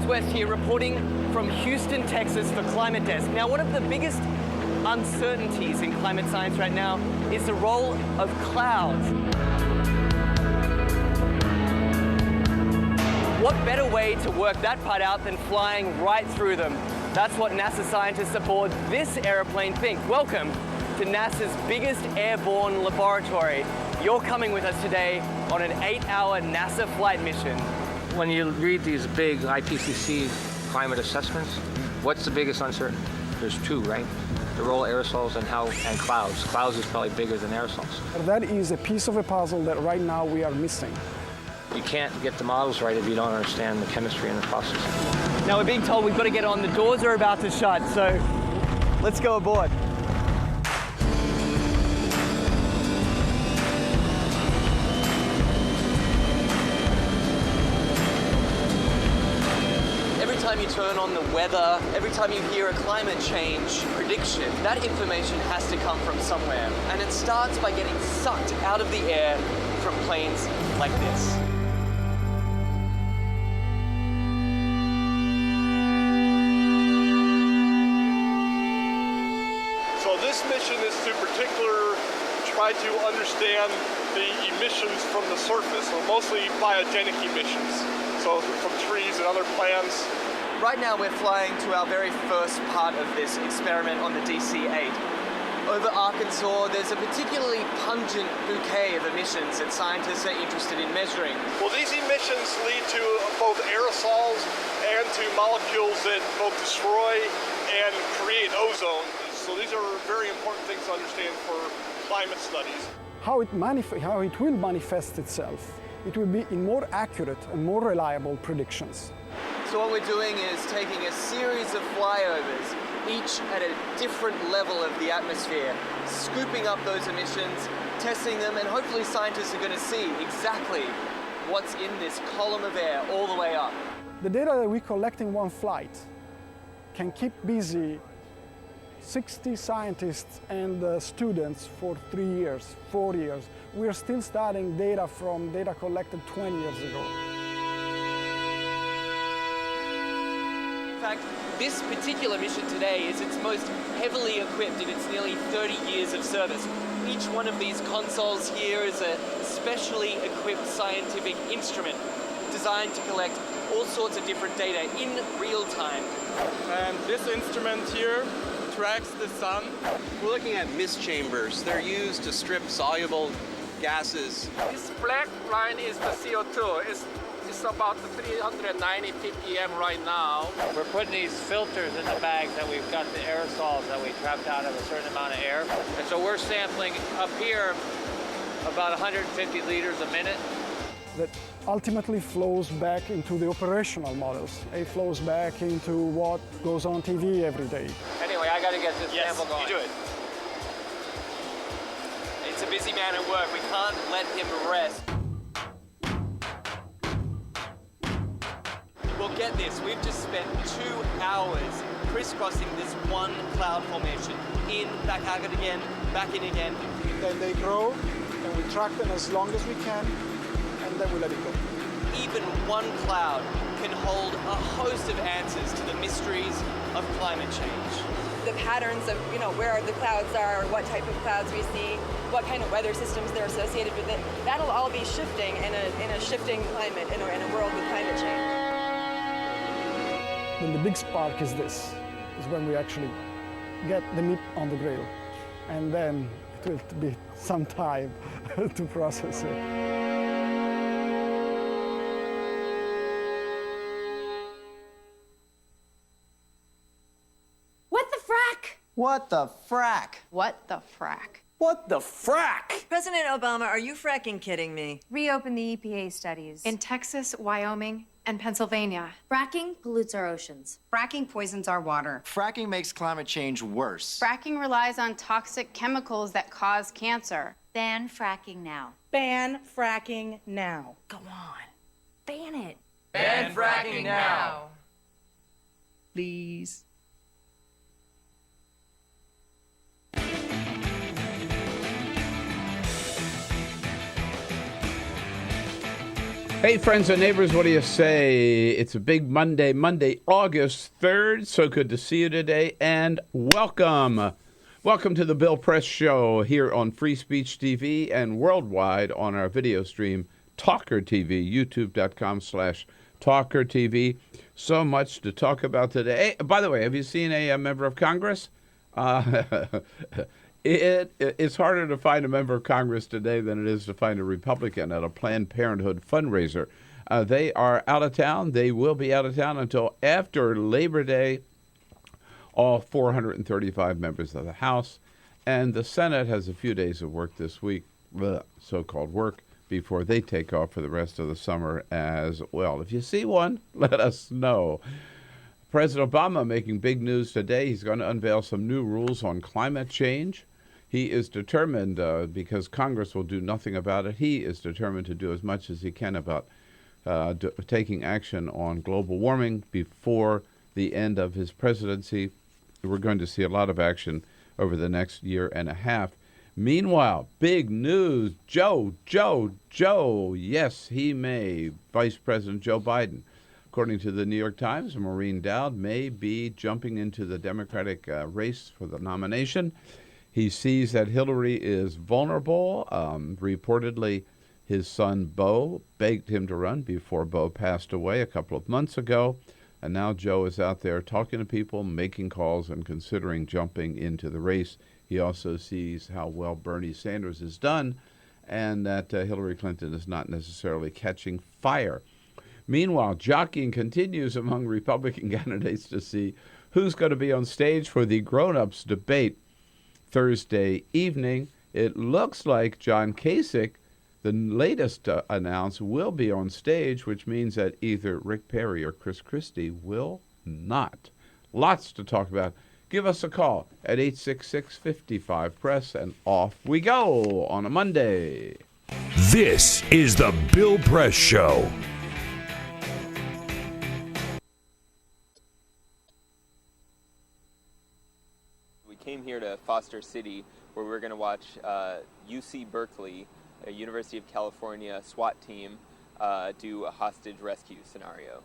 Itkowitz West here, reporting from Houston, Texas for Climate Desk. Now, one of the biggest uncertainties in climate science right now is the role of clouds. What better way to work that part out than flying right through them? That's what NASA scientists aboard this airplane think. Welcome to NASA's biggest airborne laboratory. You're coming with us today on an 8-hour NASA flight mission. When you read these big IPCC climate assessments, what's the biggest uncertainty? There's two, right? The role of aerosols and clouds. Clouds is probably bigger than aerosols. That is a piece of a puzzle that right now we are missing. You can't get the models right if you don't understand the chemistry and the process. Now we're being told we've got to get on. The doors are about to shut, so let's go aboard. Every time you turn on the weather, every time you hear a climate change prediction, that information has to come from somewhere. And it starts by getting sucked out of the air from planes like this. So this mission is to particularly try to understand the emissions from the surface, so mostly biogenic emissions, so from trees and other plants. Right now we're flying to our very first part of this experiment on the DC-8. Over Arkansas, there's a particularly pungent bouquet of emissions that scientists are interested in measuring. Well, these emissions lead to both aerosols and to molecules that both destroy and create ozone. So these are very important things to understand for climate studies. How it will manifest itself, it will be in more accurate and more reliable predictions. So what we're doing is taking a series of flyovers, each at a different level of the atmosphere, scooping up those emissions, testing them, and hopefully scientists are going to see exactly what's in this column of air all the way up. The data that we collect in one flight can keep busy 60 scientists and students for 3 years, 4 years. We're still studying data from data collected 20 years ago. In fact, this particular mission today is its most heavily equipped in its nearly 30 years of service. Each one of these consoles here is a specially equipped scientific instrument designed to collect all sorts of different data in real time. And this instrument here tracks the sun. We're looking at mist chambers. They're used to strip soluble gases. This black line is the CO2. It's about 390 ppm right now. We're putting these filters in the bags that we've got the aerosols that we trapped out of a certain amount of air. And so we're sampling up here about 150 liters a minute. That ultimately flows back into the operational models. It flows back into what goes on TV every day. Anyway, I got to get this sample going. You do it. It's a busy man at work. We can't let him rest. Well, get this. We've just spent 2 hours crisscrossing this one cloud formation. In, back out again, back in again. Then they grow, and we track them as long as we can, and then we let it go. Even one cloud can hold a host of answers to the mysteries of climate change. The patterns of, where the clouds are, what type of clouds we see, what kind of weather systems they're associated with it, that'll all be shifting in a shifting climate, in a world with climate change. Then the big spark is this, is when we actually get the meat on the grill. And then it will be some time to process it. What the frack? What the frack? What the frack? What the frack? President Obama, are you fracking kidding me? Reopen the EPA studies. In Texas, Wyoming, and Pennsylvania. Fracking pollutes our oceans. Fracking poisons our water. Fracking makes climate change worse. Fracking relies on toxic chemicals that cause cancer. Ban fracking now. Ban fracking now. Go on. Ban it. Ban fracking now. Please. Hey, friends and neighbors, what do you say? It's a big Monday, August 3rd. So good to see you today, and welcome. Welcome to the Bill Press Show here on Free Speech TV and worldwide on our video stream, Talker TV, youtube.com/Talker TV. So much to talk about today. Hey, by the way, have you seen a member of Congress? It's harder to find a member of Congress today than it is to find a Republican at a Planned Parenthood fundraiser. They are out of town. They will be out of town until after Labor Day. All 435 members of the House and the Senate has a few days of work this week, so-called work, before they take off for the rest of the summer as well. If you see one, let us know. President Obama making big news today. He's going to unveil some new rules on climate change. He is determined, because Congress will do nothing about it, he is determined to do as much as he can about taking action on global warming before the end of his presidency. We're going to see a lot of action over the next year and a half. Meanwhile, big news, Joe, yes, he may. Vice President Joe Biden, according to the New York Times, Maureen Dowd may be jumping into the Democratic race for the nomination. He sees that Hillary is vulnerable. Reportedly, his son, Beau, begged him to run before Beau passed away a couple of months ago. And now Joe is out there talking to people, making calls, and considering jumping into the race. He also sees how well Bernie Sanders has done and that Hillary Clinton is not necessarily catching fire. Meanwhile, jockeying continues among Republican candidates to see who's going to be on stage for the grown-ups debate Thursday evening. It looks like John Kasich, the latest announced, will be on stage, which means that either Rick Perry or Chris Christie will not. Lots to talk about. Give us a call at 866-55-PRESS, and off we go on a Monday. This is the Bill Press Show. We came here to Foster City, where we're going to watch UC Berkeley, a University of California SWAT team, do a hostage rescue scenario.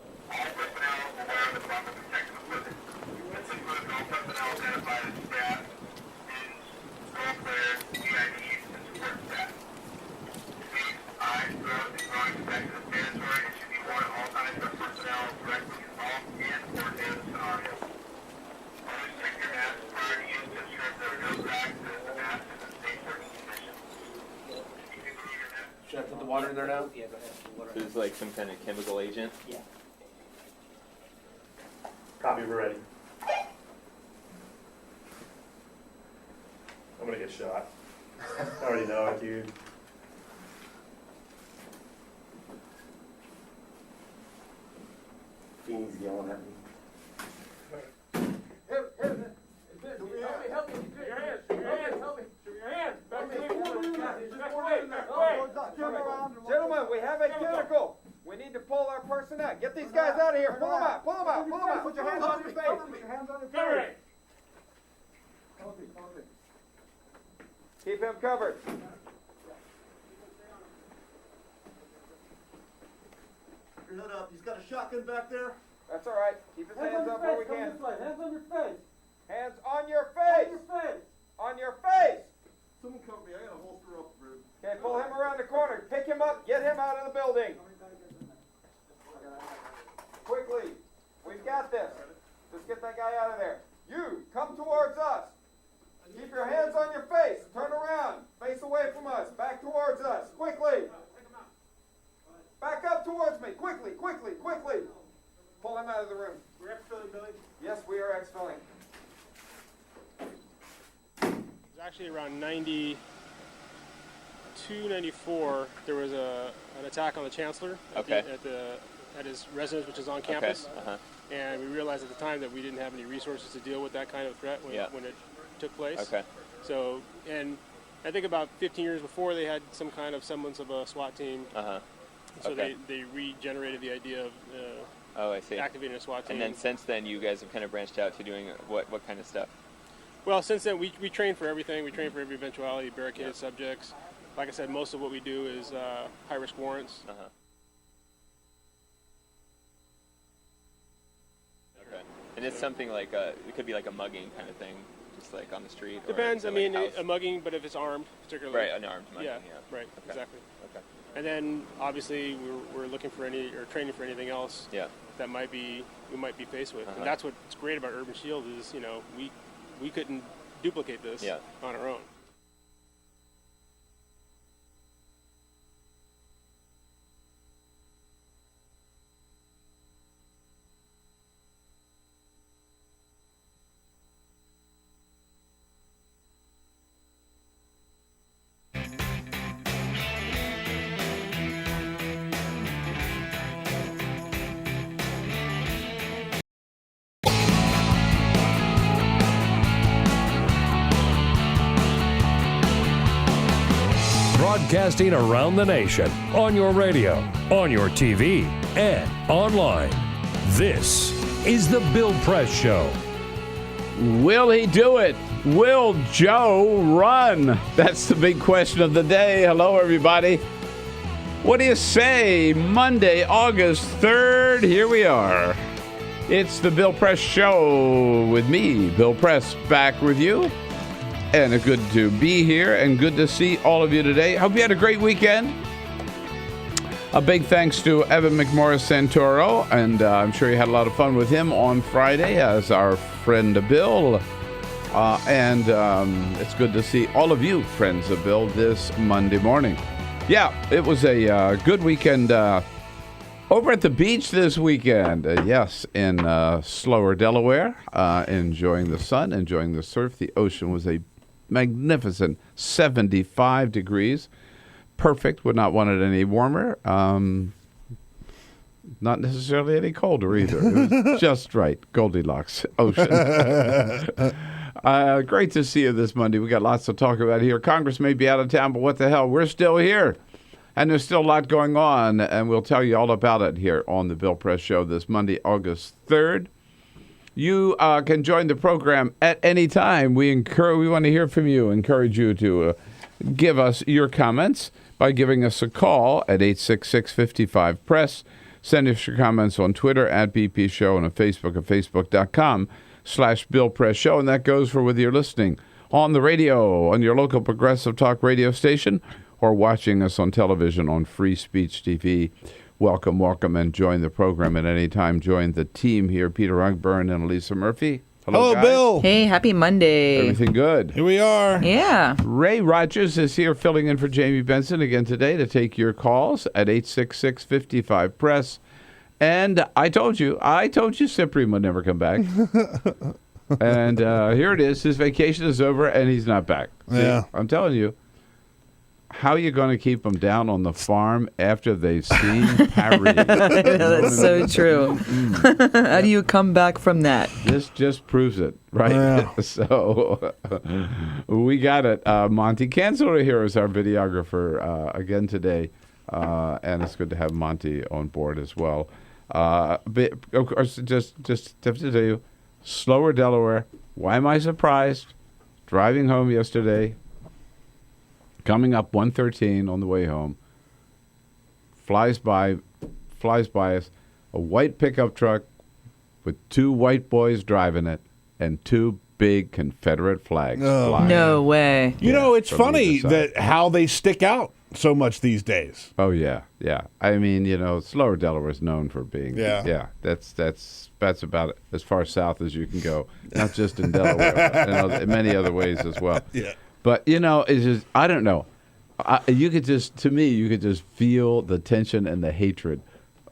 Should I put the water in there now? Yeah, go ahead. So this is like some kind of chemical agent? Yeah. Copy, we're ready. I'm gonna get shot. I already know it, dude. Fiend's yelling at me. Help me. Your hands. Help me. Your hands. Back to Gentlemen, we have a chemical. We need to pull our person out. Get these guys out of here. Pull them out. Put your hands on your face. Put your hands on your face. Keep him covered. Your head up. He's got a shotgun back there. That's all right. Keep his hands up where we can. Hands on your face. Hands on your face. On your face. Someone cover me. I got a holster up, bro. Okay, pull him around the corner. Pick him up. Get him out of the building. Quickly. We've got this. Let's get that guy out of there. You, come towards us. Keep your hands on your face. Turn around. Face away from us. Back towards us. Quickly. Back up towards me. Quickly. Pull him out of the room. We're exfilling, Billy. Yes, we are exfilling. It was actually around 92, 94. There was an attack on the chancellor at his residence, which is on campus. And we realized at the time that we didn't have any resources to deal with that kind of threat when it took place. So, and I think about 15 years before, they had some kind of semblance of a SWAT team. So they regenerated the idea of activating a SWAT team. And then since then, you guys have kind of branched out to doing what kind of stuff? Well, since then, we train for everything. We train for every eventuality, barricaded subjects. Like I said, most of what we do is high-risk warrants. And it's something like it could be like a mugging kind of thing, just like on the street. Depends. I mean, like a mugging, but if it's armed, particularly. Right, an armed mugging. Yeah. Right. Okay. Exactly. Okay. And then obviously we're looking for training for anything else. Yeah. That we might be faced with, and that's what's great about Urban Shield is we couldn't duplicate this on our own. Broadcasting around the nation, on your radio, on your TV, and online. This is The Bill Press Show. Will he do it? Will Joe run? That's the big question of the day. Hello, everybody. What do you say? Monday, August 3rd, here we are. It's The Bill Press Show with me, Bill Press, back with you. And it's good to be here and good to see all of you today. Hope you had a great weekend. A big thanks to Evan McMorris Santoro, and I'm sure you had a lot of fun with him on Friday as our friend Bill. And it's good to see all of you, friends of Bill, this Monday morning. Yeah, it was a good weekend over at the beach this weekend. Yes, in Slower, Delaware, enjoying the sun, enjoying the surf. The ocean was a magnificent 75 degrees. Perfect. Would not want it any warmer. Not necessarily any colder either. It was just right. Goldilocks ocean. Great to see you this Monday. We got lots to talk about here. Congress may be out of town, but what the hell? We're still here. And there's still a lot going on, and we'll tell you all about it here on the Bill Press Show this Monday, August 3rd. You can join the program at any time. We want to hear from you. Encourage you to give us your comments by giving us a call at 866-55-PRESS. Send us your comments on Twitter at BP Show and on Facebook at facebook.com/Bill Press Show. And that goes for whether you're listening on the radio, on your local progressive talk radio station, or watching us on television on Free Speech TV. Welcome, and join the program at any time. Join the team here, Peter Rugburn and Elisa Murphy. Hello, guys. Bill. Hey, happy Monday. Everything good? Here we are. Yeah. Ray Rogers is here filling in for Jamie Benson again today to take your calls at 866-55-PRESS. And I told you Cyprian would never come back. And here it is. His vacation is over, and he's not back. See, yeah. I'm telling you. How are you going to keep them down on the farm after they've seen Paris? That's so true. How do you come back from that? This just proves it, right? Yeah. So we got it. Monty Canceller here is our videographer again today, and it's good to have Monty on board as well. But of course, just have to tell you, Slower, Delaware. Why am I surprised? Driving home yesterday. Coming up 113 on the way home, flies by us, a white pickup truck with two white boys driving it and two big Confederate flags flying. No way. You know, it's funny that how they stick out so much these days. Oh yeah. I mean, Slower Delaware is known for being that's about as far south as you can go, not just in Delaware, but in many other ways as well. Yeah. But, it's just, I don't know. You could just feel the tension and the hatred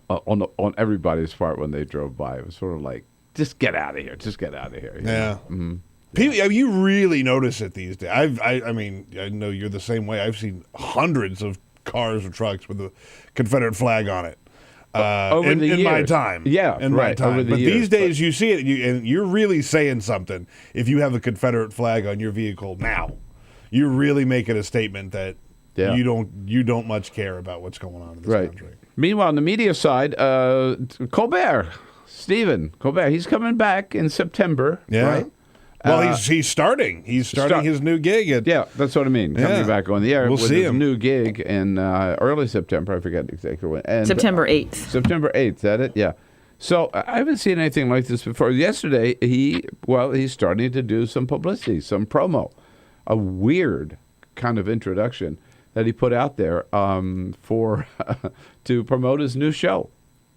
on everybody's part when they drove by. It was sort of like, just get out of here. Just get out of here. Yeah. Mm-hmm. People, you really notice it these days. I mean, I know you're the same way. I've seen hundreds of cars or trucks with a Confederate flag on it. In my time. Yeah, in my time. Over the but years, these days you see it, and you're really saying something if you have a Confederate flag on your vehicle now. You're really making a statement that you don't much care about what's going on in this country. Meanwhile, on the media side, Stephen Colbert, he's coming back in September, right? Well, he's starting. He's starting his new gig. That's what I mean. Coming back on the air with his new gig in early September. I forget exactly when. And, September 8th. September 8th, is that it? Yeah. So I haven't seen anything like this before. Yesterday, he's starting to do some publicity, some promo, a weird kind of introduction that he put out there for to promote his new show.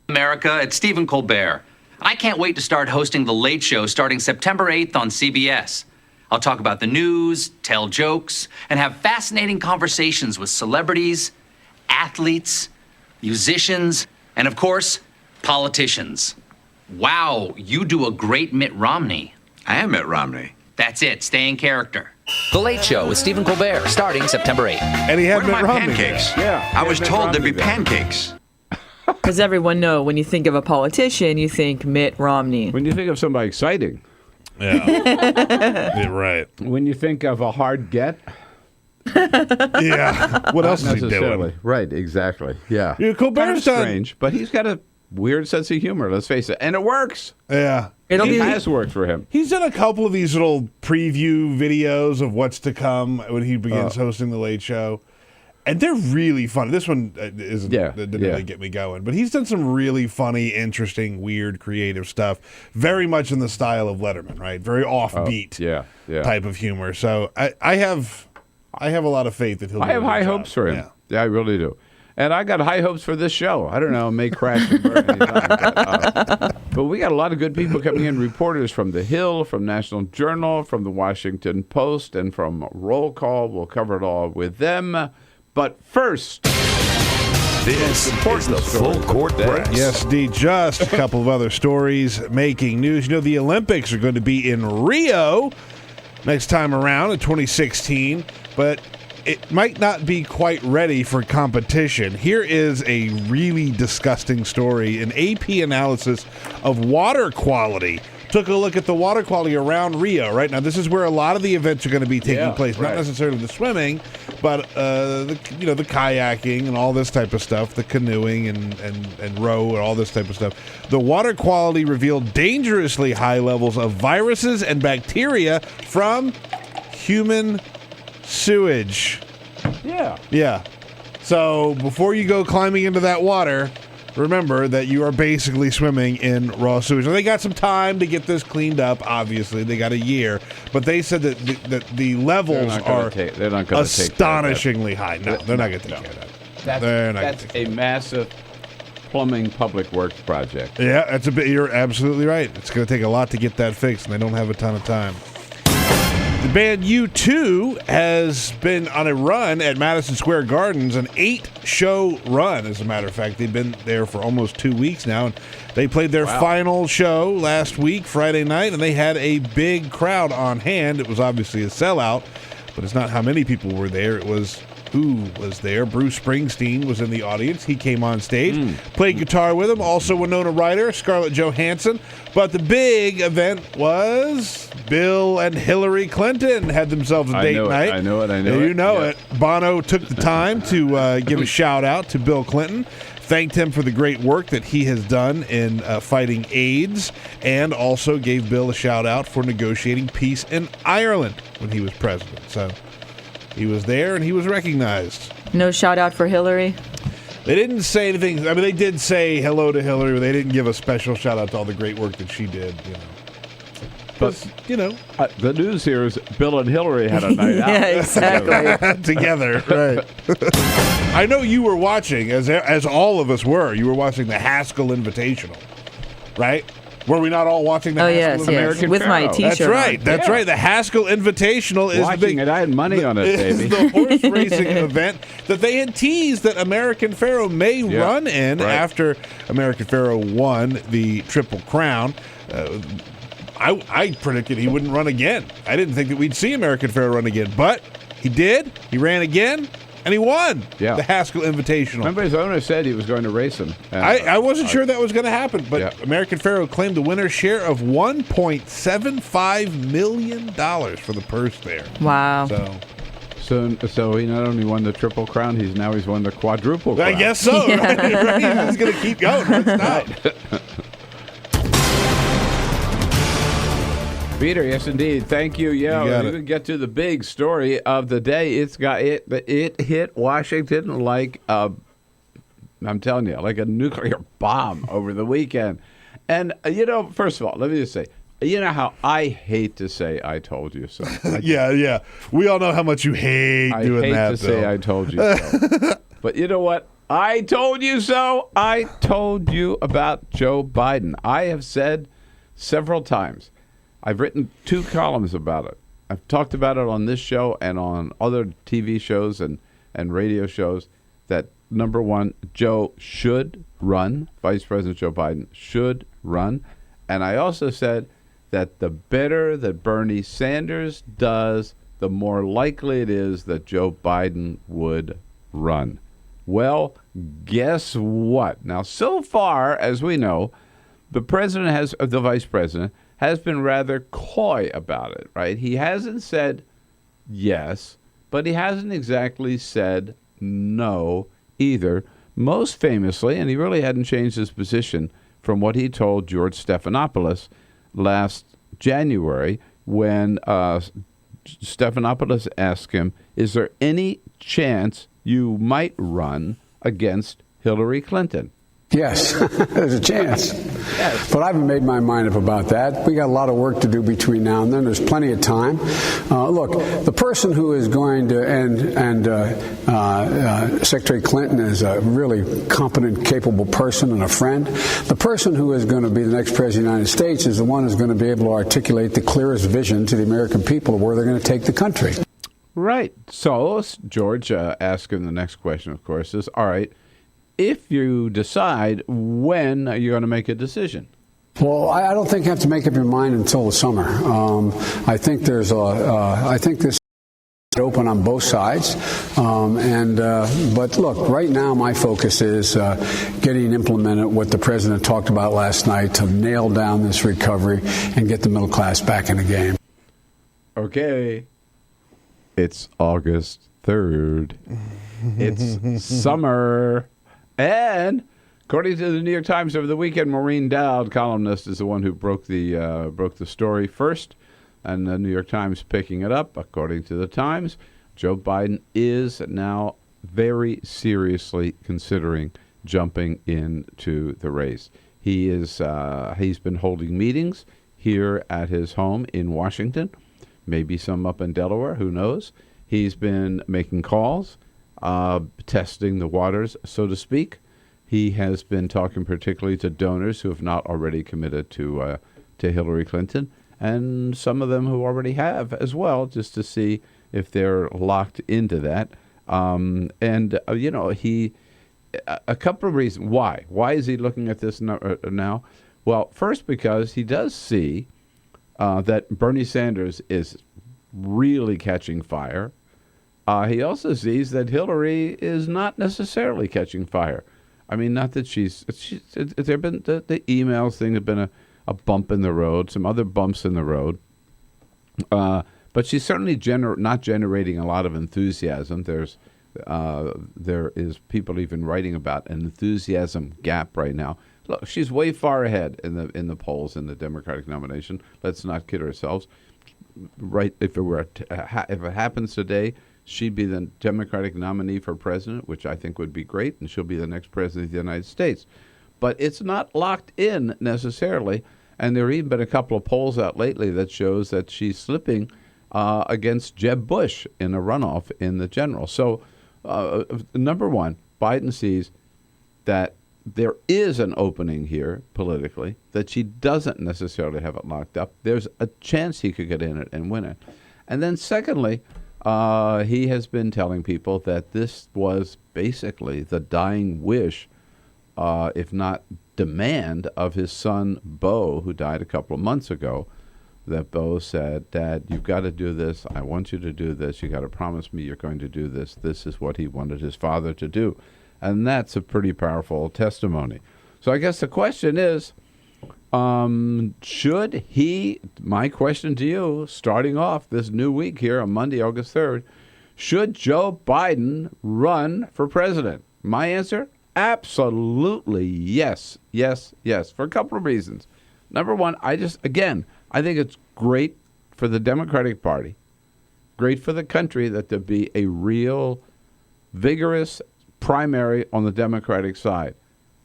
America, it's Stephen Colbert. I can't wait to start hosting The Late Show starting September 8th on CBS. I'll talk about the news, tell jokes, and have fascinating conversations with celebrities, athletes, musicians, and of course, politicians. Wow, you do a great Mitt Romney. I am Mitt Romney. That's it, stay in character. The Late Show with Stephen Colbert starting September 8th. And he had Where are Mitt my Romney. pancakes? Yeah. I was Mitt told there'd Romney be there. pancakes. Because everyone know when you think of a politician, you think Mitt Romney. When you think of somebody exciting. Yeah. Yeah, right. When you think of a hard get. Yeah. What else is he necessarily. doing? Right, exactly. Yeah. Yeah, Colbert's kind of done- strange, but he's got a weird sense of humor, let's face it. And it works. Yeah. It has worked for him. He's done a couple of these little preview videos of what's to come when he begins hosting The Late Show. And they're really fun. This one didn't really get me going. But he's done some really funny, interesting, weird, creative stuff. Very much in the style of Letterman, right? Very offbeat type of humor. So I have a lot of faith that he'll do I have a good high job. hopes for him. Yeah, I really do. And I got high hopes for this show. I don't know, it may crash and burn anytime. But we got a lot of good people coming in, reporters from The Hill, from National Journal, from the Washington Post, and from Roll Call. We'll cover it all with them. But first, this is the Full Court Press. Yes, D. Just a couple of other stories making news. You know, the Olympics are going to be in Rio next time around in 2016, but it might not be quite ready for competition. Here is a really disgusting story. An AP analysis of water quality took a look at the water quality around Rio. Right now, this is where a lot of the events are going to be taking place. Not necessarily the swimming, but the kayaking and all this type of stuff, the canoeing and row and all this type of stuff. The water quality revealed dangerously high levels of viruses and bacteria from human sewage. Yeah. So before you go climbing into that water, remember that you are basically swimming in raw sewage. Now, they got some time to get this cleaned up, obviously. They got a year. But they said that the levels are astonishingly high. No, they're not going to take care of that. That's a massive plumbing public works project. Yeah, you're absolutely right. It's going to take a lot to get that fixed, and they don't have a ton of time. The band U2 has been on a run at Madison Square Gardens, an 8-show run, as a matter of fact. They've been there for almost 2 weeks now, and they played their final show last week, Friday night, and they had a big crowd on hand. It was obviously a sellout, but it's not how many people were there. It was who was there. Bruce Springsteen was in the audience. He came on stage, played guitar with him. Also Winona Ryder, Scarlett Johansson. But the big event was Bill and Hillary Clinton had themselves a date night. I know it. You know it. Bono took the time to give a shout out to Bill Clinton. Thanked him for the great work that he has done in fighting AIDS, and also gave Bill a shout out for negotiating peace in Ireland when he was president. So he was there and he was recognized. No shout out for Hillary? They didn't say anything. I mean, they did say hello to Hillary, but they didn't give a special shout out to all the great work that she did. But, the news here is Bill and Hillary had a night out. Yeah, exactly. Together, right. I know you were watching, as all of us were. You were watching the Haskell Invitational, right? Were we not all watching the Haskell Invitational? Yes, with my T-shirt. That's right. That's right. The Haskell Invitational is watching the big. It, I had money on it, baby. Is the horse racing event that they had teased that American Pharoah may run in after American Pharoah won the Triple Crown. I predicted he wouldn't run again. I didn't think that we'd see American Pharoah run again, but he did. He ran again. And he won the Haskell Invitational. Remember, his owner said he was going to race him. I wasn't sure that was going to happen, but American Pharoah claimed the winner's share of $1.75 million for the purse there. Wow. So he not only won the Triple Crown, he's won the Quadruple Crown. I guess so. Right? He's going to keep going. Stop. Peter, yes, indeed. Thank you. Yeah, we get to the big story of the day. It hit Washington like I'm telling you, like a nuclear bomb over the weekend. And, first of all, let me just say, you know how I hate to say I told you so. Yeah. We all know how much you hate doing that. I hate to say I told you so. But you know what? I told you so. I told you about Joe Biden. I have said several times, I've written 2 columns about it. I've talked about it on this show and on other TV shows and radio shows that, number one, Joe should run. Vice President Joe Biden should run. And I also said that the better that Bernie Sanders does, the more likely it is that Joe Biden would run. Well, guess what? Now, so far as we know, the vice president has been rather coy about it, right? He hasn't said yes, but he hasn't exactly said no either. Most famously, and he really hadn't changed his position from what he told George Stephanopoulos last January when Stephanopoulos asked him, is there any chance you might run against Hillary Clinton? Yes, there's a chance. Yes. But I haven't made my mind up about that. We got a lot of work to do between now and then. There's plenty of time. Look, the person who is going to and Secretary Clinton is a really competent, capable person and a friend. The person who is going to be the next president of the United States is the one who's going to be able to articulate the clearest vision to the American people of where they're going to take the country. Right. So George asked him the next question, of course, is, all right, if you decide, when are you going to make a decision? Well, I don't think you have to make up your mind until the summer. I think this is open on both sides. But look, right now my focus is getting implemented what the president talked about last night to nail down this recovery and get the middle class back in the game. Okay. It's August 3rd. It's summer. And according to the New York Times over the weekend, Maureen Dowd, columnist, is the one who broke the story first, and the New York Times picking it up. According to the Times, Joe Biden is now very seriously considering jumping into the race. He's been holding meetings here at his home in Washington, maybe some up in Delaware, who knows. He's been making calls, testing the waters, so to speak. He has been talking particularly to donors who have not already committed to Hillary Clinton, and some of them who already have as well, just to see if they're locked into that. He a couple of reasons. Why? Why is he looking at this now? Well, first, because he does see that Bernie Sanders is really catching fire. He also sees that Hillary is not necessarily catching fire. I mean, not that there have been the emails thing have been a bump in the road, some other bumps in the road. But she's certainly not generating a lot of enthusiasm. There is people even writing about an enthusiasm gap right now. Look, she's way far ahead in the polls in the Democratic nomination. Let's not kid ourselves. Right, if it happens today, she'd be the Democratic nominee for president, which I think would be great, and she'll be the next president of the United States. But it's not locked in necessarily, and there have even been a couple of polls out lately that shows that she's slipping against Jeb Bush in a runoff in the general. So, number one, Biden sees that there is an opening here politically, that she doesn't necessarily have it locked up. There's a chance he could get in it and win it. And then secondly, he has been telling people that this was basically the dying wish, if not demand, of his son, Beau, who died a couple of months ago, that Beau said, Dad, you've got to do this. I want you to do this. You got to promise me you're going to do this. This is what he wanted his father to do. And that's a pretty powerful testimony. So I guess the question is, should he, my question to you, starting off this new week here on Monday, August 3rd, should Joe Biden run for president? My answer, absolutely yes, yes, yes, for a couple of reasons. Number one, I think it's great for the Democratic Party, great for the country that there be a real vigorous primary on the Democratic side.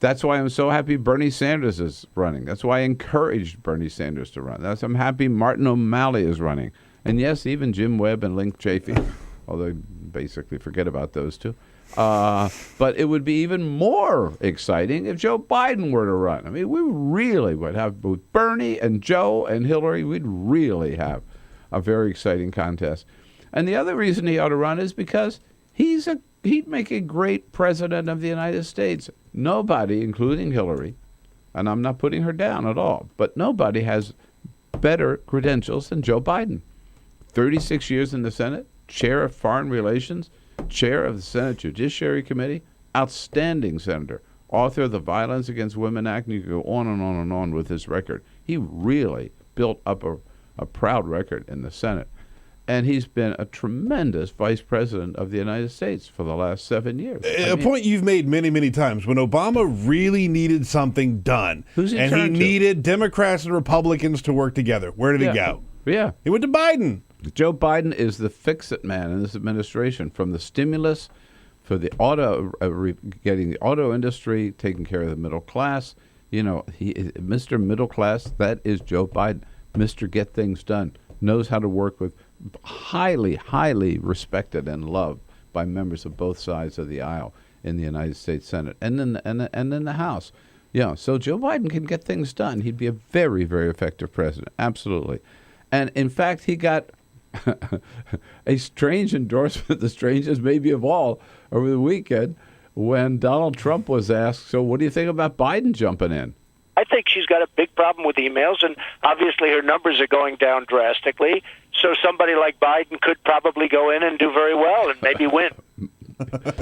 That's why I'm so happy Bernie Sanders is running. That's why I encouraged Bernie Sanders to run. I'm happy Martin O'Malley is running. And yes, even Jim Webb and Link Chafee, although basically forget about those two. But it would be even more exciting if Joe Biden were to run. I mean, we really would have both Bernie and Joe and Hillary. We'd really have a very exciting contest. And the other reason he ought to run is because he'd make a great president of the United States. Nobody, including Hillary, and I'm not putting her down at all, but nobody has better credentials than Joe Biden. 36 years in the Senate, chair of Foreign Relations, chair of the Senate Judiciary Committee, outstanding senator, author of the Violence Against Women Act, and you can go on and on and on with his record. He really built up a proud record in the Senate. And he's been a tremendous vice president of the United States for the last 7 years. A point you've made many, many times. When Obama really needed something done, and he needed Democrats and Republicans to work together, where did he go? Yeah. He went to Biden. Joe Biden is the fix-it man in this administration, from the stimulus for the getting the auto industry, taking care of the middle class. You know, Mr. Middle Class, that is Joe Biden. Mr. Get Things Done, knows how to work with highly, highly respected and loved by members of both sides of the aisle in the United States Senate and in the House. Yeah, so Joe Biden can get things done. He'd be a very, very effective president. Absolutely. And in fact, he got a strange endorsement, the strangest maybe of all, over the weekend when Donald Trump was asked, so what do you think about Biden jumping in? I think she's got a big problem with emails, and obviously her numbers are going down drastically. So somebody like Biden could probably go in and do very well and maybe win.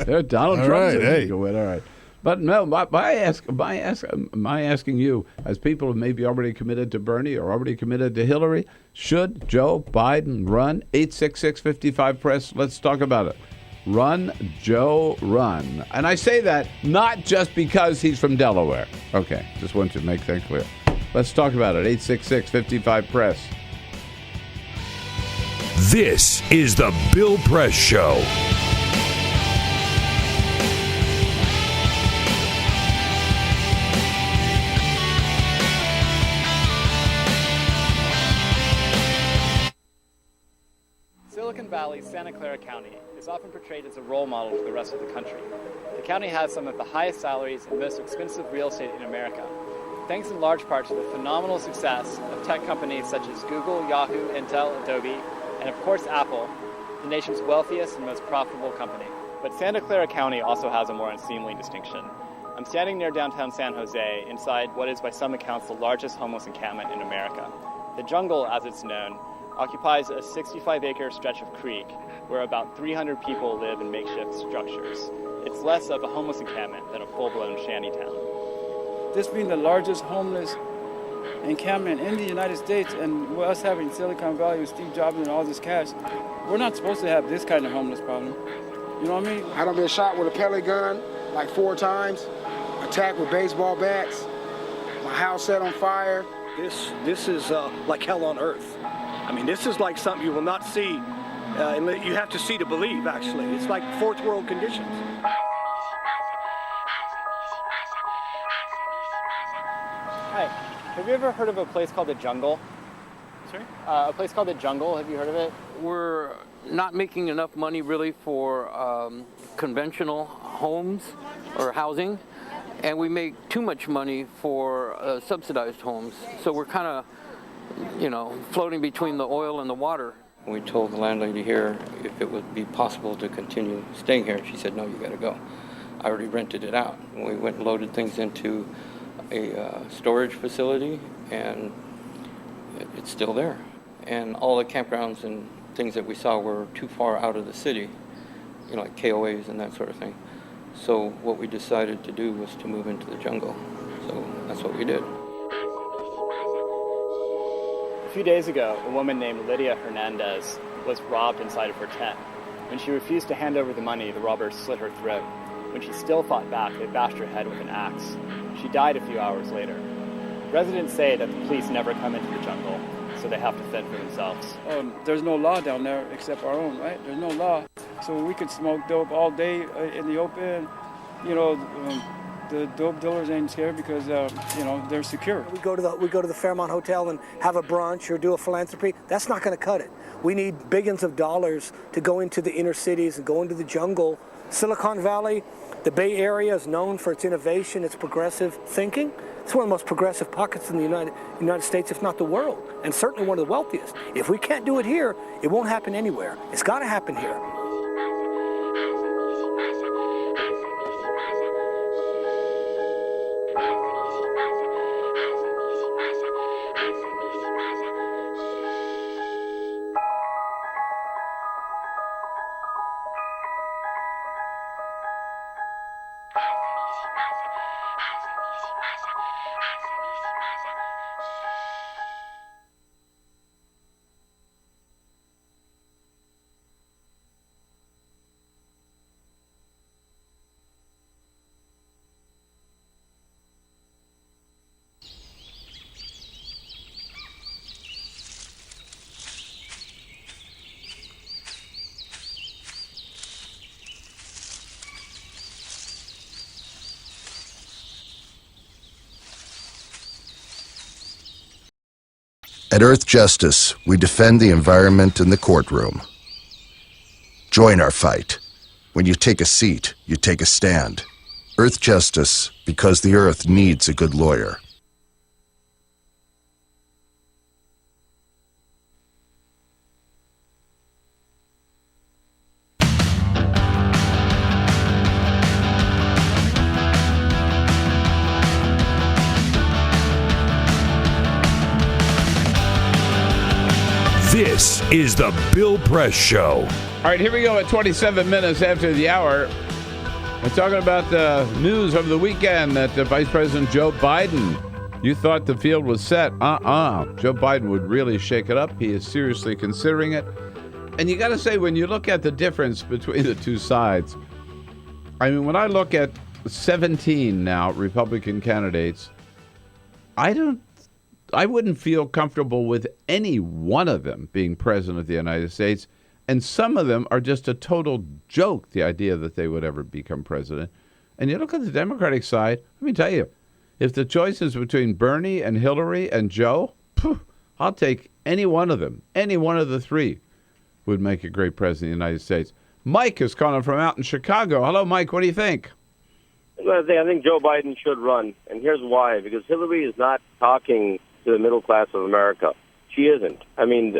There, Donald Trump right, go in. All right. But no, my asking you, as people who maybe already committed to Bernie or already committed to Hillary, should Joe Biden run? 866-55-PRESS. Let's talk about it. Run, Joe, run. And I say that not just because he's from Delaware. Okay, just want to make that clear. Let's talk about it. 866-55-PRESS. This is the Bill Press Show. Silicon Valley, Santa Clara County is often portrayed as a role model for the rest of the country. The county has some of the highest salaries and most expensive real estate in America, thanks in large part to the phenomenal success of tech companies such as Google, Yahoo, Intel, Adobe, and of course Apple, the nation's wealthiest and most profitable company. But Santa Clara County also has a more unseemly distinction. I'm standing near downtown San Jose, inside what is by some accounts the largest homeless encampment in America. The Jungle, as it's known, occupies a 65-acre stretch of creek where about 300 people live in makeshift structures. It's less of a homeless encampment than a full-blown shantytown. This being the largest homeless encampment in the United States, and us having Silicon Valley with Steve Jobs and all this cash, we're not supposed to have this kind of homeless problem. You know what I mean? I done been shot with a pellet gun like 4 times, attacked with baseball bats, my house set on fire. This is like hell on earth. I mean, this is like something you will not see. You have to see to believe, actually. It's like fourth world conditions. Hi, have you ever heard of a place called the Jungle? Sorry? A place called the Jungle, have you heard of it? We're not making enough money really for conventional homes or housing, and we make too much money for subsidized homes. So we're kind of, floating between the oil and the water. We told the landlady here if it would be possible to continue staying here. She said, no, you got to go. I already rented it out. We went and loaded things into a storage facility, and it's still there. And all the campgrounds and things that we saw were too far out of the city, like KOAs and that sort of thing. So what we decided to do was to move into the Jungle. So that's what we did. A few days ago, a woman named Lydia Hernandez was robbed inside of her tent. When she refused to hand over the money, the robbers slit her throat. When she still fought back, they bashed her head with an axe. She died a few hours later. Residents say that the police never come into the Jungle, so they have to fend for themselves. There's no law down there except our own, right? There's no law. So we could smoke dope all day in the open. The dope dealers ain't scared because they're secure. We go to the Fairmont Hotel and have a brunch or do a philanthropy. That's not going to cut it. We need billions of dollars to go into the inner cities and go into the jungle. Silicon Valley, the Bay Area is known for its innovation, its progressive thinking. It's one of the most progressive pockets in the United States, if not the world, and certainly one of the wealthiest. If we can't do it here, it won't happen anywhere. It's got to happen here. At Earth Justice, we defend the environment in the courtroom. Join our fight. When you take a seat, you take a stand. Earth Justice, because the Earth needs a good lawyer. This is the Bill Press Show. All right, here we go at 27 minutes after the hour. We're talking about the news of the weekend that Vice President Joe Biden, you thought the field was set. Joe Biden would really shake it up. He is seriously considering it. And you got to say, when you look at the difference between the two sides, I mean, when I look at 17 now Republican candidates, I wouldn't feel comfortable with any one of them being president of the United States. And some of them are just a total joke, the idea that they would ever become president. And you look at the Democratic side, let me tell you, if the choice is between Bernie and Hillary and Joe, I'll take any one of them. Any one of the three would make a great president of the United States. Mike is calling from out in Chicago. Hello, Mike. What do you think? I think Joe Biden should run. And here's why. Because Hillary is not talking to the middle class of America. She isn't. I mean,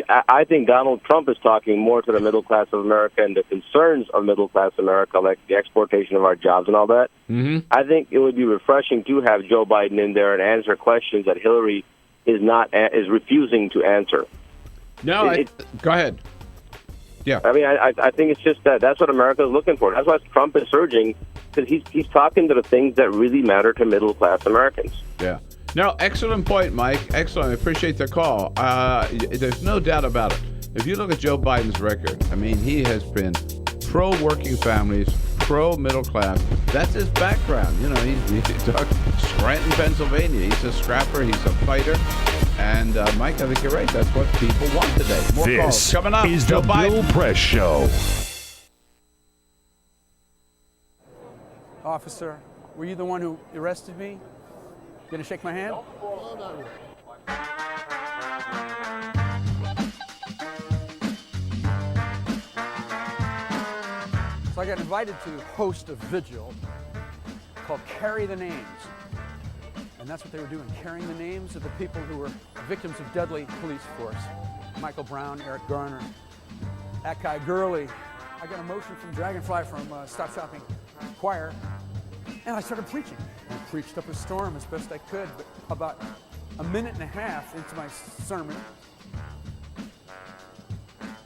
I think Donald Trump is talking more to the middle class of America and the concerns of middle class America, like the exportation of our jobs and all that. Mm-hmm. I think it would be refreshing to have Joe Biden in there and answer questions that Hillary is refusing to answer. No, go ahead. Yeah. I mean, I think it's just that's what America is looking for. That's why Trump is surging, because he's talking to the things that really matter to middle class Americans. Yeah. No, excellent point, Mike. Excellent. I appreciate the call. There's no doubt about it. If you look at Joe Biden's record, I mean, he has been pro-working families, pro-middle class. That's his background. You know, he's Scranton, Pennsylvania. He's a scrapper. He's a fighter. And, Mike, I think you're right. That's what people want today. More calls coming up. This is the Bill Press Show. Officer, were you the one who arrested me? Gonna shake my hand? So I got invited to host a vigil called Carry the Names. And that's what they were doing, carrying the names of the people who were victims of deadly police force. Michael Brown, Eric Garner, Akai Gurley. I got a motion from Dragonfly from Stop Shopping Choir. And I started preaching. I preached up a storm as best I could, but about a minute and a half into my sermon,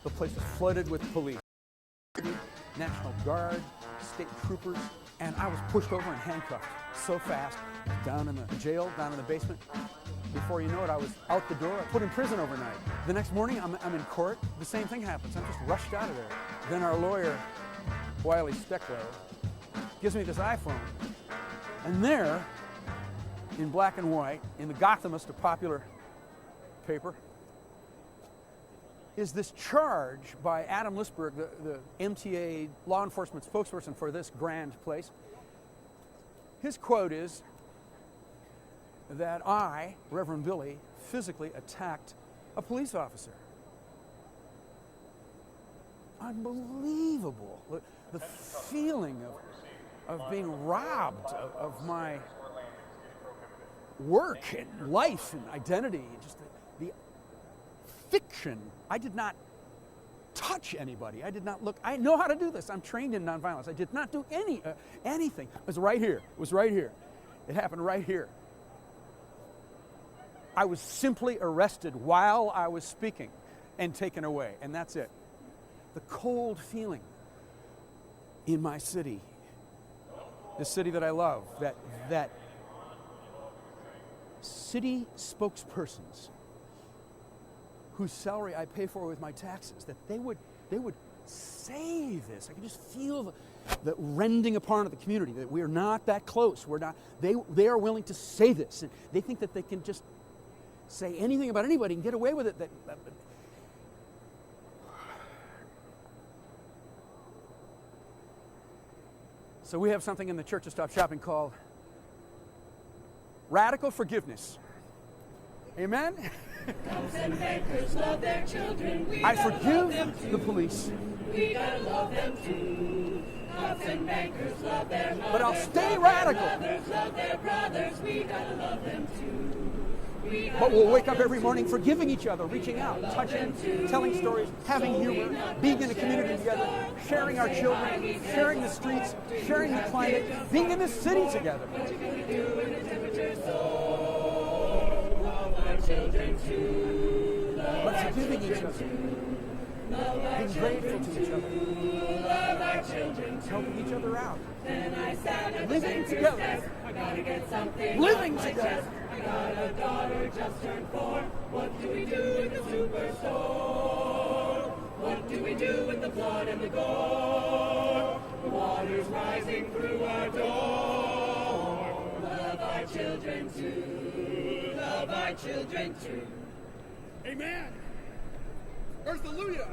the place was flooded with police. National Guard, state troopers, and I was pushed over and handcuffed so fast, down in the jail, down in the basement. Before you know it, I was out the door, put in prison overnight. The next morning, I'm in court. The same thing happens. I'm just rushed out of there. Then our lawyer, Wiley Steckler, gives me this iPhone. And there, in black and white, in the Gothamist, a popular paper, is this charge by Adam Lisberg, the MTA law enforcement spokesperson for this grand place. His quote is that I, Reverend Billy, physically attacked a police officer. Unbelievable. The feeling of being robbed of my work and life and identity, just the fiction. I did not touch anybody. I did not look. I know how to do this. I'm trained in nonviolence. I did not do anything. It was right here. It was right here. It happened right here. I was simply arrested while I was speaking and taken away, and that's it. The cold feeling in my city, the city that I love, that city spokespersons whose salary I pay for with my taxes, that they would say this. I can just feel the rending apart of the community, that we are not that close. We're not. They are willing to say this, and they think that they can just say anything about anybody and get away with it. So we have something in the Church of Stop Shopping called radical forgiveness. Amen? Cops and bankers love their children. I forgive the police. We gotta love them too. Cops and bankers love their mothers. But I'll stay radical. Mothers love their brothers. We gotta love them too. But we'll wake up every morning forgiving each other, reaching out, touching, telling stories, having humor, being in a community together, sharing our children, sharing the streets, sharing the climate, being in the city together. But forgiving each other, being grateful to each other, helping each other out, living together, living together. I got a daughter just turned 4. What do we do in the superstore? What do we do with the blood and the gore? The water's rising through our door. Love our children too. Love our children too. Amen. Earth-alleluia.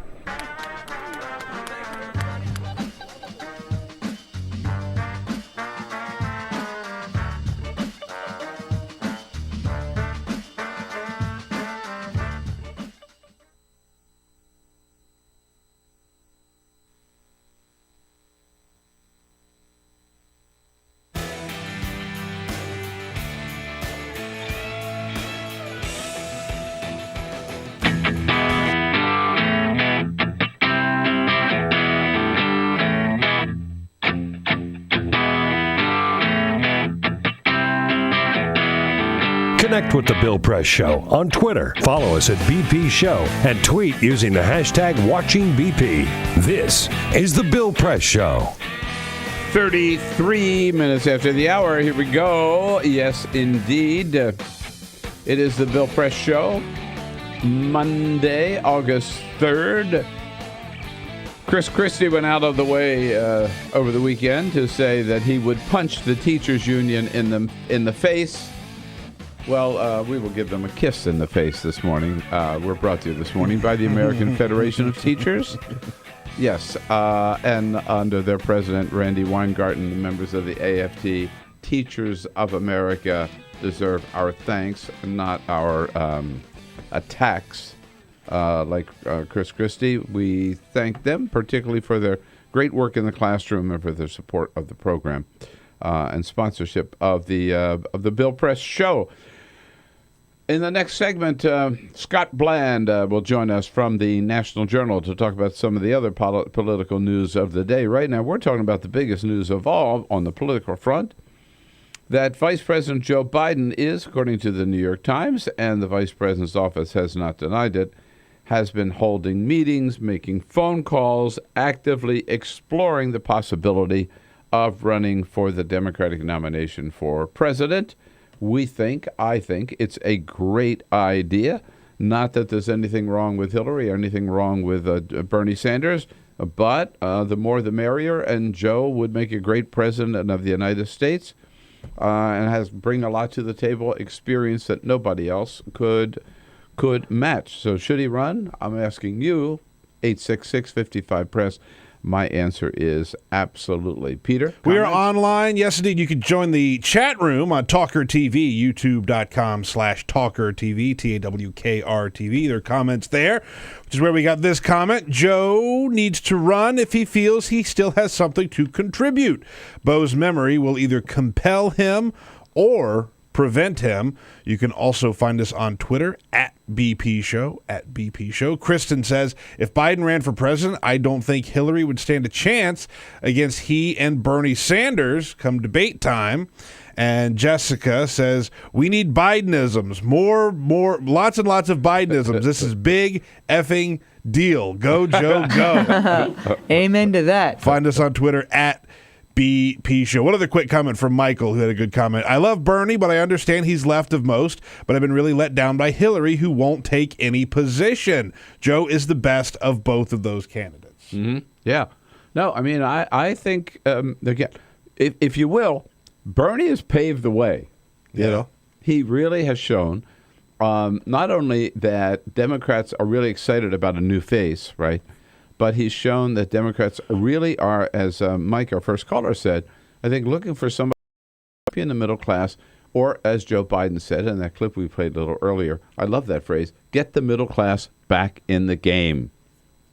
Connect with The Bill Press Show on Twitter. Follow us at BP Show and tweet using the hashtag WatchingBP. This is The Bill Press Show. 33 minutes after the hour. Here we go. Yes, indeed. It is The Bill Press Show. Monday, August 3rd. Chris Christie went out of the way over the weekend to say that he would punch the teachers union in the face. Well, we will give them a kiss in the face this morning. We're brought to you this morning by the American Federation of Teachers. Yes, and under their president, Randy Weingarten, the members of the AFT, Teachers of America, deserve our thanks, not our attacks. Like Chris Christie, we thank them particularly for their great work in the classroom and for their support of the program and sponsorship of the Bill Press Show. In the next segment, Scott Bland will join us from the National Journal to talk about some of the other political news of the day. Right now, we're talking about the biggest news of all on the political front, that Vice President Joe Biden is, according to the New York Times, and the Vice President's office has not denied it, has been holding meetings, making phone calls, actively exploring the possibility of running for the Democratic nomination for president. I think it's a great idea. Not that there's anything wrong with Hillary or anything wrong with Bernie Sanders, but the more the merrier, and Joe would make a great president of the United States and bring a lot to the table, experience that nobody else could match. So should he run? I'm asking you, 866-55-PRESS. My answer is absolutely. Peter? We are comments? online. Yes, indeed. You can join the chat room on Talker TV, youtube.com/Talker TV, TAWKR TV. There are comments there, which is where we got this comment. Joe needs to run if he feels he still has something to contribute. Bo's memory will either compel him or prevent him. You can also find us on Twitter at BP Show, at BP Show. Kristen says, if Biden ran for president, I don't think Hillary would stand a chance against he and Bernie Sanders come debate time. And Jessica says, we need Bidenisms. More, lots and lots of Bidenisms. This is big effing deal. Go, Joe, go. Amen to that. Find us on Twitter at BP Show. One other quick comment from Michael, who had a good comment. I love Bernie, but I understand he's left of most, but I've been really let down by Hillary, who won't take any position. Joe is the best of both of those candidates. Mm-hmm. Yeah. No, I mean, I think, again, if you will, Bernie has paved the way. You know, he really has shown not only that Democrats are really excited about a new face, right? But he's shown that Democrats really are, as Mike, our first caller, said, I think looking for somebody in the middle class, or as Joe Biden said in that clip we played a little earlier, I love that phrase, get the middle class back in the game.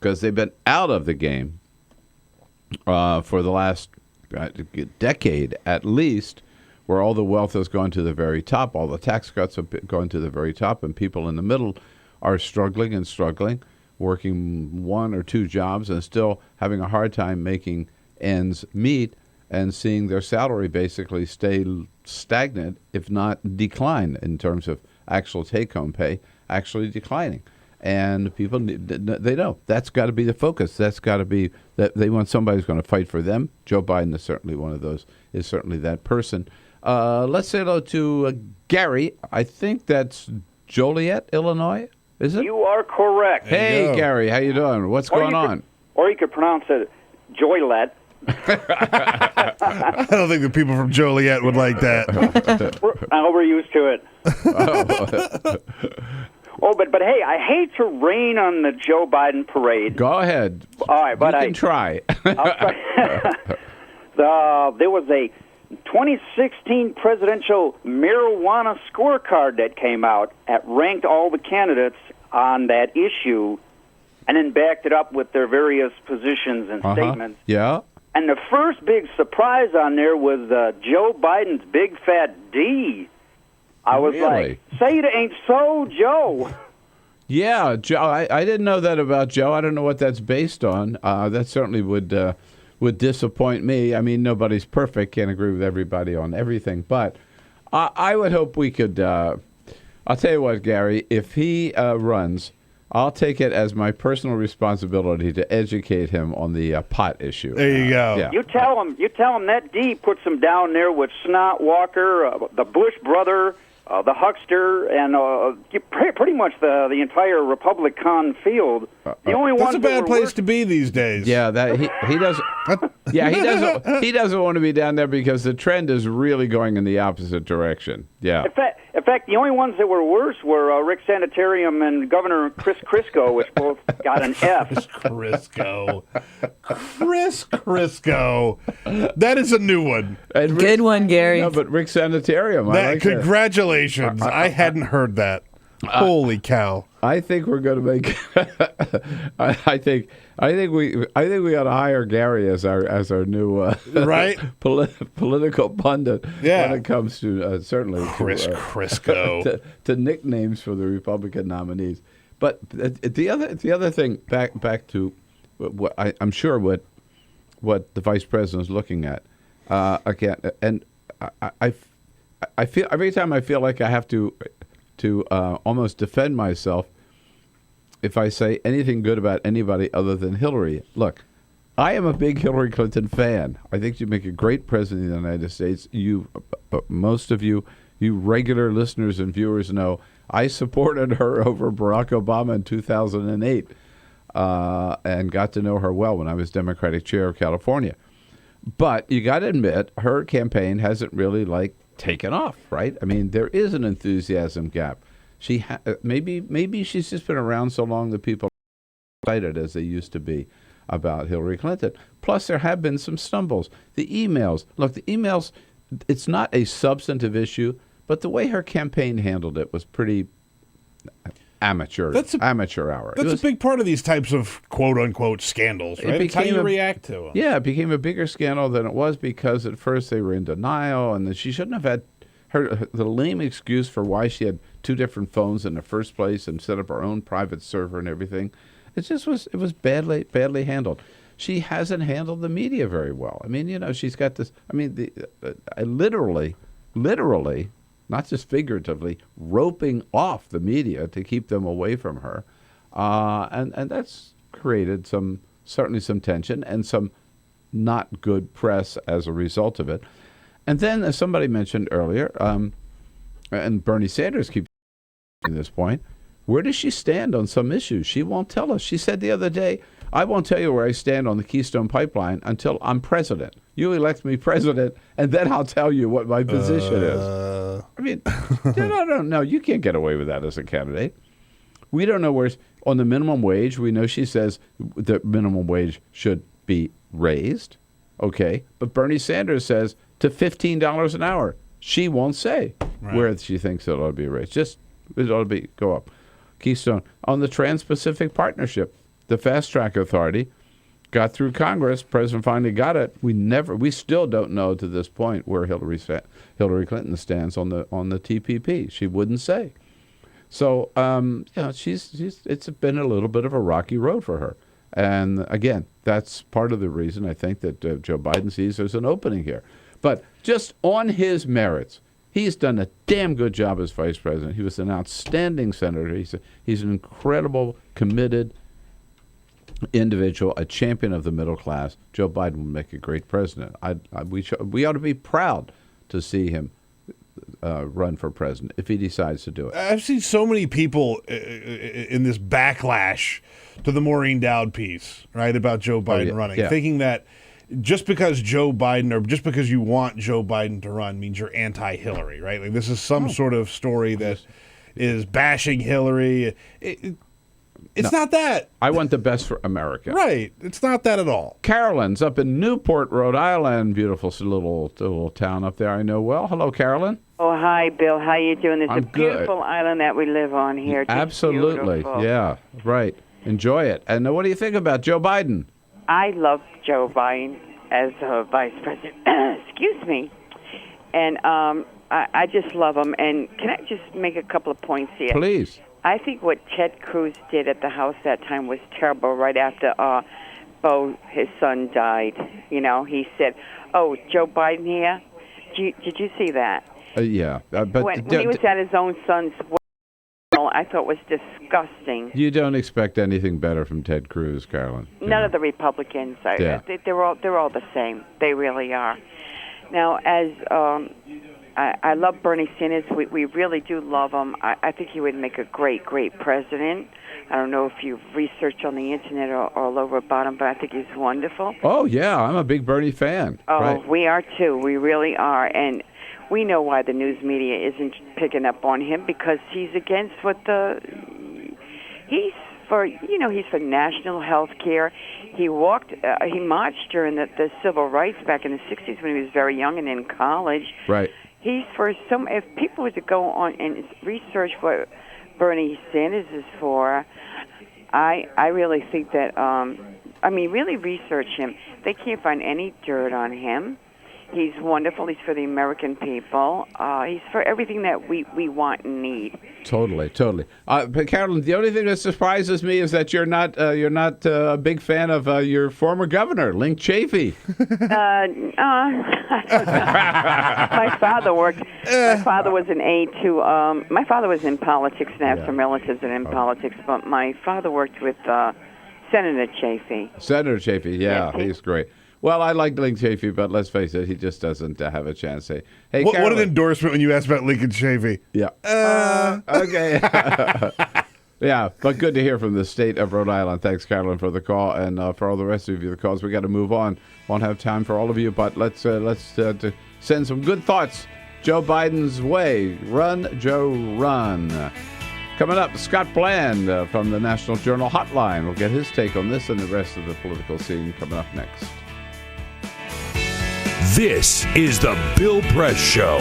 Because they've been out of the game for the last decade at least, where all the wealth has gone to the very top, all the tax cuts have gone to the very top, and people in the middle are struggling, working one or two jobs and still having a hard time making ends meet and seeing their salary basically stay stagnant, if not decline in terms of actual take-home pay, actually declining. And people, they know that's got to be the focus. That's got to be that they want somebody who's going to fight for them. Joe Biden is certainly one of those, is certainly that person. Let's say hello to Gary. I think that's Joliet, Illinois. Is it? You are correct. Hey, Gary, how you doing? What's going on? Or you could pronounce it Joylet. I don't think the people from Joliet would like that. We're used to it. But hey, I hate to rain on the Joe Biden parade. Go ahead. All right, but you can try. I'll try. There was a 2016 presidential marijuana scorecard that came out that ranked all the candidates on that issue and then backed it up with their various positions and statements. Yeah. And the first big surprise on there was Joe Biden's big fat D. I was like, say it ain't so, Joe. Yeah, Joe. I didn't know that about Joe. I don't know what that's based on. That certainly would disappoint me. I mean, nobody's perfect. Can't agree with everybody on everything. But I would hope we could. I'll tell you what, Gary. If he runs, I'll take it as my personal responsibility to educate him on the pot issue. There you go. Yeah. You tell him that D puts him down there with Snot Walker, the Bush brother, the huckster, and pretty much the entire Republican field. The only That's ones a bad that place to be these days. Yeah, that he doesn't. Yeah, he doesn't want to be down there because the trend is really going in the opposite direction. Yeah. In fact, the only ones that were worse were Rick Sanitarium and Governor Chris Crisco, which both got an F. Chris Crisco. That is a new one. Good one, Gary. No, but Rick Sanitarium. I like congratulations. I hadn't heard that. Holy cow. I think we're going to make. I think we ought to hire Gary as our new right political pundit when it comes to certainly Chris Crisco to nicknames for the Republican nominees. But the other thing back to what I'm sure what the vice president is looking at again, and I feel every time I feel like I have to almost defend myself if I say anything good about anybody other than Hillary. Look, I am a big Hillary Clinton fan. I think she'd make a great president of the United States. Most of you regular listeners and viewers know I supported her over Barack Obama in 2008 and got to know her well when I was Democratic chair of California. But you got to admit, her campaign hasn't really taken off, right? I mean, there is an enthusiasm gap. She maybe she's just been around so long that people are excited as they used to be. about Hillary Clinton. Plus, there have been some stumbles. The emails. Look, the emails, it's not a substantive issue, but the way her campaign handled it was pretty amateur hour. That's a big part of these types of quote-unquote scandals, right? It's how you react to them. Yeah, it became a bigger scandal than it was because at first they were in denial, and then she shouldn't have had the lame excuse for why she had 2 different phones in the first place and set up her own private server and everything. It was badly handled. She hasn't handled the media very well. I mean, she's got this. I mean, literally, not just figuratively, roping off the media to keep them away from her, and that's created certainly some tension and some not good press as a result of it. And then, as somebody mentioned earlier, and Bernie Sanders keeps at this point, where does she stand on some issues? She won't tell us. She said the other day, I won't tell you where I stand on the Keystone Pipeline until I'm president. You elect me president, and then I'll tell you what my position is. I mean, no, you can't get away with that as a candidate. We don't know where, on the minimum wage, we know she says the minimum wage should be raised. Okay, but Bernie Sanders says to $15 an hour. She won't say where she thinks it ought to be raised. Just, it ought to go up. Keystone. On the Trans-Pacific Partnership, the Fast Track Authority got through Congress. President finally got it. We still don't know to this point where Hillary Clinton stands on the TPP. She wouldn't say. So it's been a little bit of a rocky road for her. And again, that's part of the reason I think that Joe Biden sees there's an opening here. But just on his merits, he's done a damn good job as vice president. He was an outstanding senator. He's an incredible, committed individual, a champion of the middle class. Joe Biden would make a great president. We ought to be proud to see him run for president if he decides to do it. I've seen so many people in this backlash to the Maureen Dowd piece, right, about Joe Biden running, thinking that just because Joe Biden or just because you want Joe Biden to run means you're anti-Hillary, right? Like this is some sort of story that is bashing Hillary. It's not that. I want the best for America. Right. It's not that at all. Carolyn's up in Newport, Rhode Island. Beautiful little town up there I know well. Hello, Carolyn. Oh, hi, Bill. How you doing? It's I'm a beautiful island that we live on here. Just absolutely. beautiful. Yeah, right. Enjoy it. And what do you think about Joe Biden? I love Joe Biden as vice president. Excuse me. And I just love him. And can I just make a couple of points here? Please. I think what Ted Cruz did at the House that time was terrible. Right after Bo, his son, died, he said, "Oh, Joe Biden here." Did you see that? Yeah, but when he was at his own son's wedding, I thought was disgusting. You don't expect anything better from Ted Cruz, Carolyn. None of the Republicans. They're all the same. They really are. Now, as I love Bernie Sanders. We really do love him. I think he would make a great president. I don't know if you've researched on the internet or all over about him, but I think he's wonderful. Oh, yeah. I'm a big Bernie fan. Oh, right. We are, too. We really are. And we know why the news media isn't picking up on him, because he's against he's for national health care. He marched during the civil rights back in the 60s when he was very young and in college. Right. He's for if people were to go on and research what Bernie Sanders is for, I really think that, really research him. They can't find any dirt on him. He's wonderful. He's for the American people. He's for everything that we want and need. Totally. But Carolyn, the only thing that surprises me is that you're not a big fan of your former governor, Laing Chafee. My father worked. My father was an aide to. My father was in politics and I have some relatives that are in politics. But my father worked with Senator Chafee. Senator Chafee, yeah, he's great. Well, I like Laing Chafee, but let's face it, he just doesn't have a chance. Hey, what an endorsement when you asked about Lincoln Chafee. Yeah. Okay. Yeah, but good to hear from the state of Rhode Island. Thanks, Carolyn, for the call, and for all the rest of you, the calls. We got to move on. Won't have time for all of you, but let's to send some good thoughts Joe Biden's way. Run, Joe, run. Coming up, Scott Bland from the National Journal Hotline. We'll get his take on this and the rest of the political scene coming up next. This is the Bill Press Show.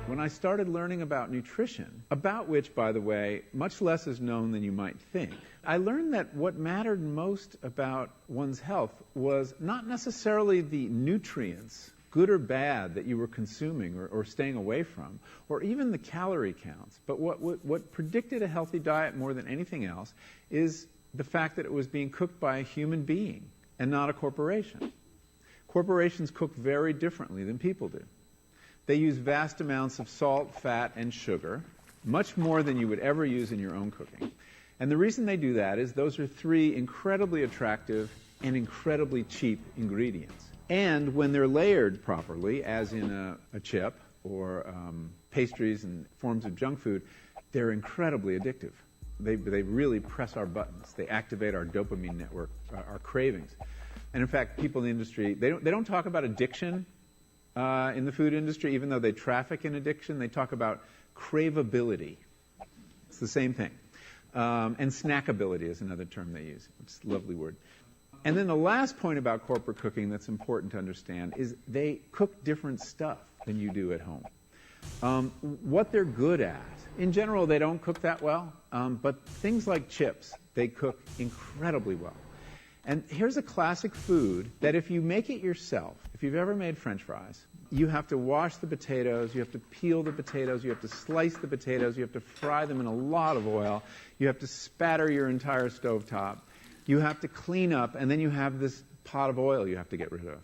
When I started learning about nutrition, about which, by the way, much less is known than you might think, I learned that what mattered most about one's health was not necessarily the nutrients, good or bad, that you were consuming or staying away from, or even the calorie counts. But what predicted a healthy diet more than anything else is the fact that it was being cooked by a human being and not a corporation. Corporations cook very differently than people do. They use vast amounts of salt, fat, and sugar, much more than you would ever use in your own cooking. And the reason they do that is those are three incredibly attractive and incredibly cheap ingredients. And when they're layered properly, as in a chip or pastries and forms of junk food, they're incredibly addictive. They really press our buttons. They activate our dopamine network, our cravings. And in fact, people in the industry, they don't talk about addiction in the food industry, even though they traffic in addiction. They talk about craveability. It's the same thing. And snackability is another term they use. It's a lovely word. And then the last point about corporate cooking that's important to understand is they cook different stuff than you do at home. What they're good at, in general, they don't cook that well, but things like chips, they cook incredibly well. And here's a classic food that if you make it yourself, if you've ever made French fries, you have to wash the potatoes, you have to peel the potatoes, you have to slice the potatoes, you have to fry them in a lot of oil, you have to spatter your entire stovetop, you have to clean up, and then you have this pot of oil you have to get rid of.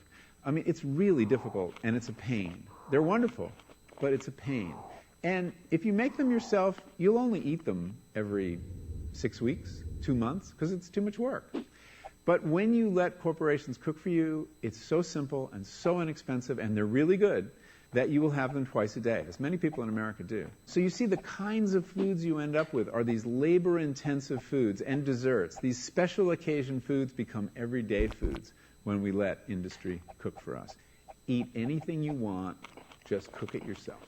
I mean, it's really difficult, and it's a pain. They're wonderful, but it's a pain. And if you make them yourself, you'll only eat them every 6 weeks, 2 months, because it's too much work. But when you let corporations cook for you, it's so simple and so inexpensive, and they're really good, that you will have them twice a day, as many people in America do. So you see the kinds of foods you end up with are these labor-intensive foods and desserts. These special occasion foods become everyday foods when we let industry cook for us. Eat anything you want, just cook it yourself.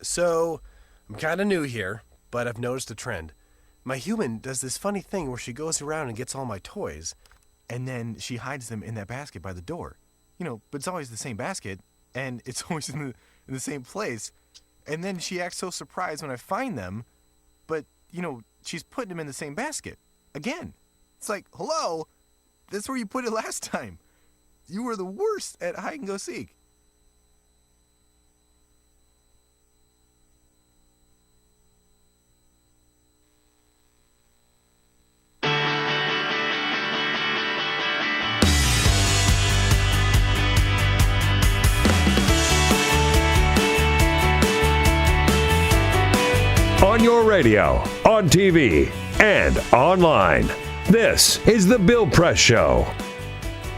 So, I'm kind of new here, but I've noticed a trend. My human does this funny thing where she goes around and gets all my toys, and then she hides them in that basket by the door. You know, but it's always the same basket, and it's always in the same place. And then she acts so surprised when I find them, but, you know, she's putting them in the same basket. Again. It's like, hello? That's where you put it last time. You were the worst at hide and go seek. On your radio, on TV, and online. This is the Bill Press Show.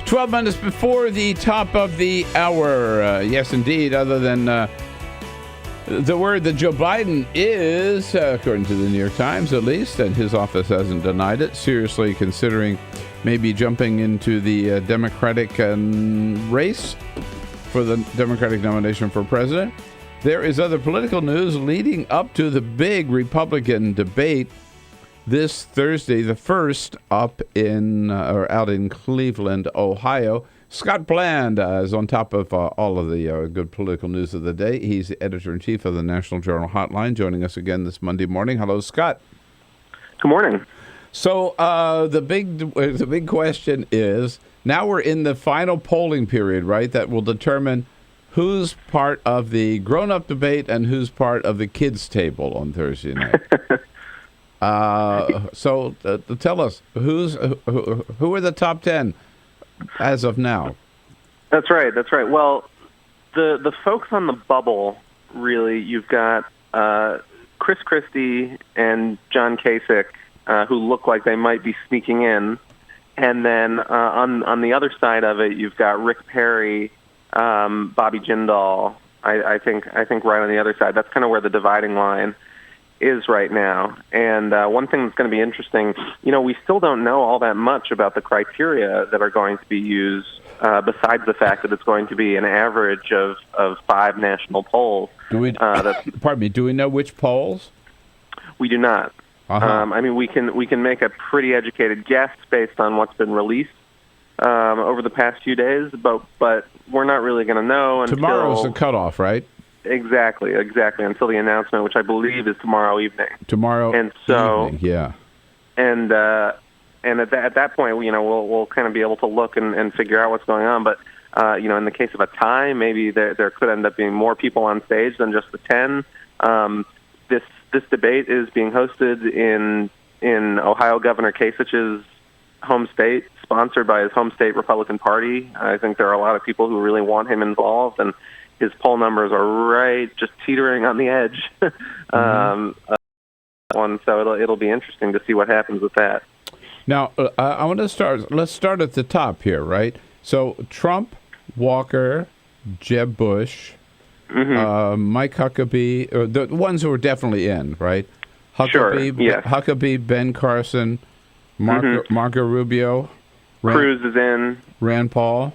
12 minutes before the top of the hour. Yes, indeed, other than the word that Joe Biden is, according to the New York Times at least, and his office hasn't denied it, seriously considering maybe jumping into the Democratic race for the Democratic nomination for president. There is other political news leading up to the big Republican debate this Thursday, the first up in or out in Cleveland, Ohio. Scott Bland is on top of all of the good political news of the day. He's the editor-in-chief of the National Journal Hotline, joining us again this Monday morning. Hello, Scott. Good morning. So the big question is, now we're in the final polling period, right, that will determine who's part of the grown-up debate and who's part of the kids' table on Thursday night. So tell us, who are the top 10 as of now? That's right. Well, the folks on the bubble, really, you've got Chris Christie and John Kasich, who look like they might be sneaking in. And then on the other side of it, you've got Rick Perry Bobby Jindal, I think right on the other side. That's kind of where the dividing line is right now. And one thing that's going to be interesting, we still don't know all that much about the criteria that are going to be used, besides the fact that it's going to be an average of 5 national polls. Pardon me, do we know which polls? We do not. Uh-huh. We can make a pretty educated guess based on what's been released over the past few days, but we're not really going to know until... Tomorrow's the cutoff, right? Exactly, until the announcement, which I believe is tomorrow evening. Evening, yeah. And at that point, we'll kind of be able to look and figure out what's going on. But in the case of a tie, maybe there could end up being more people on stage than just the 10. This debate is being hosted in Ohio Governor Kasich's home state, sponsored by his home state Republican Party. I think there are a lot of people who really want him involved, and his poll numbers are just teetering on the edge. So it'll be interesting to see what happens with that. Now, I want to start. Let's start at the top here, right? So Trump, Walker, Jeb Bush, Mike Huckabee, the ones who are definitely in, right? Huckabee, Ben Carson, Marco Rubio, Cruz is in, Rand Paul.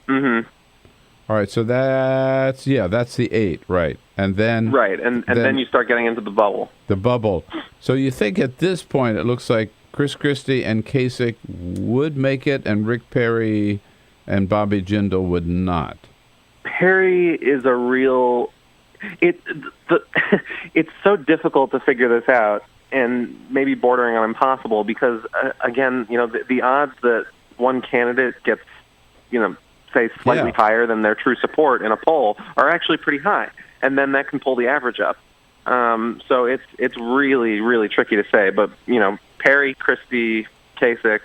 All right, so that's the 8, right? And then then you start getting into the bubble. The bubble. So you think at this point it looks like Chris Christie and Kasich would make it, and Rick Perry and Bobby Jindal would not. Perry is a real. It's so difficult to figure this out, and maybe bordering on impossible, because again, the odds that one candidate gets, say slightly higher than their true support in a poll are actually pretty high, and then that can pull the average up. So it's really, really tricky to say. But Perry, Christie, Kasich,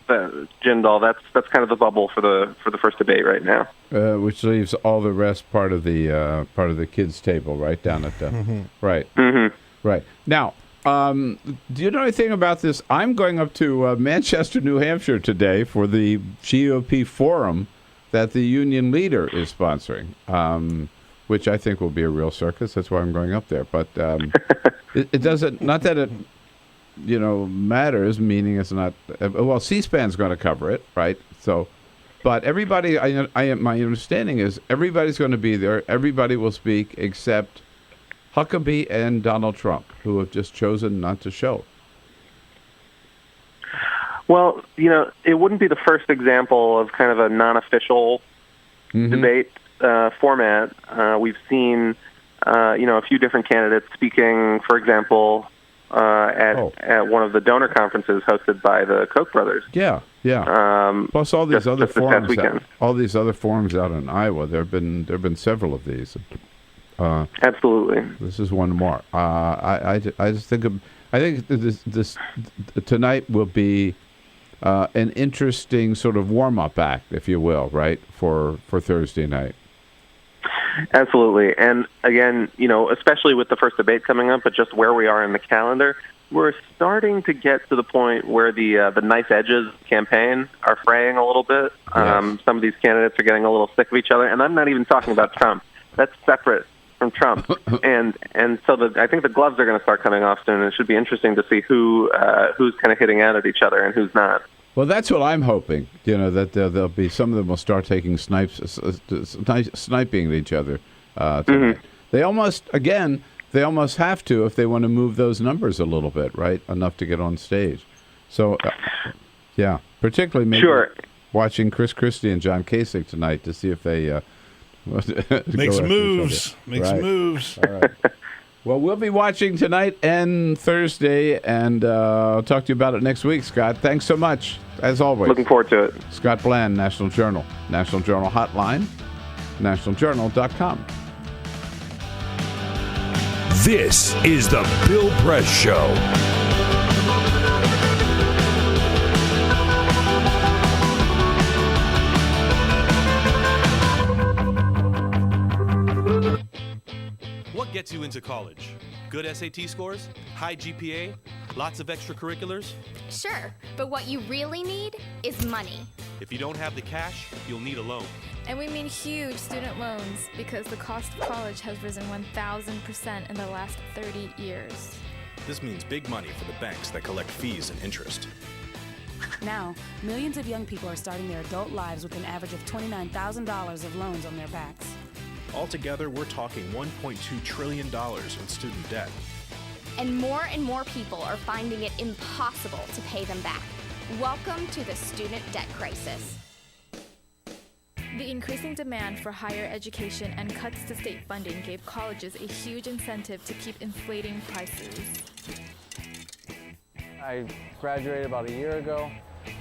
Jindal, that's kind of the bubble for the first debate right now. Which leaves all the rest part of the kids' table, right down at the right. Right now. Do you know anything about this? I'm going up to Manchester, New Hampshire today for the GOP forum that the union leader is sponsoring, which I think will be a real circus. That's why I'm going up there. But it doesn't. Not that it, matters. Meaning it's not. Well, C-SPAN's going to cover it, right? So, but everybody. My understanding is everybody's going to be there. Everybody will speak except Huckabee and Donald Trump, who have just chosen not to show. Well, it wouldn't be the first example of kind of a non-official debate format. We've seen, a few different candidates speaking, for example, at one of the donor conferences hosted by the Koch brothers. Yeah. Plus all these other forums. All these other forums out in Iowa. There've been several of these. Absolutely. This is one more. I just think this tonight will be an interesting sort of warm-up act, if you will, right, for Thursday night. Absolutely. And again, especially with the first debate coming up, but just where we are in the calendar, we're starting to get to the point where the knife edges campaign are fraying a little bit. Yes. Some of these candidates are getting a little sick of each other, and I'm not even talking about Trump. That's separate from Trump. and so I think the gloves are going to start coming off soon, and it should be interesting to see who's kind of hitting out at each other and who's not. Well, that's what I'm hoping. That there'll be some of them will start taking sniping at each other tonight. They almost have to if they want to move those numbers a little bit, right? Enough to get on stage. So, particularly maybe watching Chris Christie and John Kasich tonight to see if they make some moves. All right. Well, we'll be watching tonight and Thursday, and I'll talk to you about it next week, Scott. Thanks so much, as always. Looking forward to it. Scott Bland, National Journal. National Journal Hotline, nationaljournal.com. This is the Bill Press Show. What gets you into college? Good SAT scores? High GPA? Lots of extracurriculars? Sure, but what you really need is money. If you don't have the cash, you'll need a loan. And we mean huge student loans because the cost of college has risen 1,000% in the last 30 years. This means big money for the banks that collect fees and interest. Now, millions of young people are starting their adult lives with an average of $29,000 of loans on their backs. Altogether, we're talking $1.2 trillion in student debt. And more people are finding it impossible to pay them back. Welcome to the student debt crisis. The increasing demand for higher education and cuts to state funding gave colleges a huge incentive to keep inflating prices. I graduated about a year ago,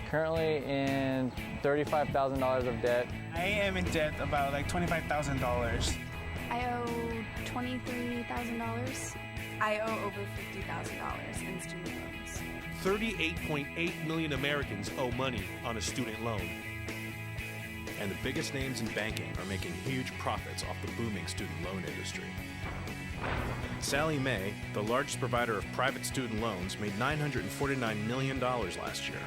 currently in $35,000 of debt. I am in debt about like $25,000. I owe $23,000. I owe over $50,000 in student loans. 38.8 million Americans owe money on a student loan. And the biggest names in banking are making huge profits off the booming student loan industry. Sallie Mae, the largest provider of private student loans, made $949 million last year.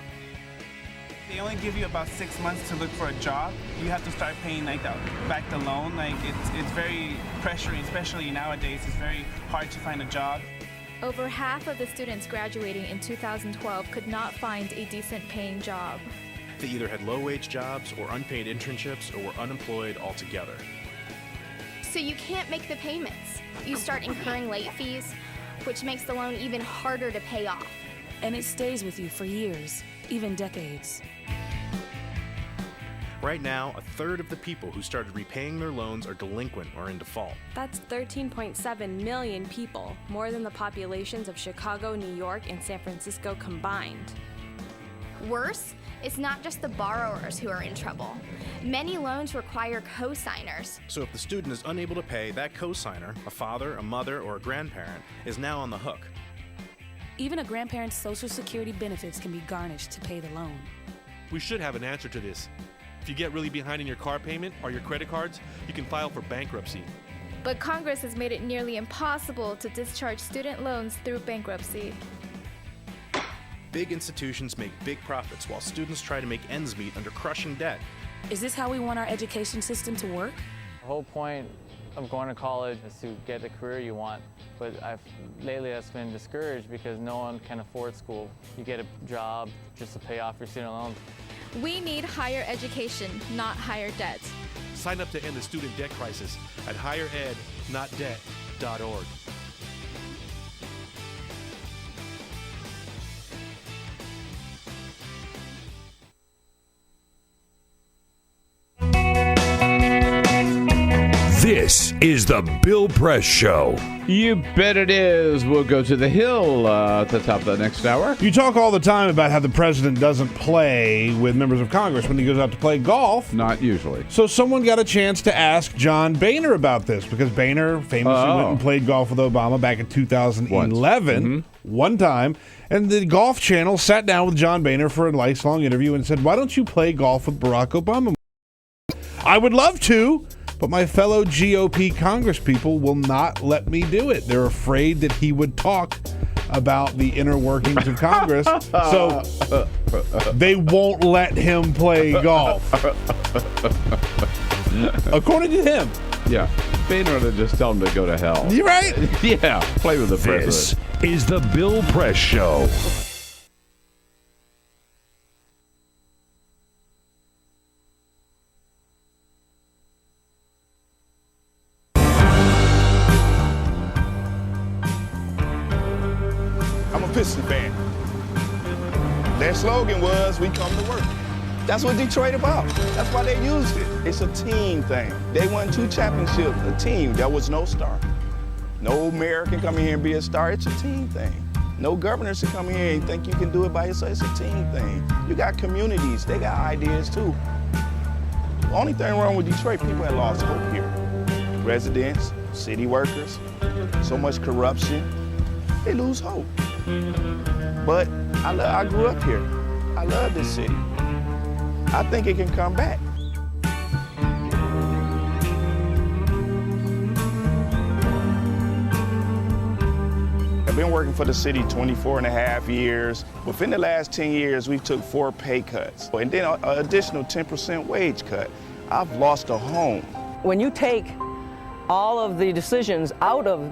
They only give you about 6 months to look for a job. You have to start paying back the loan. It's very pressuring, especially nowadays. It's very hard to find a job. Over half of the students graduating in 2012 could not find a decent paying job. They either had low-wage jobs or unpaid internships or were unemployed altogether. So you can't make the payments. You start incurring late fees, which makes the loan even harder to pay off. And it stays with you for years, even decades. Right now, a third of the people who started repaying their loans are delinquent or in default. That's 13.7 million people, more than the populations of Chicago, New York, and San Francisco combined. Worse, it's not just the borrowers who are in trouble. Many loans require co-signers. So if the student is unable to pay, that co-signer, a father, a mother, or a grandparent, is now on the hook. Even a grandparent's Social Security benefits can be garnished to pay the loan. We should have an answer to this. If you get really behind in your car payment or your credit cards, you can file for bankruptcy. But Congress has made it nearly impossible to discharge student loans through bankruptcy. Big institutions make big profits while students try to make ends meet under crushing debt. Is this how we want our education system to work? The whole point of going to college is to get the career you want, but lately that's been discouraged because no one can afford school. You get a job just to pay off your student loans. We need higher education, not higher debt. Sign up to end the student debt crisis at higherednotdebt.org. This is the Bill Press Show. You bet it is. We'll go to the Hill at the top of the next hour. You talk all the time about how the president doesn't play with members of Congress when he goes out to play golf. Not usually. So someone got a chance to ask John Boehner about this because Boehner famously went and played golf with Obama back in 2011, one time. And the Golf Channel sat down with John Boehner for a nice long interview and said, why don't you play golf with Barack Obama? I would love to. But my fellow GOP congresspeople will not let me do it. They're afraid that he would talk about the inner workings of Congress, so they won't let him play golf. According to him. Yeah. Boehner would just tell him to go to hell. You right? Yeah. Play with the This president. is the Bill Press Show. Piston fan. Their slogan was, we come to work. That's what Detroit about. That's why they used it. It's a team thing. They won 2 championships, a team. There was no star. No mayor can come in here and be a star. It's a team thing. No governor should come in here and think you can do it by yourself. It's a team thing. You got communities. They got ideas too. The only thing wrong with Detroit, people have lost hope here. Residents, city workers, so much corruption. They lose hope. But I grew up here. I love this city. I think it can come back. I've been working for the city 24 and a half years. Within the last 10 years, we took 4 pay cuts and then an additional 10% wage cut. I've lost a home. When you take all of the decisions out of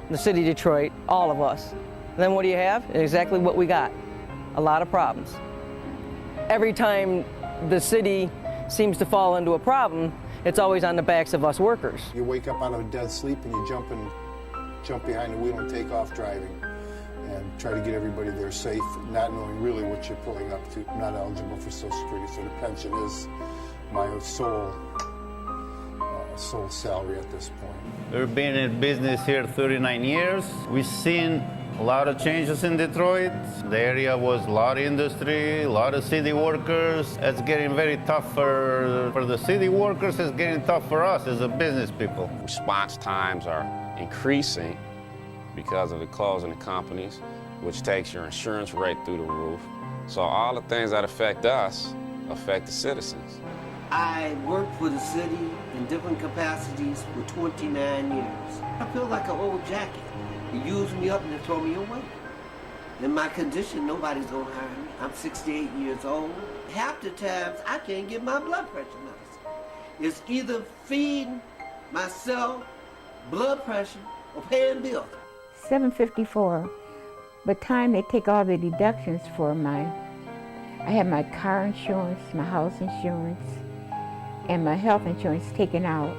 the city of Detroit, all of us, then what do you have? Exactly what we got. A lot of problems. Every time the city seems to fall into a problem, it's always on the backs of us workers. You wake up out of a dead sleep and you jump behind the wheel and take off driving and try to get everybody there safe, not knowing really what you're pulling up to. I'm not eligible for Social Security, so the pension is my sole salary at this point. We've been in business here 39 years. We've seen a lot of changes in Detroit. The area was a lot of industry, a lot of city workers. It's getting very tough for the city workers. It's getting tough for us as a business people. Response times are increasing because of the closing of companies, which takes your insurance rate through the roof. So all the things that affect us affect the citizens. I worked for the city in different capacities for 29 years. I feel like an old jacket. They use me up and they throw me away. In my condition, nobody's gonna hire me. I'm 68 years old. Half the times, I can't get my blood pressure medicine. It's either feeding myself, blood pressure, or paying bills. $754. By the time they take all the deductions for I have my car insurance, my house insurance, and my health insurance taken out.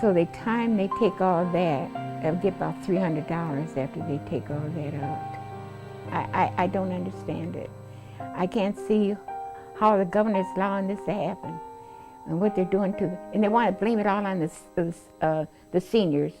So the time they take all that, I'll get about $300 after they take all that out. I don't understand it. I can't see how the governor's allowing this to happen and what they're doing and they want to blame it all on the seniors.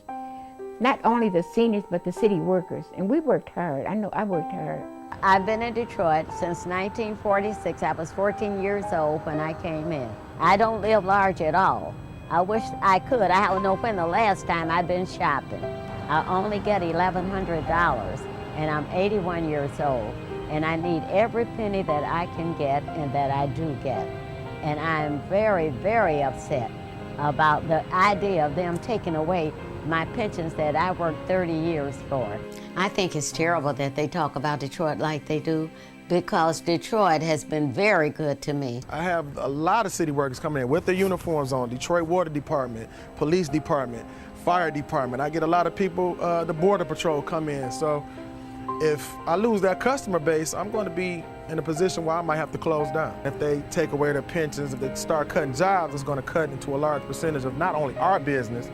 Not only the seniors, but the city workers. And we worked hard. I know I worked hard. I've been in Detroit since 1946. I was 14 years old when I came in. I don't live large at all. I wish I could. I don't know when the last time I've been shopping. I only get $1,100, and I'm 81 years old, and I need every penny that I can get and that I do get. And I'm very, very upset about the idea of them taking away my pensions that I worked 30 years for. I think it's terrible that they talk about Detroit like they do, because Detroit has been very good to me. I have a lot of city workers coming in with their uniforms on, Detroit Water Department, Police Department, Fire Department. I get a lot of people, the Border Patrol come in. So if I lose that customer base, I'm going to be in a position where I might have to close down. If they take away their pensions, if they start cutting jobs, it's going to cut into a large percentage of not only our business,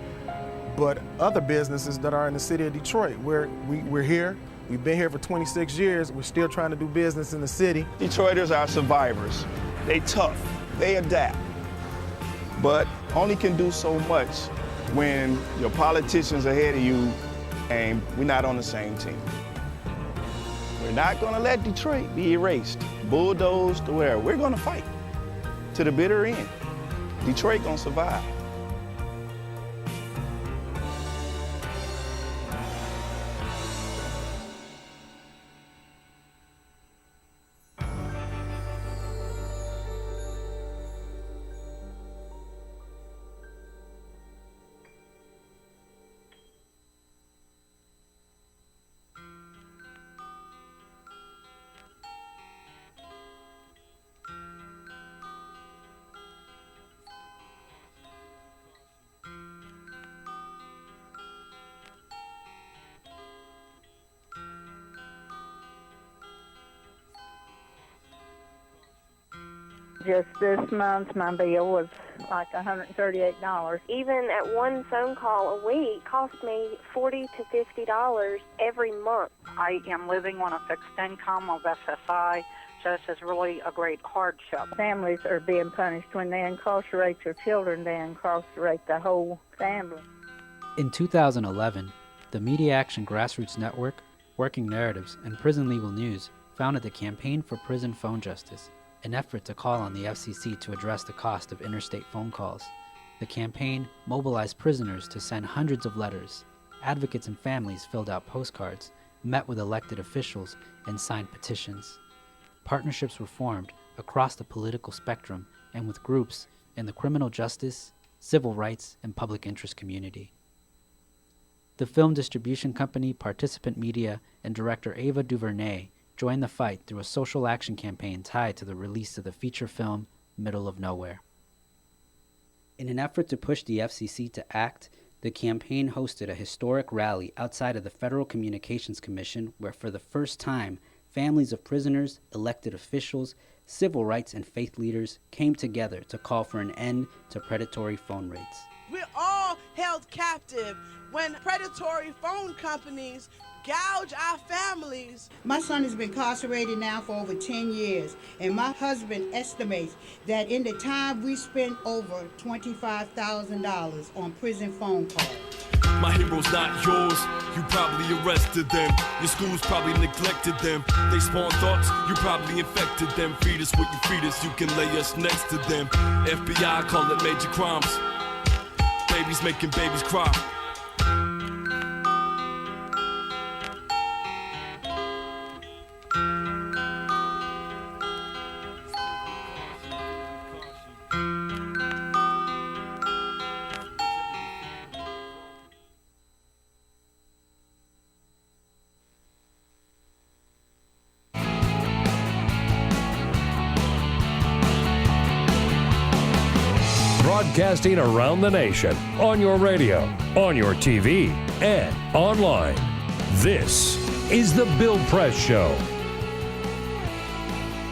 but other businesses that are in the city of Detroit. We're here. We've been here for 26 years. We're still trying to do business in the city. Detroiters are survivors. They tough, they adapt, but only can do so much when your politicians are ahead of you and we're not on the same team. We're not gonna let Detroit be erased, bulldozed, to where we're gonna fight to the bitter end. Detroit gonna survive. Just this month, my bill was like $138. Even at one phone call a week cost me $40 to $50 every month. I am living on a fixed income of SSI, so this is really a great hardship. Families are being punished. When they incarcerate your children, they incarcerate the whole family. In 2011, the Media Action Grassroots Network, Working Narratives, and Prison Legal News founded the Campaign for Prison Phone Justice, an effort to call on the FCC to address the cost of interstate phone calls. The campaign mobilized prisoners to send hundreds of letters. Advocates and families filled out postcards, met with elected officials, and signed petitions. Partnerships were formed across the political spectrum and with groups in the criminal justice, civil rights, and public interest community. The film distribution company Participant Media and director Ava DuVernay joined the fight through a social action campaign tied to the release of the feature film Middle of Nowhere. In an effort to push the FCC to act, the campaign hosted a historic rally outside of the Federal Communications Commission where for the first time, families of prisoners, elected officials, civil rights and faith leaders came together to call for an end to predatory phone rates. We're all held captive when predatory phone companies gouge our families. My son has been incarcerated now for over 10 years, and my husband estimates that in the time we spent over $25,000 on prison phone calls. My hero's not yours, you probably arrested them. Your schools probably neglected them. They spawn thoughts, you probably infected them. Feed us what you feed us, you can lay us next to them. FBI call it major crimes. Babies making babies cry. Broadcasting around the nation, on your radio, on your TV, and online. This is The Bill Press Show.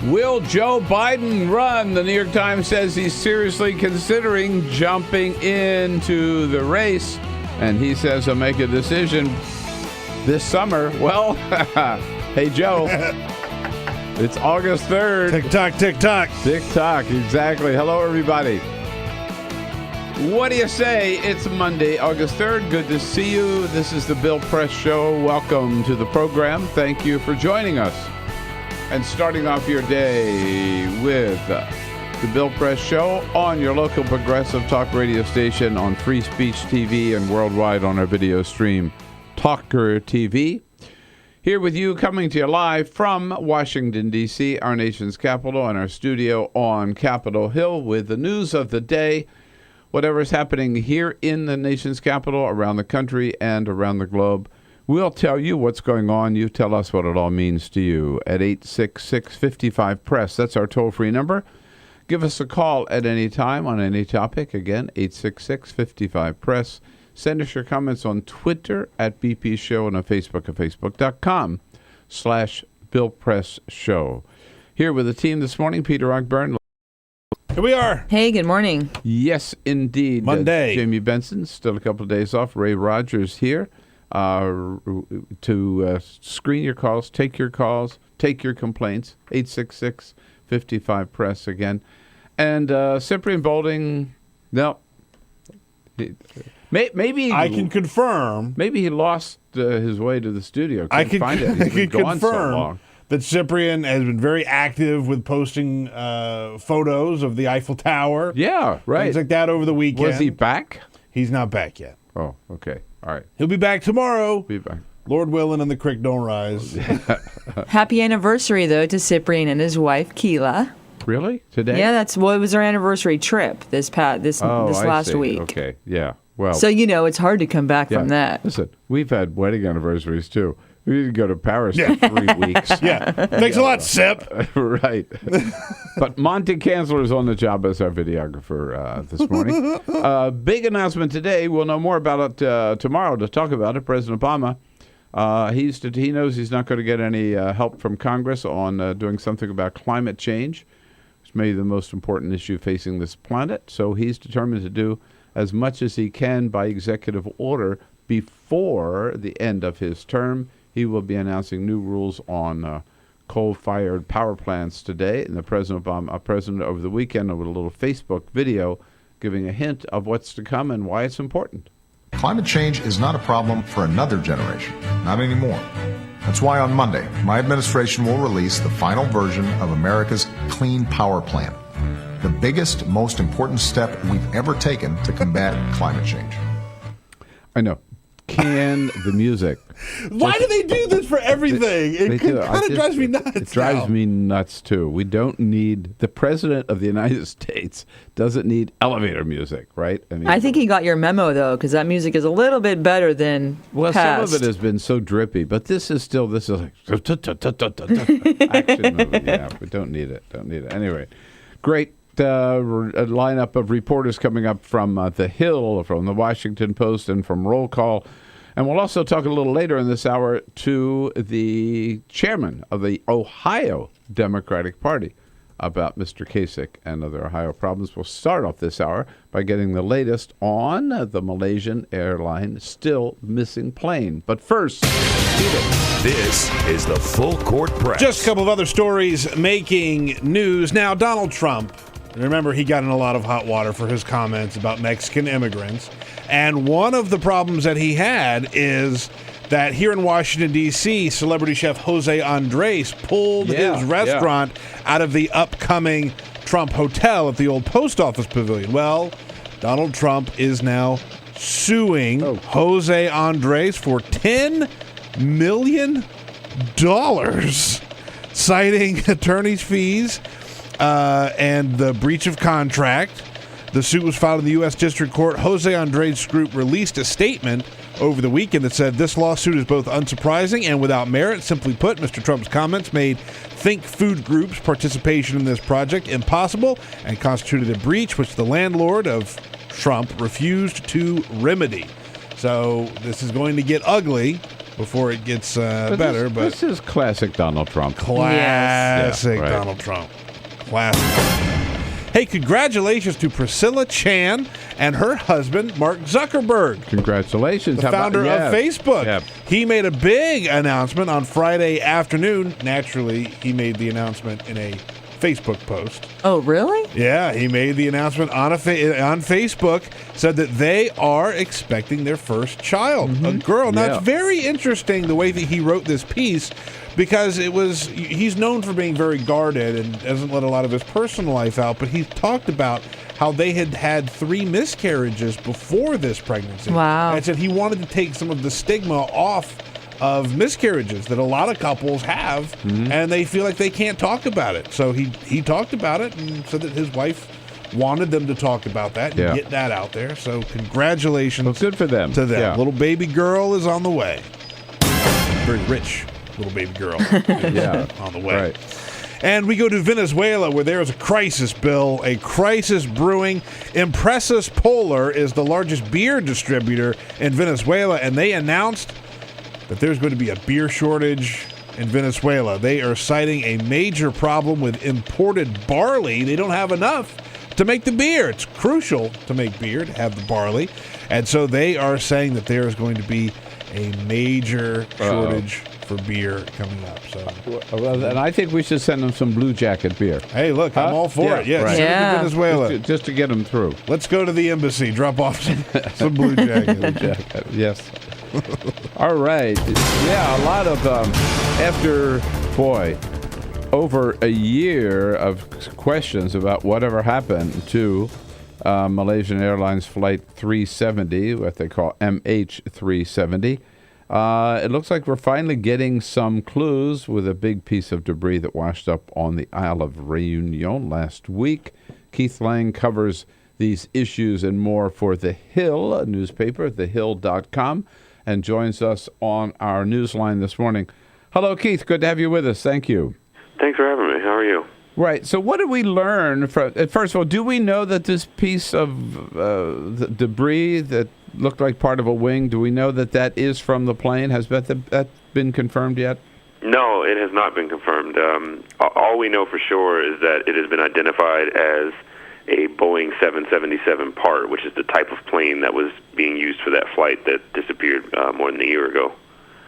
Will Joe Biden run? The New York Times says he's seriously considering jumping into the race, and he says he'll make a decision this summer. Well, hey, Joe. It's August 3rd. Tick-tock, tick-tock. Tick-tock, exactly. Hello, everybody. What do you say? It's Monday, August 3rd. Good to see you. This is the Bill Press Show. Welcome to the program. Thank you for joining us. And starting off your day with the Bill Press Show on your local progressive talk radio station, on Free Speech TV, and worldwide on our video stream, Talker TV. Here with you, coming to you live from Washington, D.C., our nation's capital, and our studio on Capitol Hill with the news of the day. Whatever's happening here in the nation's capital, around the country, and around the globe, we'll tell you what's going on. You tell us what it all means to you at 866-55-PRESS. That's our toll-free number. Give us a call at any time on any topic. Again, 866-55-PRESS. Send us your comments on Twitter at BP Show and on Facebook at facebook.com/Bill Press Show. Here with the team this morning, Peter Ogburn. Here we are. Hey, good morning. Yes, indeed. Monday. Jamie Benson, still a couple of days off. Ray Rogers here to screen your calls, take your complaints. 866-55-PRESS again. And Cyprian Bolding, no. Maybe I can confirm. Maybe he lost his way to the studio. I can find it. I can confirm that Cyprian has been very active with posting photos of the Eiffel Tower. Yeah, right. Things like that over the weekend. Was he back? He's not back yet. Oh, okay. All right. He'll be back tomorrow. Be back. Lord willing, and the creek don't rise. Happy anniversary, though, to Cyprian and his wife, Keela. Really? Today? Yeah, it was their anniversary trip this last week. Okay, yeah. Well, so it's hard to come back from that. Listen, we've had wedding anniversaries too. We didn't go to Paris for 3 weeks. Yeah, thanks a lot, Sip. Right. But Monty Kanzler is on the job as our videographer this morning. Big announcement today. We'll know more about it tomorrow to talk about it. President Obama, he knows he's not going to get any help from Congress on doing something about climate change, which may be the most important issue facing this planet. So he's determined to do as much as he can by executive order before the end of his term. He will be announcing new rules on coal-fired power plants today. And the President over the weekend with a little Facebook video giving a hint of what's to come and why it's important. Climate change is not a problem for another generation. Not anymore. That's why on Monday, my administration will release the final version of America's Clean Power Plan. The biggest, most important step we've ever taken to combat climate change. I know. Can the music. Why do they do this for everything? It kind of drives me nuts. It drives me nuts, too. We don't need, the President of the United States doesn't need elevator music, right? I think he got your memo, though, because that music is a little bit better than past. Some of it has been so drippy, but this is like action movie. Yeah, we don't need it. Anyway, great. lineup of reporters coming up from The Hill, from the Washington Post, and from Roll Call. And we'll also talk a little later in this hour to the chairman of the Ohio Democratic Party about Mr. Kasich and other Ohio problems. We'll start off this hour by getting the latest on the Malaysian airline still missing plane. But first, this is the Full Court Press. Just a couple of other stories making news. Now, Donald Trump, remember, he got in a lot of hot water for his comments about Mexican immigrants. And one of the problems that he had is that here in Washington, D.C., celebrity chef Jose Andres pulled his restaurant out of the upcoming Trump Hotel at the old post office pavilion. Well, Donald Trump is now suing Jose Andres for $10 million, citing attorney's fees and the breach of contract. The suit was filed in the U.S. District Court. Jose Andres' group released a statement over the weekend that said this lawsuit is both unsurprising and without merit. Simply put, Mr. Trump's comments made Think Food Group's participation in this project impossible and constituted a breach which the landlord of Trump refused to remedy. So this is going to get ugly before it gets better. But this is classic Donald Trump. Classic Donald Trump. Classic. Hey, congratulations to Priscilla Chan and her husband, Mark Zuckerberg. Congratulations. The founder of Facebook. Yep. He made a big announcement on Friday afternoon. Naturally, he made the announcement in a Facebook post. Oh, really? Yeah, he made the announcement on Facebook, said that they are expecting their first child, a girl. Now, it's very interesting the way that he wrote this piece, because he's known for being very guarded and doesn't let a lot of his personal life out, but he talked about how they had 3 miscarriages before this pregnancy. Wow. And said he wanted to take some of the stigma off of miscarriages that a lot of couples have, and they feel like they can't talk about it. So he talked about it and said that his wife wanted them to talk about that and get that out there. So congratulations. Well, good for them. To them. Yeah. Little baby girl is on the way. Very rich little baby girl on the way. Right. And we go to Venezuela, where there is a crisis, Bill. A crisis brewing. Empresas Polar is the largest beer distributor in Venezuela, and they announced that there's going to be a beer shortage in Venezuela. They are citing a major problem with imported barley. They don't have enough to make the beer. It's crucial to make beer, to have the barley. And so they are saying that there is going to be a major shortage for beer coming up. So, and I think we should send them some Blue Jacket beer. Hey, look, I'm all for it. Yes, right. To Venezuela. Just to get them through. Let's go to the embassy, drop off some Blue Jacket. Blue Jacket, yes. All right. Yeah, a lot of, after, over a year of questions about whatever happened to Malaysian Airlines Flight 370, what they call MH370. It looks like we're finally getting some clues with a big piece of debris that washed up on the Isle of Réunion last week. Keith Laing covers these issues and more for The Hill, a newspaper, thehill.com, and joins us on our newsline this morning. Hello, Keith. Good to have you with us. Thank you. Thanks for having me. How are you? Right. So what did we learn from, first of all, do we know that this piece of the debris that looked like part of a wing, do we know that that is from the plane? Has that been confirmed yet? No, it has not been confirmed. All we know for sure is that it has been identified as a Boeing 777 part, which is the type of plane that was being used for that flight that disappeared more than a year ago.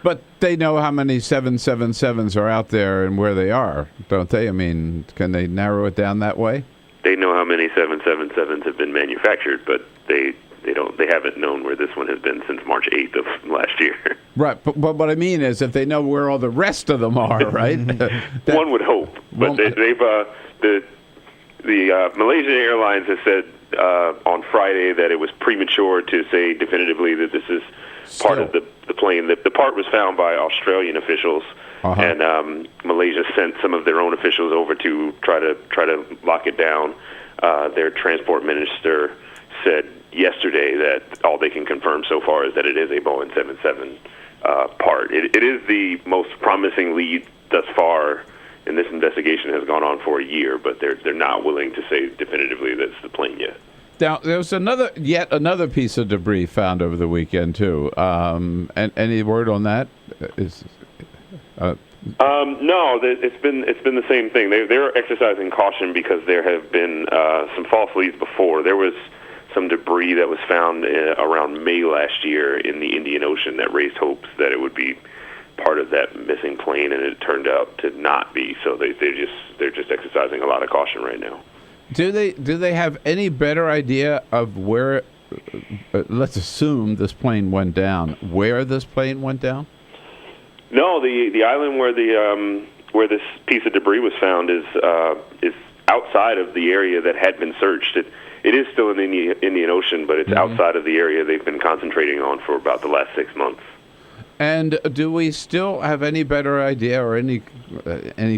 But they know how many 777s are out there and where they are, don't they? I mean, can they narrow it down that way? They know how many 777s have been manufactured, but they haven't known where this one has been since March 8th of last year. Right, but what I mean is if they know where all the rest of them are, right? One would hope, but the Malaysian Airlines has said on Friday that it was premature to say definitively that this is part of the plane. The part was found by Australian officials, and Malaysia sent some of their own officials over to try to lock it down. Their transport minister said yesterday that all they can confirm so far is that it is a Boeing 77 part. It is the most promising lead thus far and this investigation has gone on for a year, but they're not willing to say definitively that it's the plane yet. Now, there was yet another piece of debris found over the weekend too. And any word on that? No, it's been the same thing. They're exercising caution because there have been some false leads before. There was some debris that was found around May last year in the Indian Ocean that raised hopes that it would be part of that missing plane, and it turned out to not be. So they're just exercising a lot of caution right now. Do they have any better idea of where? Let's assume this plane went down. Where this plane went down? No, the island where this piece of debris was found is outside of the area that had been searched. It is still in the Indian Ocean, but it's outside of the area they've been concentrating on for about the last 6 months. And do we still have any better idea or any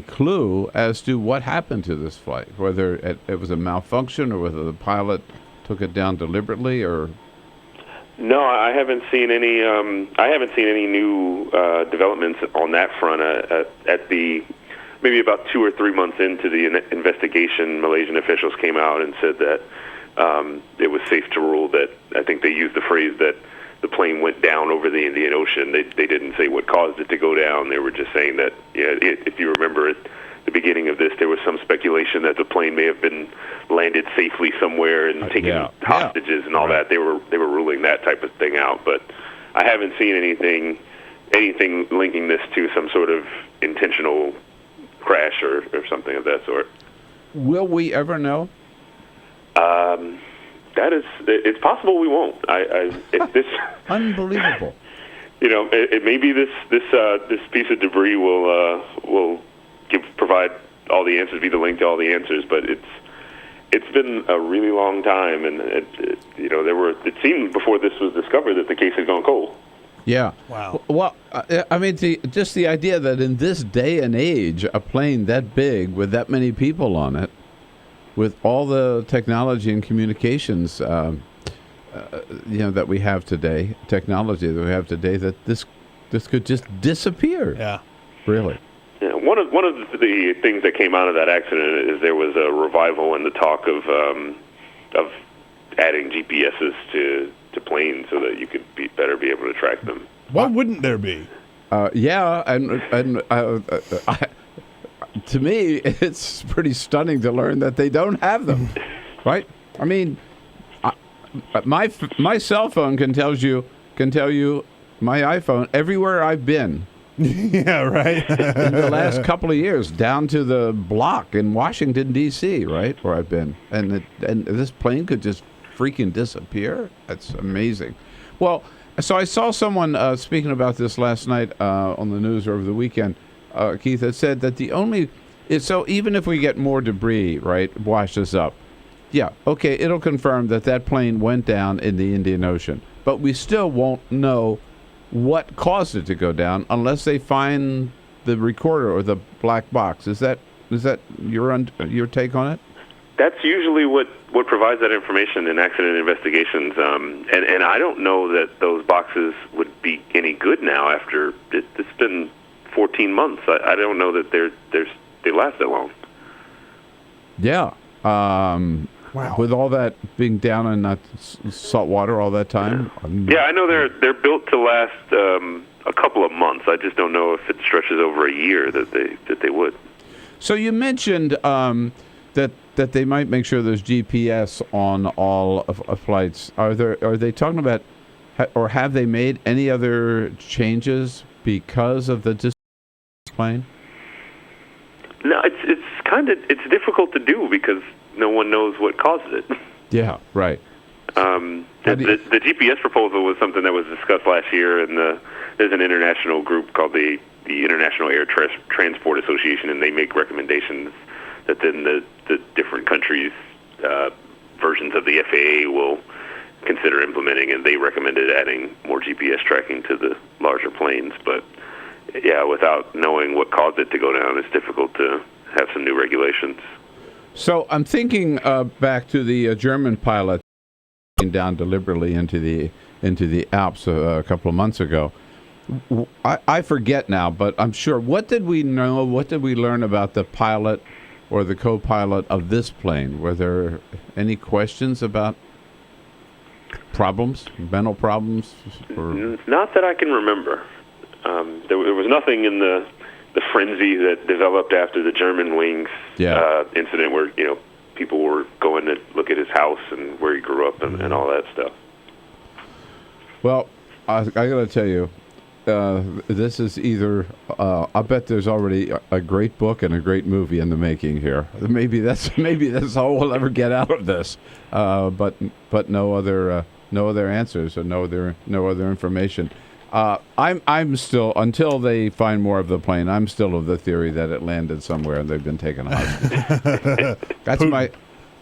clue as to what happened to this flight? Whether it was a malfunction or whether the pilot took it down deliberately, or? No, I haven't seen any. I haven't seen any new developments on that front. Maybe about 2 or 3 months into the investigation, Malaysian officials came out and said that it was safe to rule that. I think they used the phrase that the plane went down over the Indian Ocean. They didn't say what caused it to go down. They were just saying that, if you remember at the beginning of this, there was some speculation that the plane may have been landed safely somewhere and taken hostages and all that. They were ruling that type of thing out. But I haven't seen anything linking this to some sort of intentional crash or something of that sort. Will we ever know? It's possible we won't. It's this unbelievable. It maybe this piece of debris will provide all the answers, be the link to all the answers. But it's been a really long time, and it seemed before this was discovered that the case had gone cold. Yeah. Wow. Well, I mean, just the idea that in this day and age, a plane that big with that many people on it, with all the technology and communications, that we have today, that this could just disappear. Yeah. Really. Yeah. One of the things that came out of that accident is there was a revival in the talk of adding GPSs to planes so that you could better be able to track them. Why wouldn't there be? Yeah, and to me, it's pretty stunning to learn that they don't have them, right? I mean, my cell phone can tell you my iPhone everywhere I've been. Yeah, right. In the last couple of years, down to the block in Washington D.C., right, where I've been, and this plane could just freaking disappear. That's amazing. Well, so I saw someone speaking about this last night on the news over the weekend. Keith had said that so even if we get more debris, right, washes up, yeah, okay, it'll confirm that plane went down in the Indian Ocean, but we still won't know what caused it to go down unless they find the recorder or the black box. Is that your take on it? That's usually what provides that information in accident investigations, and I don't know that those boxes would be any good now after it's been 14 months. I don't know that they last that long. Yeah. Wow. With all that being down in that salt water all that time. Yeah, I know they're built to last a couple of months. I just don't know if it stretches over a year that they would. So you mentioned that they might make sure there's GPS on all of flights. Are they talking about, or have they made any other changes because of the plane? No, it's difficult to do because no one knows what caused it. Yeah, right. The GPS proposal was something that was discussed last year, and there's an international group called the International Air Transport Association, and they make recommendations that then the different countries' versions of the FAA will consider implementing, and they recommended adding more GPS tracking to the larger planes. But yeah, without knowing what caused it to go down, it's difficult to have some new regulations. So I'm thinking back to the German pilot down deliberately into the Alps a couple of months ago, I forget now, but I'm sure. What did we know? What did we learn about the pilot or the co-pilot of this plane? Were there any questions about problems, mental problems? Not that I can remember. There was nothing in the frenzy that developed after the German Wings incident, where people were going to look at his house and where he grew up and all that stuff. Well, I got to tell you, this is either. I bet there's already a great book and a great movie in the making here. Maybe that's all we'll ever get out of this. But no other answers or no other information. I'm still, until they find more of the plane, I'm still of the theory that it landed somewhere and they've been taken hostage. That's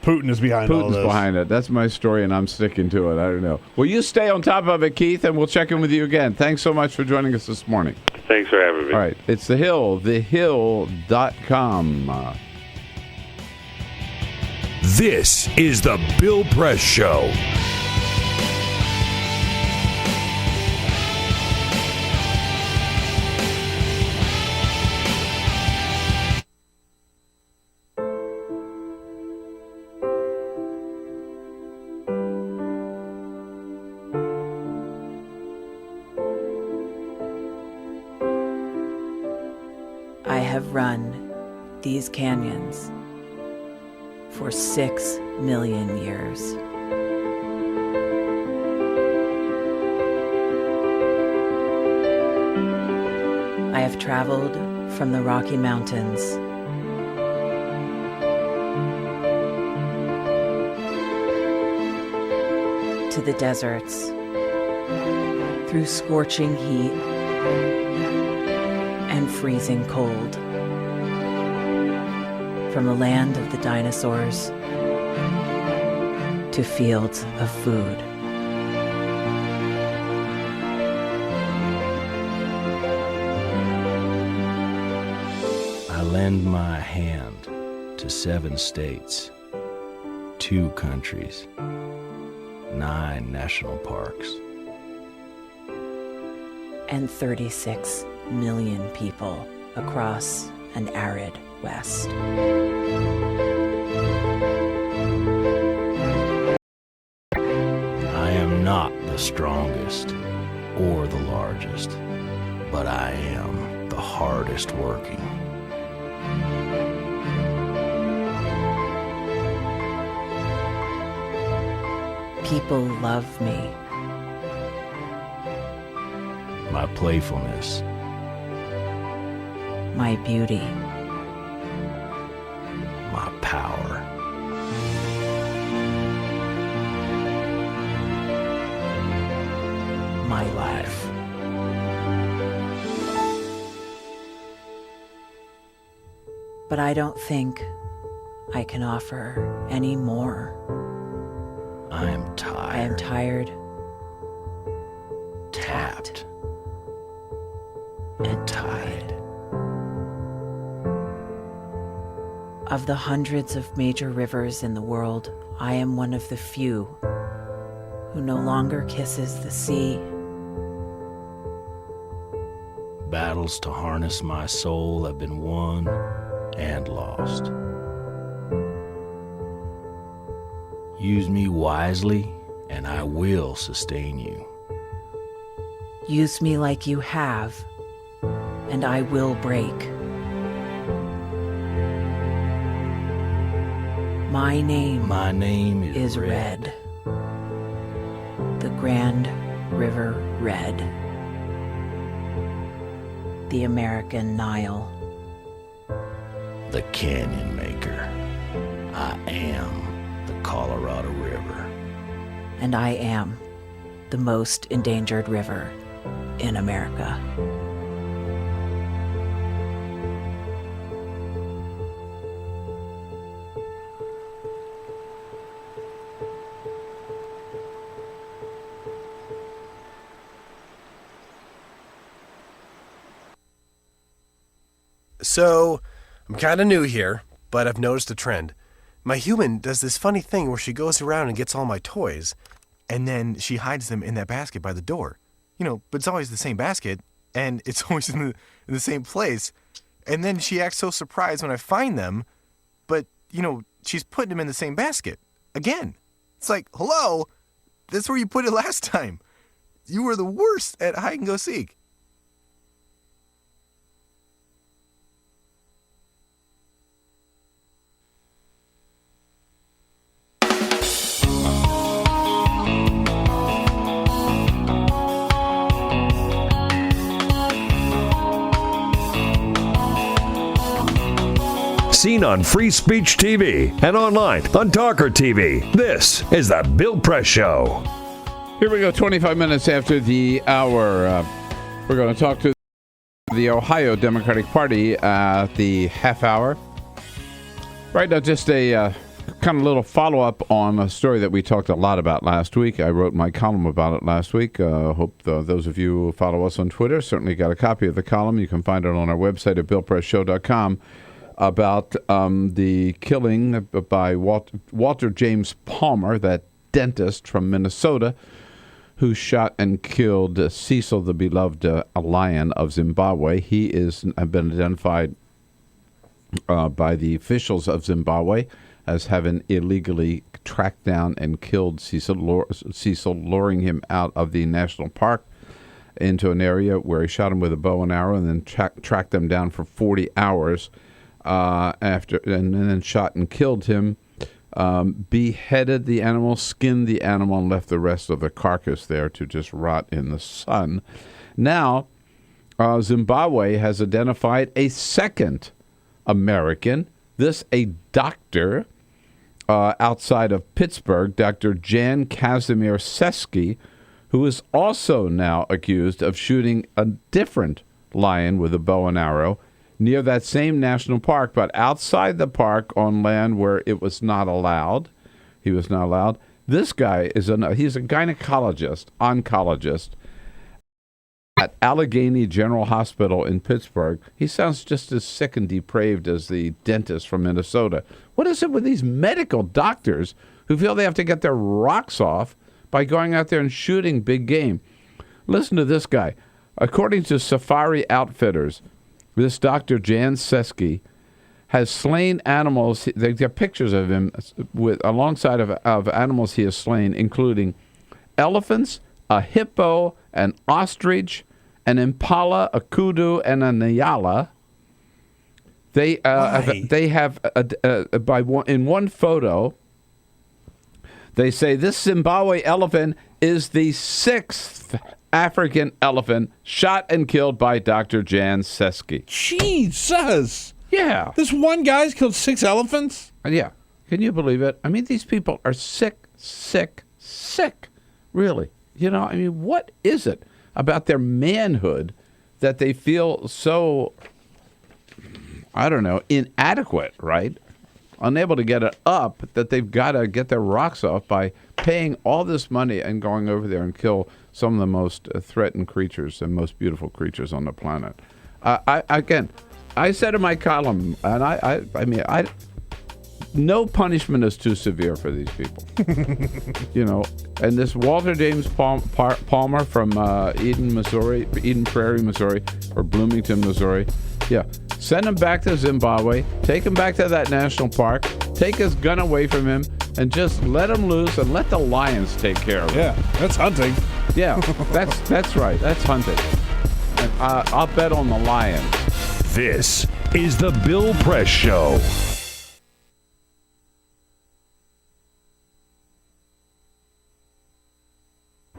Putin is behind all Putin's this. behind it. That's my story, and I'm sticking to it. I don't know. Well, you stay on top of it, Keith, and we'll check in with you again. Thanks so much for joining us this morning. Thanks for having me. All right. It's The Hill, thehill.com. This is The Bill Press Show. I have run these canyons for 6 million years. I have traveled from the Rocky Mountains to the deserts, through scorching heat and freezing cold, from the land of the dinosaurs to fields of food. I lend my hand to 7 states, 2 countries, 9 national parks, and 36 million people across an arid West. I am not the strongest or the largest, but I am the hardest working. People love me. My playfulness, My beauty. my power. My life. But I don't think I can offer any more. I am tired. I am tired, tapped, and tied. Of the hundreds of major rivers in the world, I am one of the few who no longer kisses the sea. Battles to harness my soul have been won and lost. Use me wisely, and I will sustain you. Use me like you have, and I will break. My name is Red. The Grand River Red. The American Nile. The Canyon Maker. I am the Colorado River. And I am the most endangered river in America. So, I'm kind of new here, but I've noticed a trend. My human does this funny thing where she goes around and gets all my toys, and then she hides them in that basket by the door. But it's always the same basket, and it's always in the same place. And then she acts so surprised when I find them, but, she's putting them in the same basket. Again. It's like, hello, that's where you put it last time. You were the worst at hide and go seek. Seen on Free Speech TV and online on Talker TV. This is the Bill Press Show. Here we go, 25 minutes after the hour. We're going to talk to the Ohio Democratic Party at the half hour. Right now, just a kind of little follow-up on a story that we talked a lot about last week. I wrote my column about it last week. Hope those of you who follow us on Twitter certainly got a copy of the column. You can find it on our website at BillPressShow.com. About the killing by Walter James Palmer, that dentist from Minnesota, who shot and killed Cecil, the beloved lion of Zimbabwe. He has been identified by the officials of Zimbabwe as having illegally tracked down and killed Cecil, luring him out of the national park into an area where he shot him with a bow and arrow and then tracked them down for 40 hours. And then shot and killed him, beheaded the animal, skinned the animal, and left the rest of the carcass there to just rot in the sun. Now, Zimbabwe has identified a second American, a doctor outside of Pittsburgh, Dr. Jan Kazimir Seski, who is also now accused of shooting a different lion with a bow and arrow near that same national park, but outside the park on land where it was not allowed. He was not allowed. This guy he's a oncologist at Allegheny General Hospital in Pittsburgh. He sounds just as sick and depraved as the dentist from Minnesota. What is it with these medical doctors who feel they have to get their rocks off by going out there and shooting big game? Listen to this guy. According to Safari Outfitters, this Dr. Jan Seski has slain animals. They get pictures of him alongside of animals he has slain, including elephants, a hippo, an ostrich, an impala, a kudu, and a nyala. They have in one photo. They say this Zimbabwe elephant is the 6th African elephant shot and killed by Dr. Jan Seski. Jesus. Yeah. This one guy's killed 6 elephants? Yeah. Can you believe it? I mean, these people are sick. Really. What is it about their manhood that they feel so, inadequate, right? Unable to get it up, that they've got to get their rocks off by paying all this money and going over there and kill some of the most threatened creatures and most beautiful creatures on the planet. I said in my column, and I mean, no punishment is too severe for these people. And this Walter James Palmer from Eden Prairie, Missouri, or Bloomington, Missouri, send him back to Zimbabwe, take him back to that national park, take his gun away from him, and just let him loose and let the lions take care of him. Yeah, that's hunting. Yeah, that's right. That's hunting. And I'll bet on the lions. This is the Bill Press Show.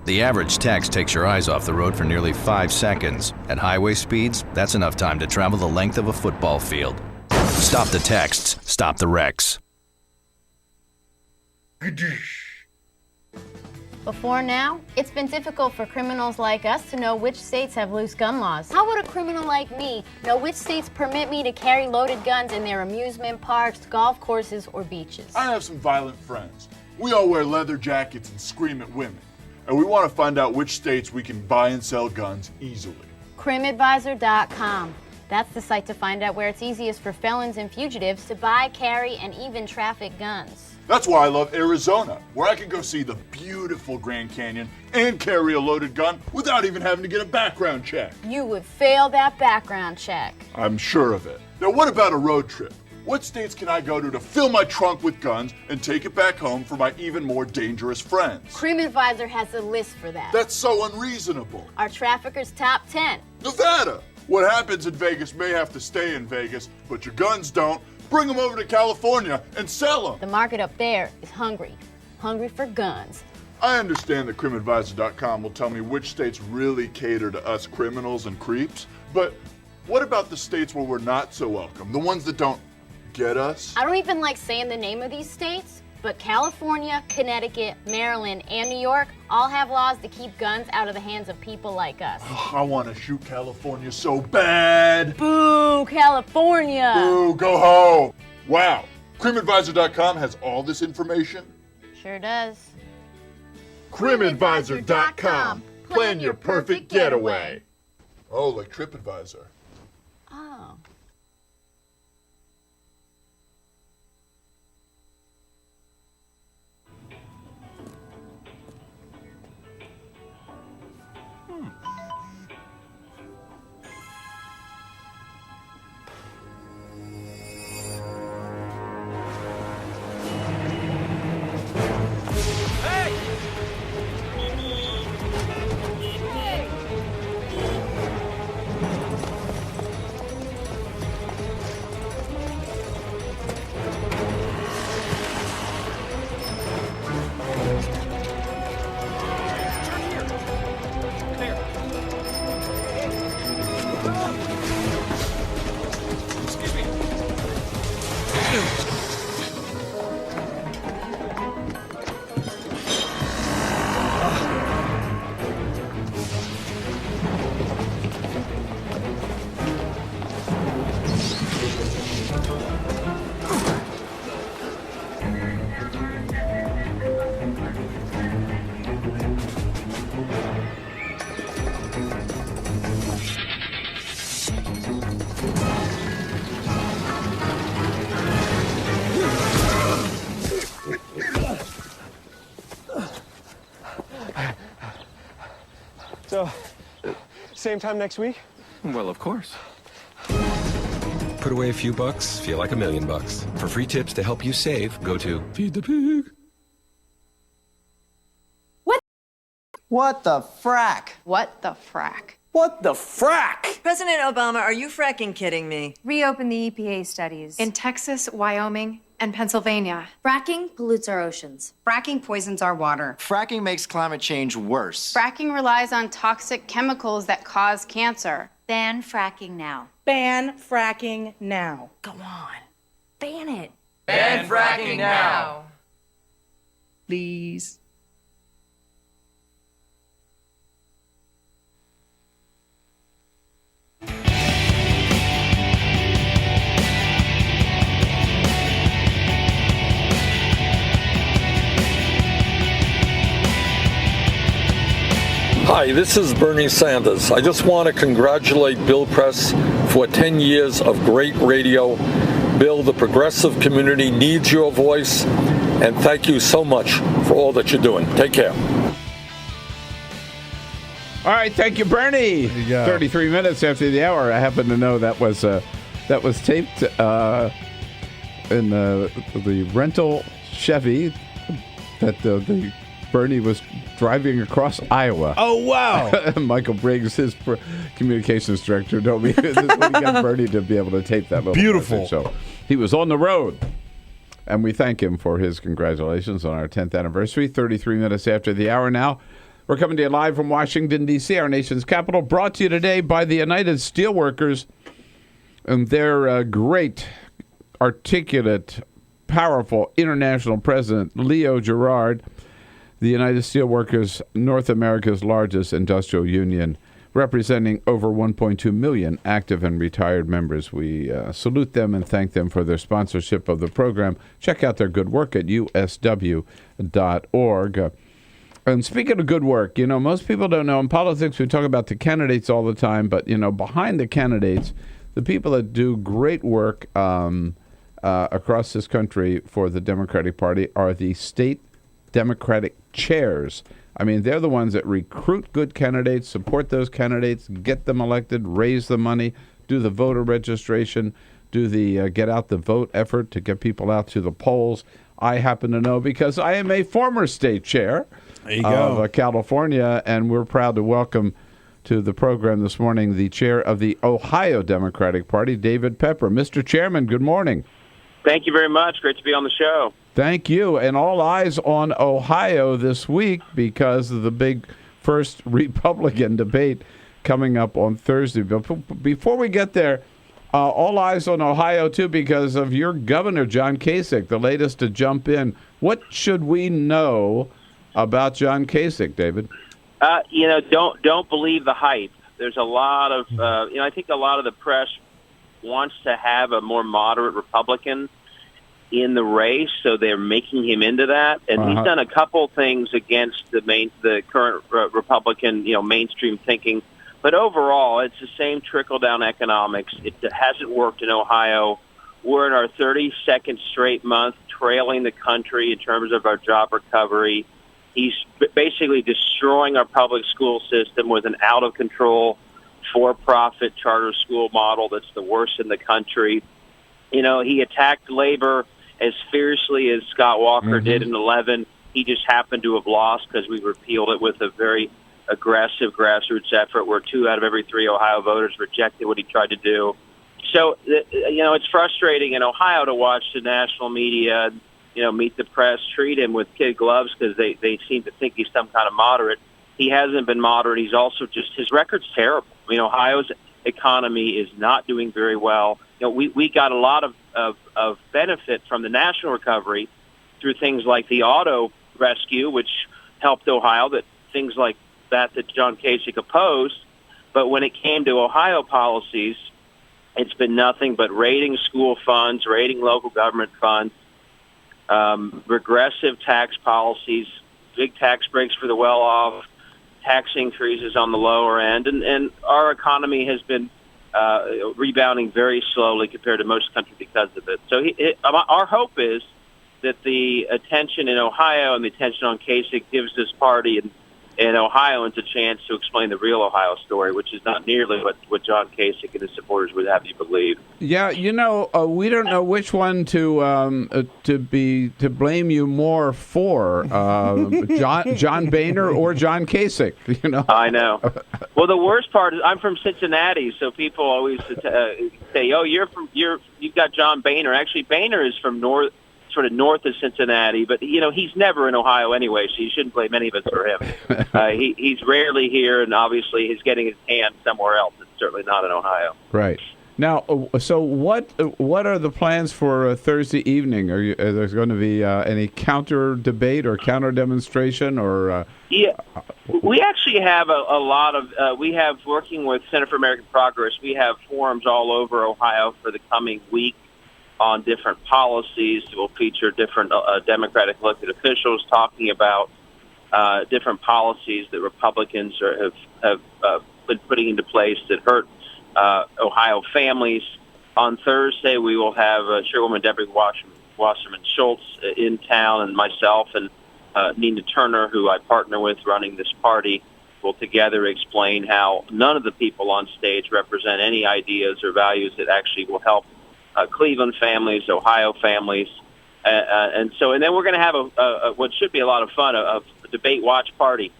The average text takes your eyes off the road for nearly 5 seconds. At highway speeds, that's enough time to travel the length of a football field. Stop the texts. Stop the wrecks. Before now, it's been difficult for criminals like us to know which states have loose gun laws. How would a criminal like me know which states permit me to carry loaded guns in their amusement parks, golf courses, or beaches? I have some violent friends. We all wear leather jackets and scream at women. And we want to find out which states we can buy and sell guns easily. CrimAdvisor.com. That's the site to find out where it's easiest for felons and fugitives to buy, carry, and even traffic guns. That's why I love Arizona, where I can go see the beautiful Grand Canyon and carry a loaded gun without even having to get a background check. You would fail that background check. I'm sure of it. Now, what about a road trip? What states can I go to fill my trunk with guns and take it back home for my even more dangerous friends? Crime Advisor has a list for that. That's so unreasonable. Our traffickers' top 10. Nevada! What happens in Vegas may have to stay in Vegas, but your guns don't. Bring them over to California and sell them. The market up there is hungry. Hungry for guns. I understand that crimeadvisor.com will tell me which states really cater to us criminals and creeps, but what about the states where we're not so welcome? The ones that don't get us? I don't even like saying the name of these states, but California, Connecticut, Maryland, and New York all have laws to keep guns out of the hands of people like us. I want to shoot California so bad. Boo, California. Boo, go home. Wow. crimeadvisor.com has all this information? Sure does. crimeadvisor.com. Plan your perfect getaway. Oh, like TripAdvisor. Oh. So, same time next week? Well, of course. Put away a few bucks, feel like $1 million. For free tips to help you save, go to Feed the Pig. What the frack? What the frack? What the frack? President Obama, are you fracking kidding me? Reopen the EPA studies. In Texas, Wyoming, and Pennsylvania. Fracking pollutes our oceans. Fracking poisons our water. Fracking makes climate change worse. Fracking relies on toxic chemicals that cause cancer. Ban fracking now. Ban fracking now. Go on. Ban it. Ban fracking now. Please. Hi, this is Bernie Sanders. I just want to congratulate Bill Press for 10 years of great radio. Bill, the progressive community needs your voice, and thank you so much for all that you're doing. Take care. All right, thank you, Bernie. 33 minutes after the hour. I happen to know that was taped in the rental Chevy that the Bernie was driving across Iowa. Oh, wow. Michael Briggs, his communications director, told me this is when he got Bernie to be able to tape that little Beautiful. message. So he was on the road. And we thank him for his congratulations on our 10th anniversary. 33 minutes after the hour now. We're coming to you live from Washington, D.C., our nation's capital, brought to you today by the United Steelworkers and their great, articulate, powerful international president, Leo Gerard. The United Steelworkers, North America's largest industrial union, representing over 1.2 million active and retired members. We salute them and thank them for their sponsorship of the program. Check out their good work at usw.org. And speaking of good work, most people don't know, in politics we talk about the candidates all the time, but, behind the candidates, the people that do great work across this country for the Democratic Party are the state Democratic chairs. I mean, they're the ones that recruit good candidates, support those candidates, get them elected, raise the money, do the voter registration, do the get out the vote effort to get people out to the polls. I happen to know because I am a former state chair of California, and we're proud to welcome to the program this morning the chair of the Ohio Democratic Party, David Pepper. Mr. Chairman, good morning. Thank you very much. Great to be on the show. Thank you. And all eyes on Ohio this week because of the big first Republican debate coming up on Thursday. But before we get there, all eyes on Ohio, too, because of your governor, John Kasich, the latest to jump in. What should we know about John Kasich, David? Don't believe the hype. There's a lot of, I think a lot of the press wants to have a more moderate Republican in the race, so they're making him into that. And he's done a couple things against the current Republican, mainstream thinking. But overall, it's the same trickle-down economics. It hasn't worked in Ohio. We're in our 32nd straight month trailing the country in terms of our job recovery. He's basically destroying our public school system with an out-of-control for-profit charter school model that's the worst in the country. He attacked labor as fiercely as Scott Walker did in 11. He just happened to have lost because we repealed it with a very aggressive grassroots effort where 2 out of every 3 Ohio voters rejected what he tried to do. So, it's frustrating in Ohio to watch the national media, meet the press, treat him with kid gloves because they seem to think he's some kind of moderate. He hasn't been moderate. He's also his record's terrible. Ohio's economy is not doing very well. We got a lot of benefit from the national recovery through things like the auto rescue, which helped Ohio, things like that John Kasich opposed. But when it came to Ohio policies, it's been nothing but raiding school funds, raiding local government funds, regressive tax policies, big tax breaks for the well-off, tax increases on the lower end, and our economy has been rebounding very slowly compared to most countries because of it. So our hope is that the attention in Ohio and the attention on Kasich gives this party and Ohioans a chance to explain the real Ohio story, which is not nearly what John Kasich and his supporters would have you believe. Yeah, we don't know which one to blame you more for, John Boehner or John Kasich. I know. Well, the worst part is I'm from Cincinnati, so people always say, "Oh, you've got John Boehner." Actually, Boehner is from north of Cincinnati, but he's never in Ohio anyway, so you shouldn't blame any of it for him. He's rarely here, and obviously he's getting his hand somewhere else. It's certainly not in Ohio. Right. Now, so what are the plans for Thursday evening? There's going to be any counter debate or counter demonstration or? Yeah, we actually have a lot of. We have working with Center for American Progress. We have forums all over Ohio for the coming week on different policies. We'll feature different Democratic elected officials talking about different policies that Republicans have been putting into place that hurt Ohio families. On Thursday, we will have Chairwoman Deborah Wasserman Schultz in town, and myself and Nina Turner, who I partner with running this party, will together explain how none of the people on stage represent any ideas or values that actually will help Cleveland families, Ohio families, and then we're going to have a what should be a lot of fun, a debate watch party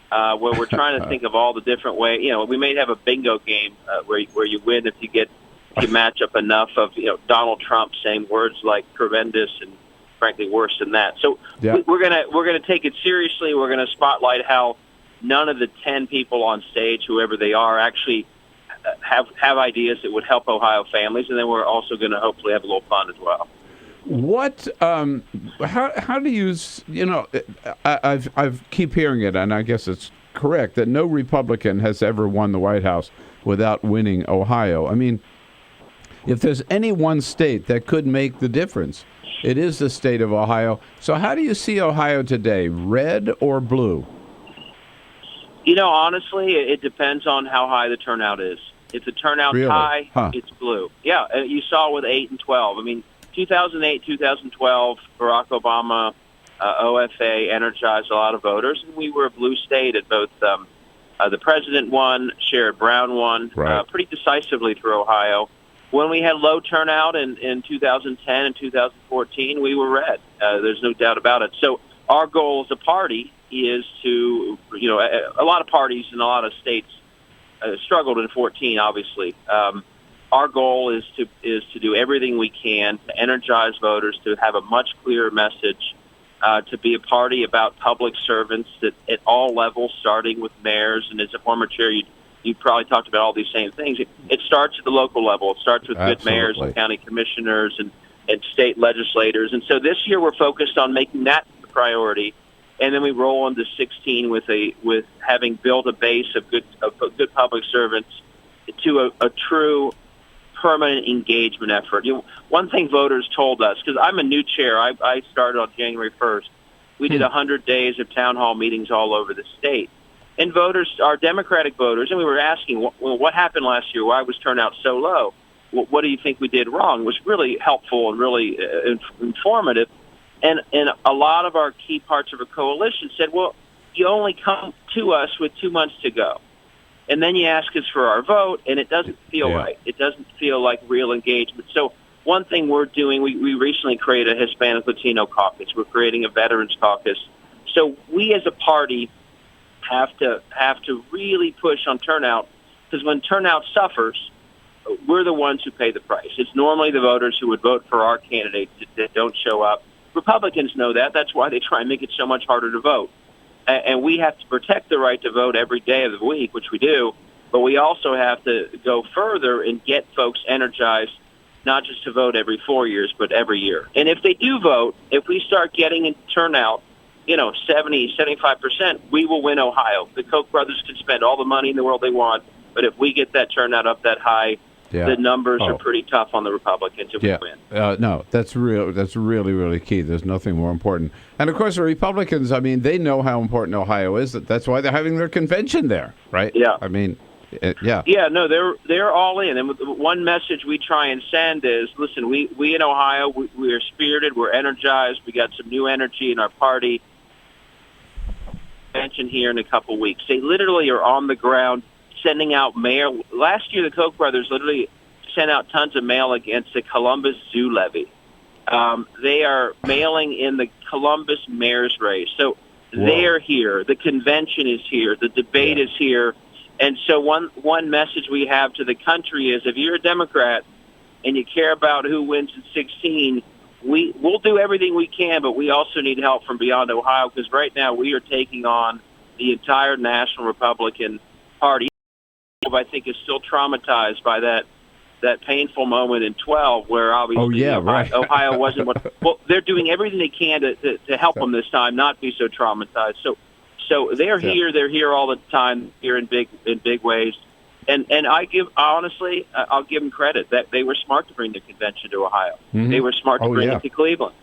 where we're trying to think of all the different ways. We may have a bingo game where you win if you match up enough of Donald Trump saying words like horrendous and frankly worse than that. So we're gonna take it seriously. We're going to spotlight how none of the 10 people on stage, whoever they are, actually have ideas that would help Ohio families, and then we're also going to hopefully have a little fun as well. What? How do you? I've keep hearing it, and I guess it's correct that no Republican has ever won the White House without winning Ohio. I mean, if there's any one state that could make the difference, it is the state of Ohio. So how do you see Ohio today, red or blue? Honestly, it depends on how high the turnout is. If the turnout's high, it's blue. Yeah, you saw with 8 and 12. I mean, 2008, 2012, Barack Obama, OFA energized a lot of voters, and we were a blue state at both. The president won, Sherrod Brown won pretty decisively through Ohio. When we had low turnout in 2010 and 2014, we were red. There's no doubt about it. So our goal as a party is to, a lot of parties in a lot of states struggled in 14, obviously. Our goal is to do everything we can to energize voters, to have a much clearer message, to be a party about public servants at all levels, starting with mayors. And as a former chair, you probably talked about all these same things. It starts at the local level. It starts with good mayors and county commissioners and state legislators. And so this year we're focused on making that the priority. And then we roll into 16 with having built a base of good public servants to a true permanent engagement effort. One thing voters told us, because I'm a new chair, I started on January 1st. We did 100 days of town hall meetings all over the state. And voters, our Democratic voters, and we were asking, what happened last year? Why was turnout so low? What do you think we did wrong? It was really helpful and really informative. And a lot of our key parts of our coalition said, well, you only come to us with 2 months to go. And then you ask us for our vote, and it doesn't feel right. It doesn't feel like real engagement. So one thing we're doing, we recently created a Hispanic Latino caucus. We're creating a Veterans Caucus. So we as a party have to really push on turnout, because when turnout suffers, we're the ones who pay the price. It's normally the voters who would vote for our candidates that don't show up. Republicans know that. That's why they try and make it so much harder to vote. And we have to protect the right to vote every day of the week, which we do, but we also have to go further and get folks energized, not just to vote every 4 years, but every year. And if they do vote, if we start getting in turnout, 70, 75%, we will win Ohio. The Koch brothers can spend all the money in the world they want, but if we get that turnout up that high, the numbers are pretty tough on the Republicans if we win. No, that's real. That's really, really key. There's nothing more important. And of course, the Republicans, they know how important Ohio is. That's why they're having their convention there, right? Yeah. Yeah, no, they're all in. And one message we try and send is, listen, we in Ohio, we are spirited, we're energized, we got some new energy in our party. Convention here in a couple weeks. They literally are on the ground sending out mail. Last year, the Koch brothers literally sent out tons of mail against the Columbus Zoo levy. They are mailing in the Columbus mayor's race. So they are here. The convention is here. The debate is here. And so one message we have to the country is, if you're a Democrat and you care about who wins in 16, we'll do everything we can, but we also need help from beyond Ohio, because right now we are taking on the entire National Republican Party. I think is still traumatized by that painful moment in 12, where obviously Ohio wasn't what. Well, they're doing everything they can to help them this time not be so traumatized. So they're here. They're here all the time. Here in big ways. And I'll give them credit that they were smart to bring the convention to Ohio. Mm-hmm. They were smart to bring it to Cleveland,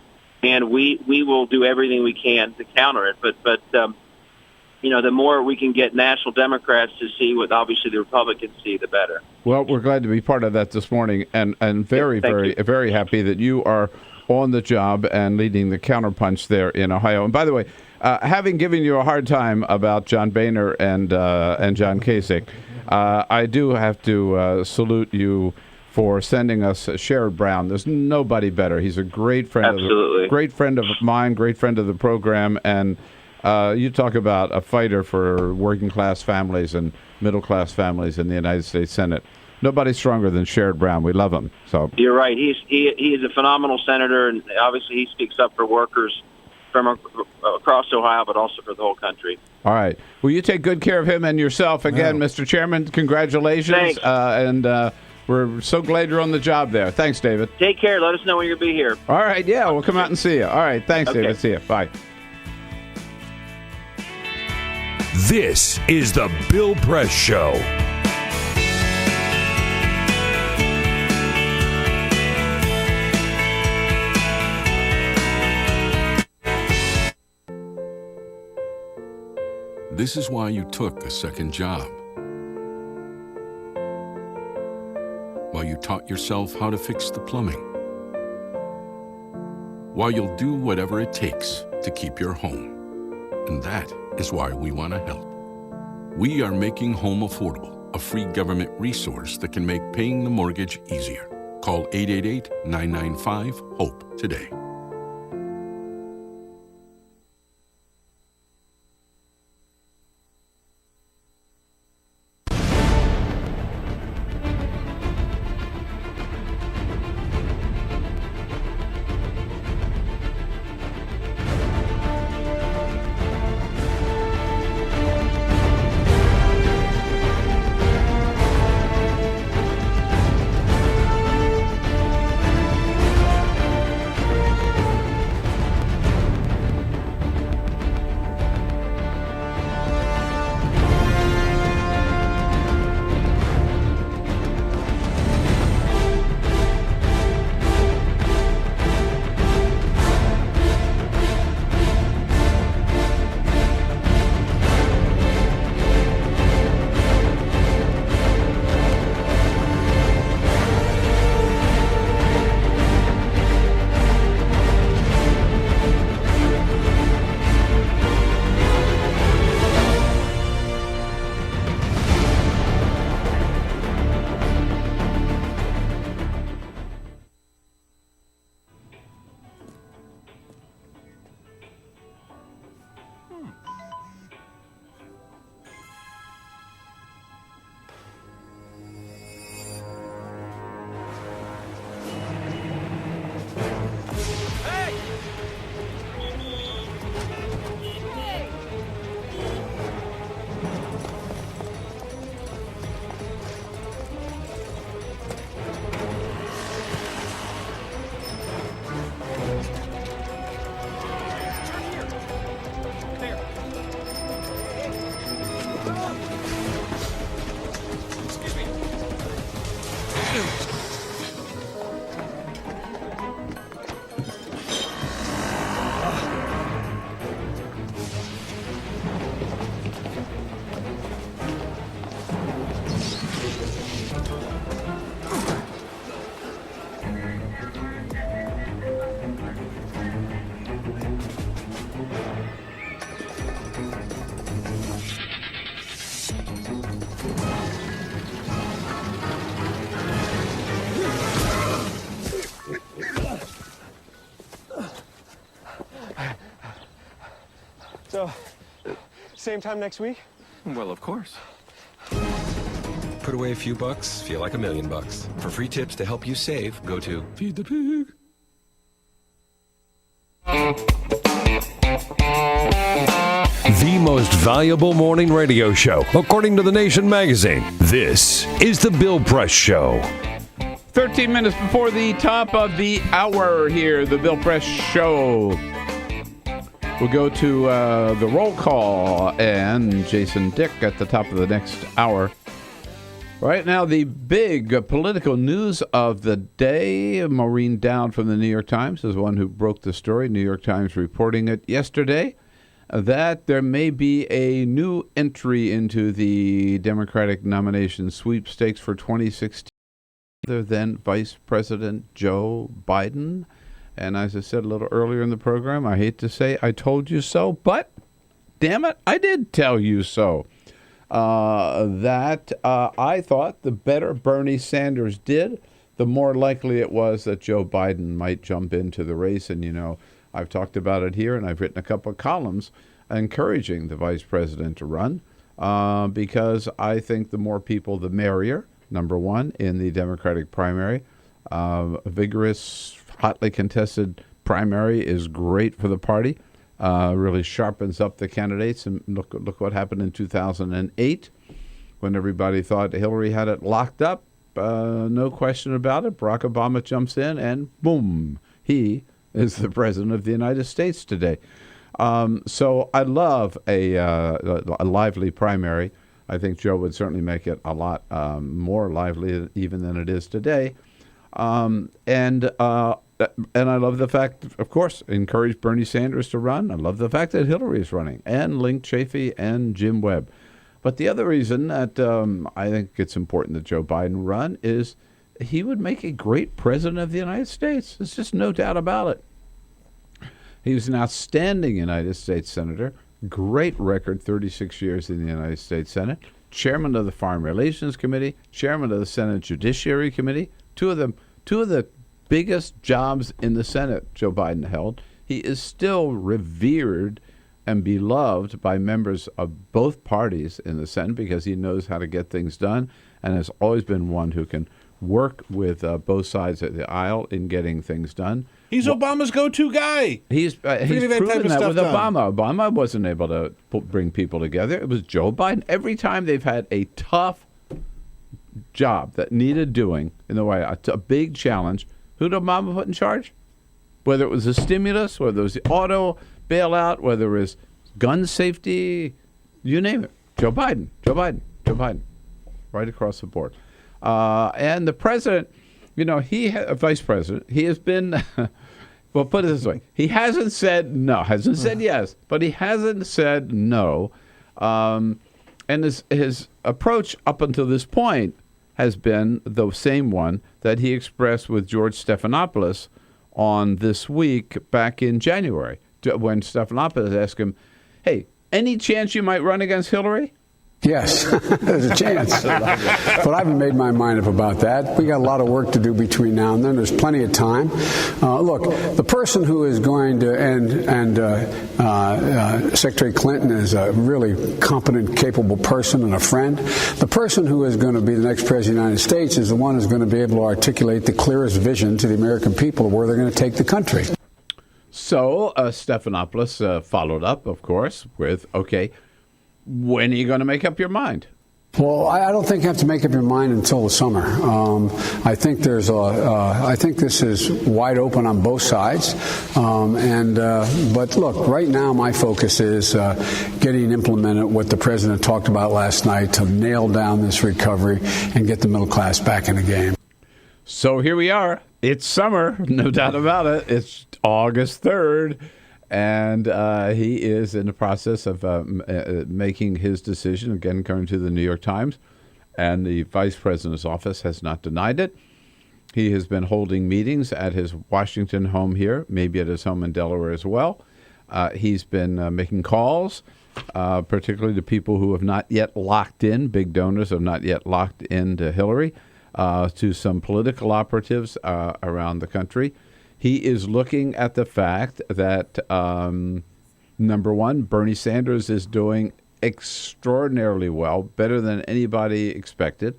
and we will do everything we can to counter it. But the more we can get national Democrats to see what obviously the Republicans see, the better. Well, we're glad to be part of that this morning, and very, very happy that you are on the job and leading the counterpunch there in Ohio. And by the way, having given you a hard time about John Boehner and John Kasich, I do have to salute you for sending us Sherrod Brown. There's nobody better. He's a great friend. Absolutely. Great friend of mine, great friend of the program, and you talk about a fighter for working-class families and middle-class families in the United States Senate. Nobody's stronger than Sherrod Brown. We love him. So you're right. He is a phenomenal senator, and obviously he speaks up for workers from across Ohio, but also for the whole country. All right. Well, you take good care of him and yourself. Again, Mr. Chairman, congratulations. Thanks. And we're so glad you're on the job there. Thanks, David. Take care. Let us know when you'll be here. All right. Yeah, we'll come out and see you. All right. Thanks, David. See you. Bye. This is the Bill Press Show. This is why you took a second job. While you taught yourself how to fix the plumbing. while you'll do whatever it takes to keep your home. And that is why we want to help. We are making home affordable, a free government resource that can make paying the mortgage easier. Call 888-995-HOPE today. So, same time next week? Well, of course. Put away a few bucks, feel like $1 million. For free tips to help you save, go to Feed the Pig. The most valuable morning radio show, according to The Nation magazine. This is The Bill Press Show. 13 minutes before the top of the hour here, The Bill Press Show. We'll go to the roll call and Jason Dick at the top of the next hour. Right now, the big political news of the day. Maureen Dowd from the New York Times is one who broke the story. New York Times reporting it yesterday that there may be a new entry into the Democratic nomination sweepstakes for 2016 other than Vice President Joe Biden. And as I said a little earlier in the program, I hate to say I told you so, but damn it, I did tell you so. I thought the better Bernie Sanders did, the more likely it was that Joe Biden might jump into the race. And, you know, I've talked about it here, and I've written a couple of columns encouraging the vice president to run because I think the more people, the merrier, number one, in the Democratic primary. A vigorous, hotly contested primary is great for the party. Really sharpens up the candidates. And look what happened in 2008 when everybody thought Hillary had it locked up. No question about it. Barack Obama jumps in and boom, he is the president of the United States today. So I love a lively primary. I think Joe would certainly make it a lot more lively even than it is today. And I love the fact, of course, encourage Bernie Sanders to run. I love the fact that Hillary is running, and Link Chafee and Jim Webb. But the other reason that I think it's important that Joe Biden run is he would make a great president of the United States. There's just no doubt about it. He was an outstanding United States Senator, great record, 36 years in the United States Senate, chairman of the Foreign Relations Committee, chairman of the Senate Judiciary Committee, two of the biggest jobs in the Senate Joe Biden held. He is still revered and beloved by members of both parties in the Senate because he knows how to get things done and has always been one who can work with both sides of the aisle in getting things done. He's Obama's go-to guy. He's proven that with Obama. Obama wasn't able to bring people together. It was Joe Biden. Every time they've had a tough job that needed doing, in the way a big challenge, who did Obama put in charge? Whether it was the stimulus, whether it was the auto bailout, whether it was gun safety, you name it. Joe Biden, right across the board. And the president, vice president, he has been, well, put it this way. He hasn't said no, hasn't said yes, but he hasn't said no. And his approach up until this point has been the same one that he expressed with George Stephanopoulos on This Week back in January, when Stephanopoulos asked him, hey, any chance you might run against Hillary? Yes, there's a chance. But I haven't made my mind up about that. We got a lot of work to do between now and then. There's plenty of time. Look, the person who is going to end Secretary Clinton is a really competent, capable person and a friend. The person who is going to be the next president of the United States is the one who's going to be able to articulate the clearest vision to the American people of where they're going to take the country. So Stephanopoulos followed up, of course, with, okay, when are you going to make up your mind? Well, I don't think you have to make up your mind until the summer. I think I think this is wide open on both sides. But look, right now my focus is getting implemented what the president talked about last night to nail down this recovery and get the middle class back in the game. So here we are. It's summer, no doubt about it. It's August 3rd. And he is in the process of making his decision, again, according to the New York Times. And the vice president's office has not denied it. He has been holding meetings at his Washington home here, maybe at his home in Delaware as well. He's been making calls, particularly to people who have not yet locked in, big donors have not yet locked into Hillary, to some political operatives around the country. He is looking at the fact that, number one, Bernie Sanders is doing extraordinarily well, better than anybody expected,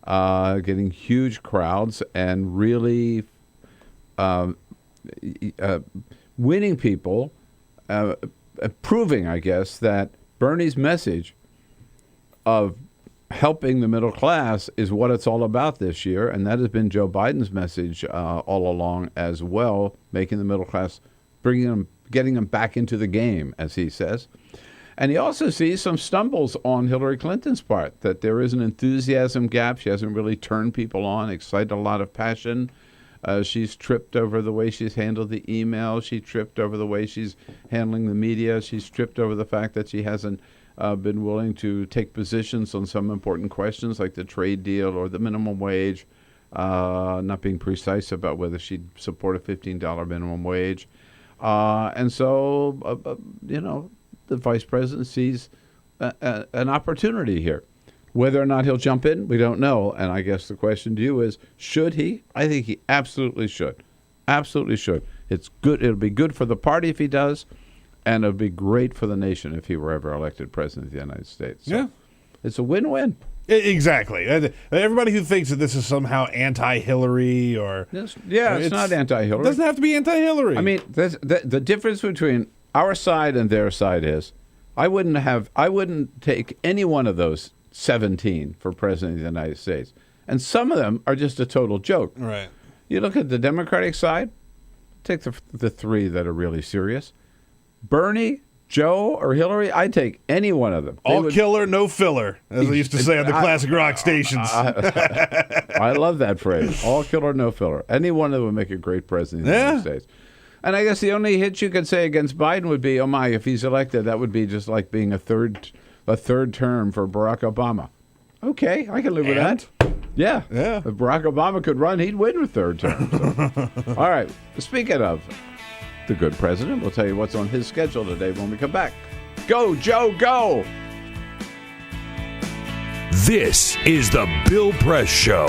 getting huge crowds and really winning people, proving, I guess, that Bernie's message of helping the middle class is what it's all about this year, and that has been Joe Biden's message all along as well, making the middle class, getting them back into the game, as he says. And he also sees some stumbles on Hillary Clinton's part, that there is an enthusiasm gap. She hasn't really turned people on, excited a lot of passion. She's tripped over the way she's handled the email. She tripped over the way she's handling the media. She's tripped over the fact that she hasn't been willing to take positions on some important questions like the trade deal or the minimum wage, not being precise about whether she'd support a $15 minimum wage. And so, the vice president sees an opportunity here. Whether or not he'll jump in, we don't know. And I guess the question to you is, should he? I think he absolutely should. Absolutely should. It's good. It'll be good for the party if he does. And it would be great for the nation if he were ever elected president of the United States. So yeah. It's a win-win. Exactly. Everybody who thinks that this is somehow anti-Hillary or... it's not anti-Hillary. It doesn't have to be anti-Hillary. I mean, the difference between our side and their side is I wouldn't take any one of those 17 for president of the United States. And some of them are just a total joke. Right. You look at the Democratic side, take the three that are really serious. Bernie, Joe, or Hillary, I'd take any one of them. All killer, no filler, as they used to say on the classic rock stations. I love that phrase. All killer, no filler. Any one of them would make a great president of the United States. And I guess the only hit you could say against Biden would be, oh my, if he's elected, that would be just like being a third term for Barack Obama. Okay, I can live with that. Yeah. If Barack Obama could run, he'd win a third term. So. All right. Speaking of the good president. We'll tell you what's on his schedule today when we come back. Go, Joe, go! This is the Bill Press Show.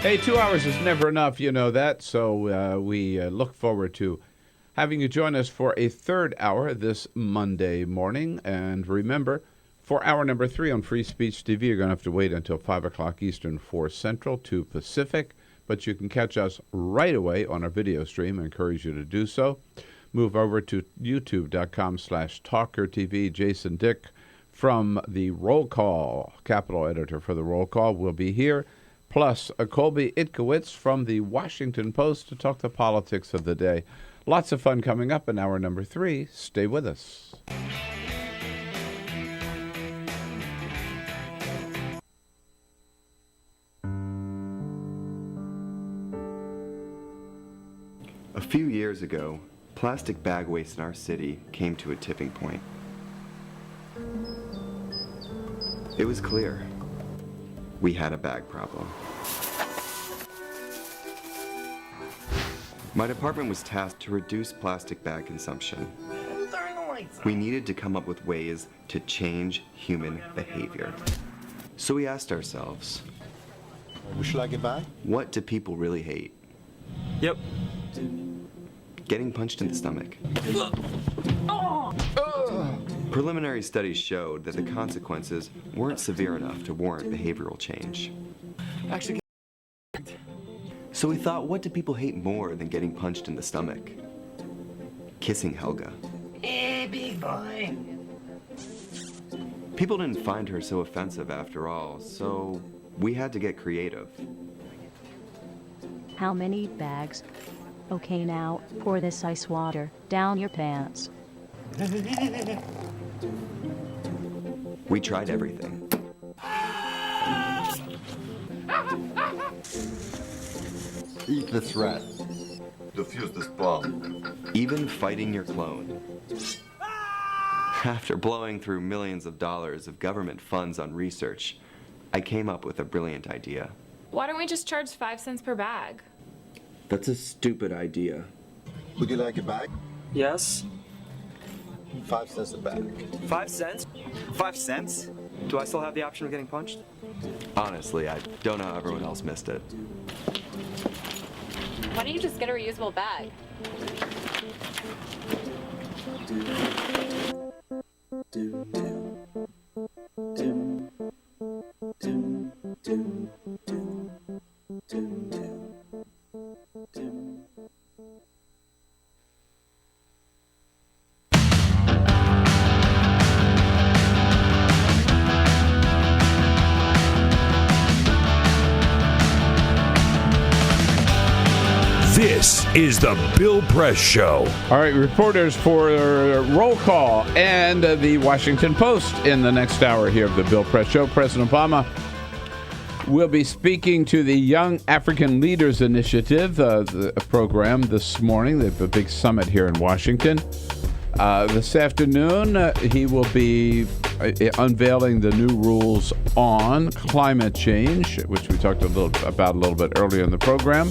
Hey, 2 hours is never enough, you know that, so we look forward to having you join us for a third hour this Monday morning. And remember, for hour number 3 on Free Speech TV, you're going to have to wait until 5 o'clock Eastern, 4 Central, 2 Pacific. But you can catch us right away on our video stream. I encourage you to do so. Move over to youtube.com/TalkerTV. Jason Dick from the Roll Call, Capital Editor for the Roll Call, will be here. Plus, Colby Itkowitz from the Washington Post to talk the politics of the day. Lots of fun coming up in hour number 3. Stay with us. A few years ago, plastic bag waste in our city came to a tipping point. It was clear we had a bag problem. My department was tasked to reduce plastic bag consumption. We needed to come up with ways to change human behavior. So we asked ourselves, would you like it back? What do people really hate? Yep. Getting punched in the stomach. Preliminary studies showed that the consequences weren't severe enough to warrant behavioral change. Actually, so we thought, what do people hate more than getting punched in the stomach? Kissing Helga. hey, big boy. People didn't find her so offensive after all, so we had to get creative. How many bags? Okay, now, pour this ice water down your pants. We tried everything. Eat the threat. Defuse this bomb. Even fighting your clone. After blowing through millions of dollars of government funds on research, I came up with a brilliant idea. Why don't we just charge 5 cents per bag? That's a stupid idea. Would you like a bag? Yes. 5 cents a bag. 5 cents? 5 cents? Do I still have the option of getting punched? Honestly, I don't know how everyone else missed it. Why don't you just get a reusable bag? This is the Bill Press Show. All right, reporters for Roll Call and the Washington Post in the next hour here of the Bill Press Show. President Obama will be speaking to the Young African Leaders Initiative the program this morning. They have a big summit here in Washington. This afternoon, he will be unveiling the new rules on climate change, which we talked about a little bit earlier in the program.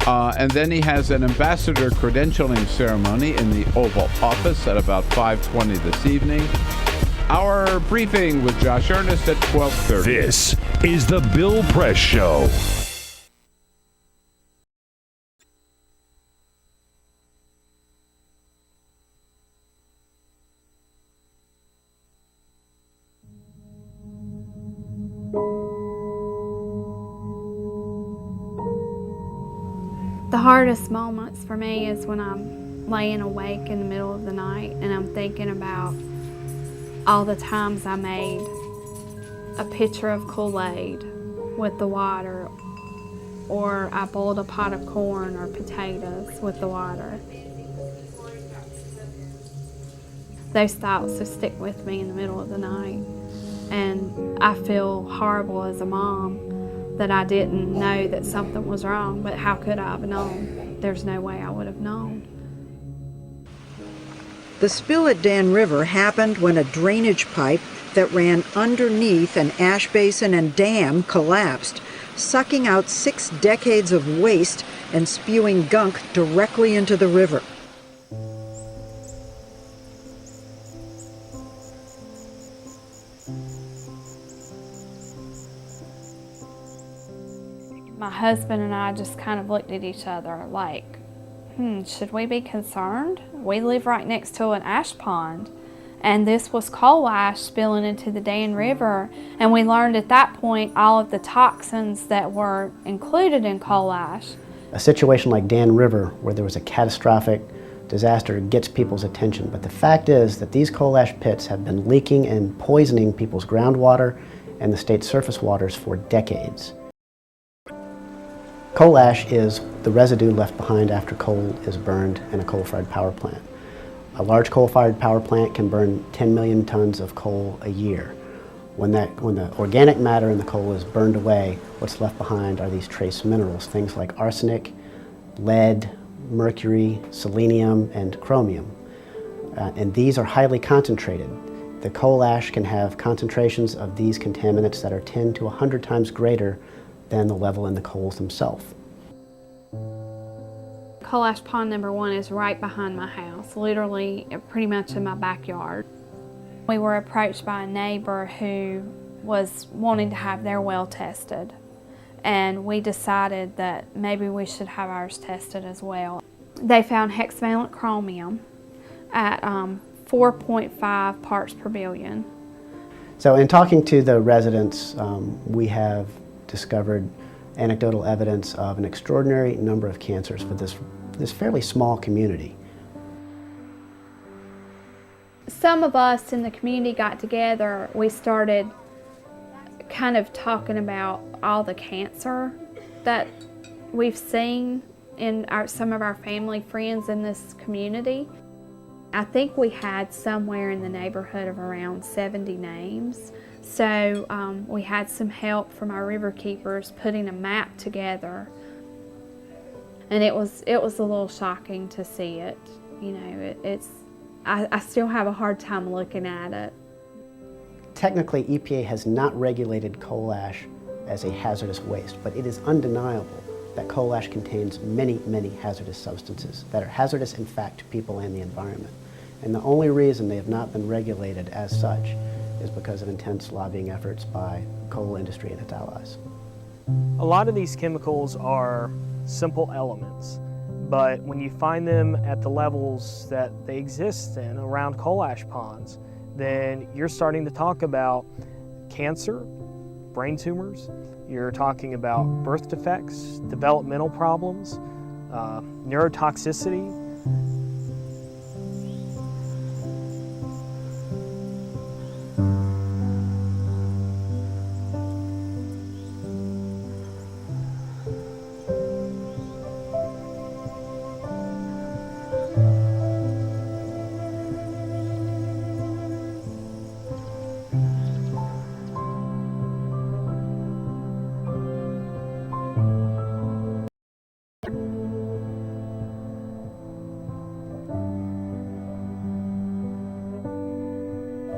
And then he has an ambassador credentialing ceremony in the Oval Office at about 5:20 this evening. Our briefing with Josh Earnest at 12:30. This is the Bill Press Show. The hardest moments for me is when I'm laying awake in the middle of the night and I'm thinking about all the times I made a pitcher of Kool-Aid with the water, or I boiled a pot of corn or potatoes with the water. Those thoughts just stick with me in the middle of the night, and I feel horrible as a mom that I didn't know that something was wrong, but how could I have known? There's no way I would have known. The spill at Dan River happened when a drainage pipe that ran underneath an ash basin and dam collapsed, sucking out 6 decades of waste and spewing gunk directly into the river. My husband and I just kind of looked at each other like, should we be concerned? We live right next to an ash pond, and this was coal ash spilling into the Dan River, and we learned at that point all of the toxins that were included in coal ash. A situation like Dan River, where there was a catastrophic disaster, gets people's attention, but the fact is that these coal ash pits have been leaking and poisoning people's groundwater and the state's surface waters for decades. Coal ash is the residue left behind after coal is burned in a coal-fired power plant. A large coal-fired power plant can burn 10 million tons of coal a year. When the organic matter in the coal is burned away, what's left behind are these trace minerals, things like arsenic, lead, mercury, selenium, and chromium. And these are highly concentrated. The coal ash can have concentrations of these contaminants that are 10 to 100 times greater than the level in the coals themselves. Coal ash pond number 1 is right behind my house, literally pretty much in my backyard. We were approached by a neighbor who was wanting to have their well tested, and we decided that maybe we should have ours tested as well. They found hexavalent chromium at 4.5 parts per billion. So in talking to the residents, we have discovered anecdotal evidence of an extraordinary number of cancers for this fairly small community. Some of us in the community got together. We started kind of talking about all the cancer that we've seen in some of our family friends in this community. I think we had somewhere in the neighborhood of around 70 names. So we had some help from our river keepers putting a map together, and it was a little shocking to see it. You know, I still have a hard time looking at it. Technically, EPA has not regulated coal ash as a hazardous waste, but it is undeniable that coal ash contains many, many hazardous substances that are hazardous, in fact, to people and the environment. And the only reason they have not been regulated as such is because of intense lobbying efforts by the coal industry and its allies. A lot of these chemicals are simple elements, but when you find them at the levels that they exist in around coal ash ponds, then you're starting to talk about cancer, brain tumors, you're talking about birth defects, developmental problems, neurotoxicity.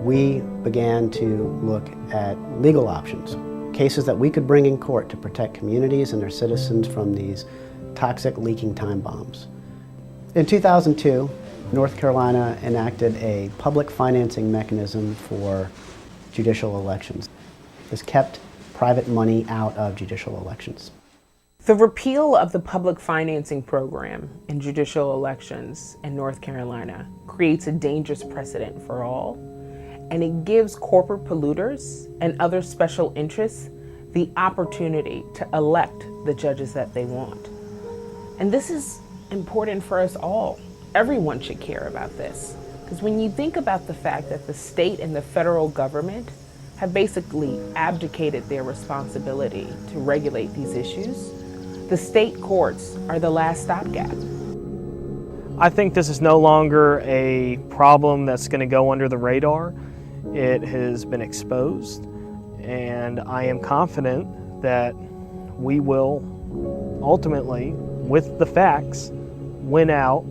We began to look at legal options, cases that we could bring in court to protect communities and their citizens from these toxic leaking time bombs. In 2002, North Carolina enacted a public financing mechanism for judicial elections. This kept private money out of judicial elections. The repeal of the public financing program in judicial elections in North Carolina creates a dangerous precedent for all, and it gives corporate polluters and other special interests the opportunity to elect the judges that they want. And this is important for us all. Everyone should care about this, because when you think about the fact that the state and the federal government have basically abdicated their responsibility to regulate these issues, the state courts are the last stopgap. I think this is no longer a problem that's going to go under the radar. It has been exposed, and I am confident that we will ultimately, with the facts, win out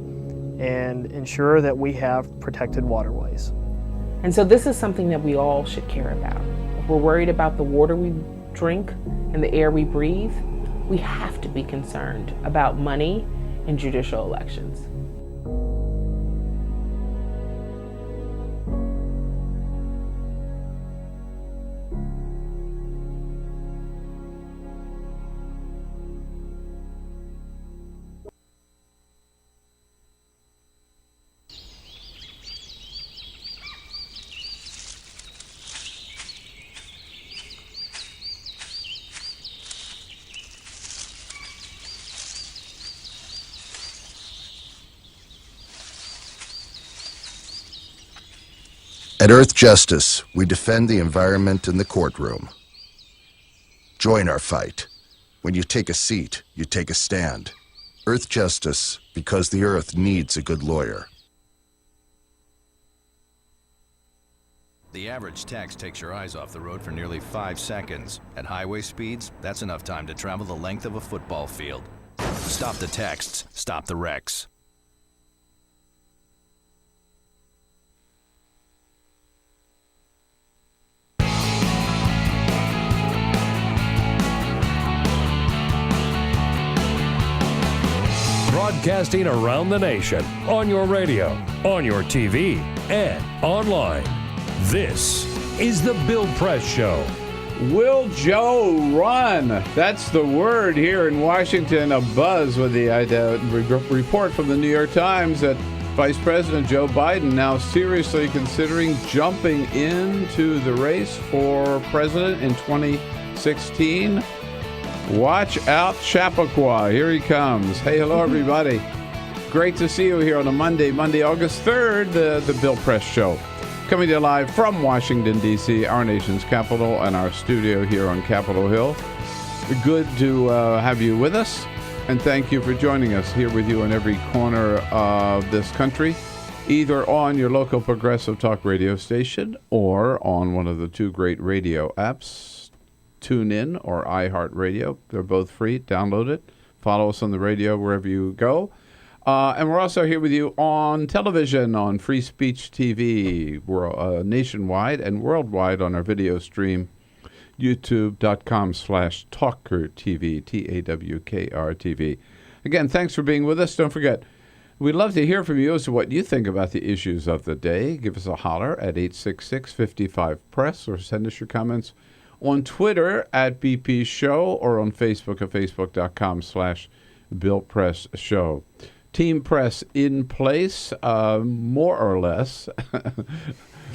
and ensure that we have protected waterways. And so this is something that we all should care about. If we're worried about the water we drink and the air we breathe, we have to be concerned about money in judicial elections. At Earth Justice, we defend the environment in the courtroom. Join our fight. When you take a seat, you take a stand. Earth Justice, because the Earth needs a good lawyer. The average text takes your eyes off the road for nearly 5 seconds. At highway speeds, that's enough time to travel the length of a football field. Stop the texts, stop the wrecks. Broadcasting around the nation, on your radio, on your TV, and online. This is the Bill Press Show. Will Joe run? That's the word here in Washington. A buzz with the report from the New York Times that Vice President Joe Biden now seriously considering jumping into the race for president in 2016. Watch out, Chappaqua. Here he comes. Hey, hello, everybody. Great to see you here on a Monday, August 3rd, the Bill Press Show. Coming to you live from Washington, D.C., our nation's capital, and our studio here on Capitol Hill. Good to have you with us, and thank you for joining us here with you in every corner of this country, either on your local progressive talk radio station or on one of the two great radio apps, TuneIn or iHeartRadio. They're both free. Download it. Follow us on the radio wherever you go. And we're also here with you on television, on Free Speech TV, we're nationwide and worldwide on our video stream, youtube.com/TalkerTV, TAWKR-TV. Again, thanks for being with us. Don't forget, we'd love to hear from you as to what you think about the issues of the day. Give us a holler at 866-55-PRESS or send us your comments on Twitter at BP Show or on Facebook at facebook.com/Bill Press Show. Team Press in place, more or less.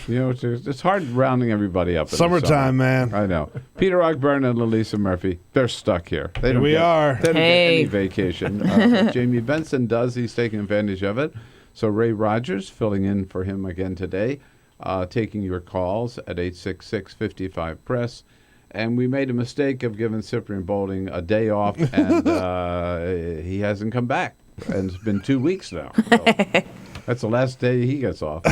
It's hard rounding everybody up. Summertime, man. I know. Peter Ogburn and Lalisa Murphy, they're stuck here. They don't are. They don't get any vacation. Jamie Benson does. He's taking advantage of it. So Ray Rogers filling in for him again today, taking your calls at 866-55-PRESS. And we made a mistake of giving Cyprian Bolding a day off, and he hasn't come back. And it's been 2 weeks now. So that's the last day he gets off.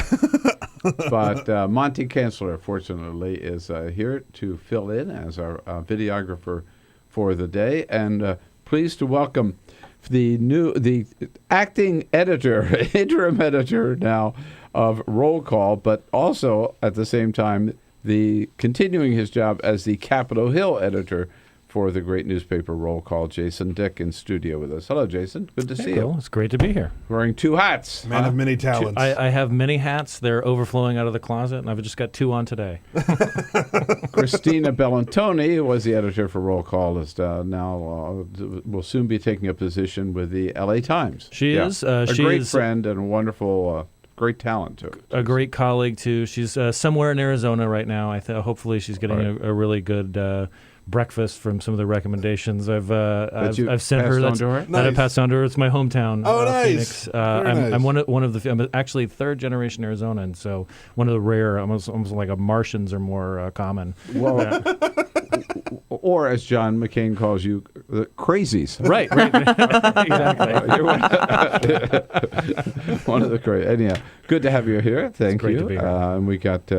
But Monty Kanzler, fortunately, is here to fill in as our videographer for the day. And pleased to welcome the acting editor, interim editor now of Roll Call, but also at the same time continuing his job as the Capitol Hill editor for the great newspaper Roll Call. Jason Dick in studio with us. Hello, Jason. Good to see you. It's great to be here. Wearing two hats. Man of many talents. I have many hats. They're overflowing out of the closet, and I've just got two on today. Christina Bellantoni, who was the editor for Roll Call, is now will soon be taking a position with the L.A. Times. She is. A great friend and a wonderful, great talent, too. A great colleague, too. She's somewhere in Arizona right now. Hopefully she's getting a really good breakfast from some of the recommendations I've sent her. That I passed on to her. It's my hometown. Oh, nice. Phoenix. I'm one of the. I'm actually third generation Arizonan, so one of the rare, almost like a Martians are more common. Well, or as John McCain calls you, the crazies. Right. Exactly. One of the crazy. Anyhow, good to have you here. Thank you. To be here. And we got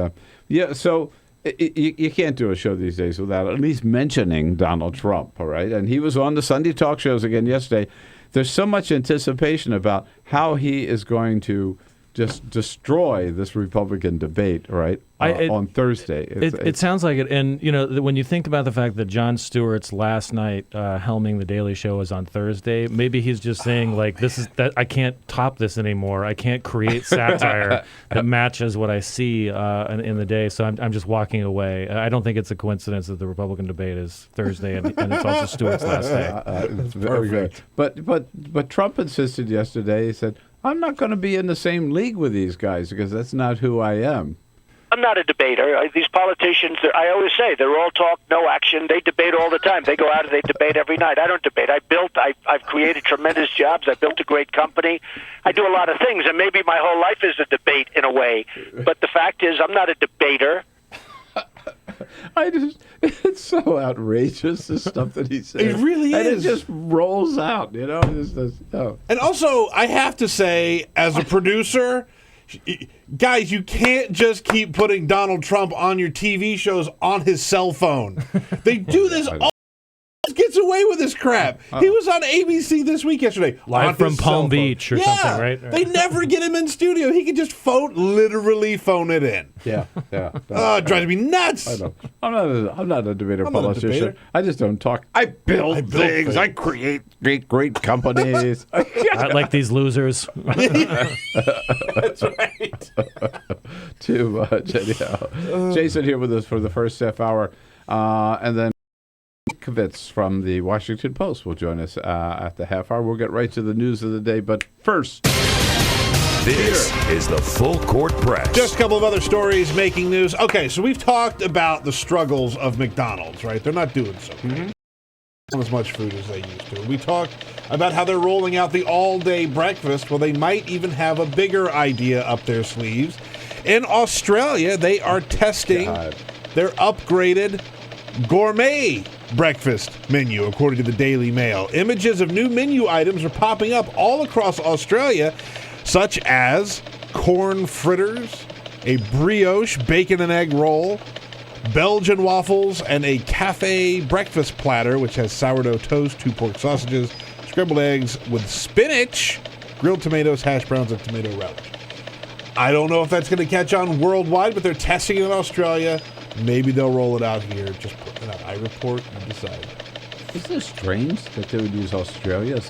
so. You can't do a show these days without at least mentioning Donald Trump, all right? And he was on the Sunday talk shows again yesterday. There's so much anticipation about how he is going to just destroy this Republican debate, right, on Thursday. It sounds like it. And, when you think about the fact that Jon Stewart's last night helming The Daily Show was on Thursday, maybe he's just saying, I can't top this anymore. I can't create satire that matches what I see in the day, so I'm just walking away. I don't think it's a coincidence that the Republican debate is Thursday and it's also Stewart's last day. It's very good. But Trump insisted yesterday, he said, I'm not going to be in the same league with these guys because that's not who I am. I'm not a debater. These politicians, I always say, they're all talk, no action. They debate all the time. They go out and they debate every night. I don't debate. I've created tremendous jobs. I built a great company. I do a lot of things, and maybe my whole life is a debate in a way. But the fact is, I'm not a debater. It's so outrageous, the stuff that he says. It really and is. It just rolls out, And also, I have to say, as a producer, guys, you can't just keep putting Donald Trump on your TV shows on his cell phone. They do this all. Gets away with this crap. He was on ABC This Week yesterday. Live from Palm Beach or something, right? They never get him in studio. He can just literally phone it in. Yeah. It drives me nuts. I know. I'm not a debater politician. I just don't talk. I build things. I create great companies. I like these losers. That's right. Too much. Anyhow. Jason here with us for the first half hour. And then Itkowitz from the Washington Post will join us at the half hour. We'll get right to the news of the day, but first, this is the Full Court Press. Just a couple of other stories making news. Okay, so we've talked about the struggles of McDonald's, right? They're not doing so good. Not as much food as they used to. We talked about how they're rolling out the all-day breakfast. Well, they might even have a bigger idea up their sleeves. In Australia, they are testing their upgraded gourmet breakfast menu, according to the Daily Mail. Images of new menu items are popping up all across Australia, such as corn fritters, a brioche bacon and egg roll, Belgian waffles, and a cafe breakfast platter, which has sourdough toast, 2 pork sausages, scrambled eggs with spinach, grilled tomatoes, hash browns, and tomato relish. I don't know if that's going to catch on worldwide, but they're testing it in Australia. Maybe they'll roll it out here. Just put it out. I report and decide. Isn't it strange that they would use Australia as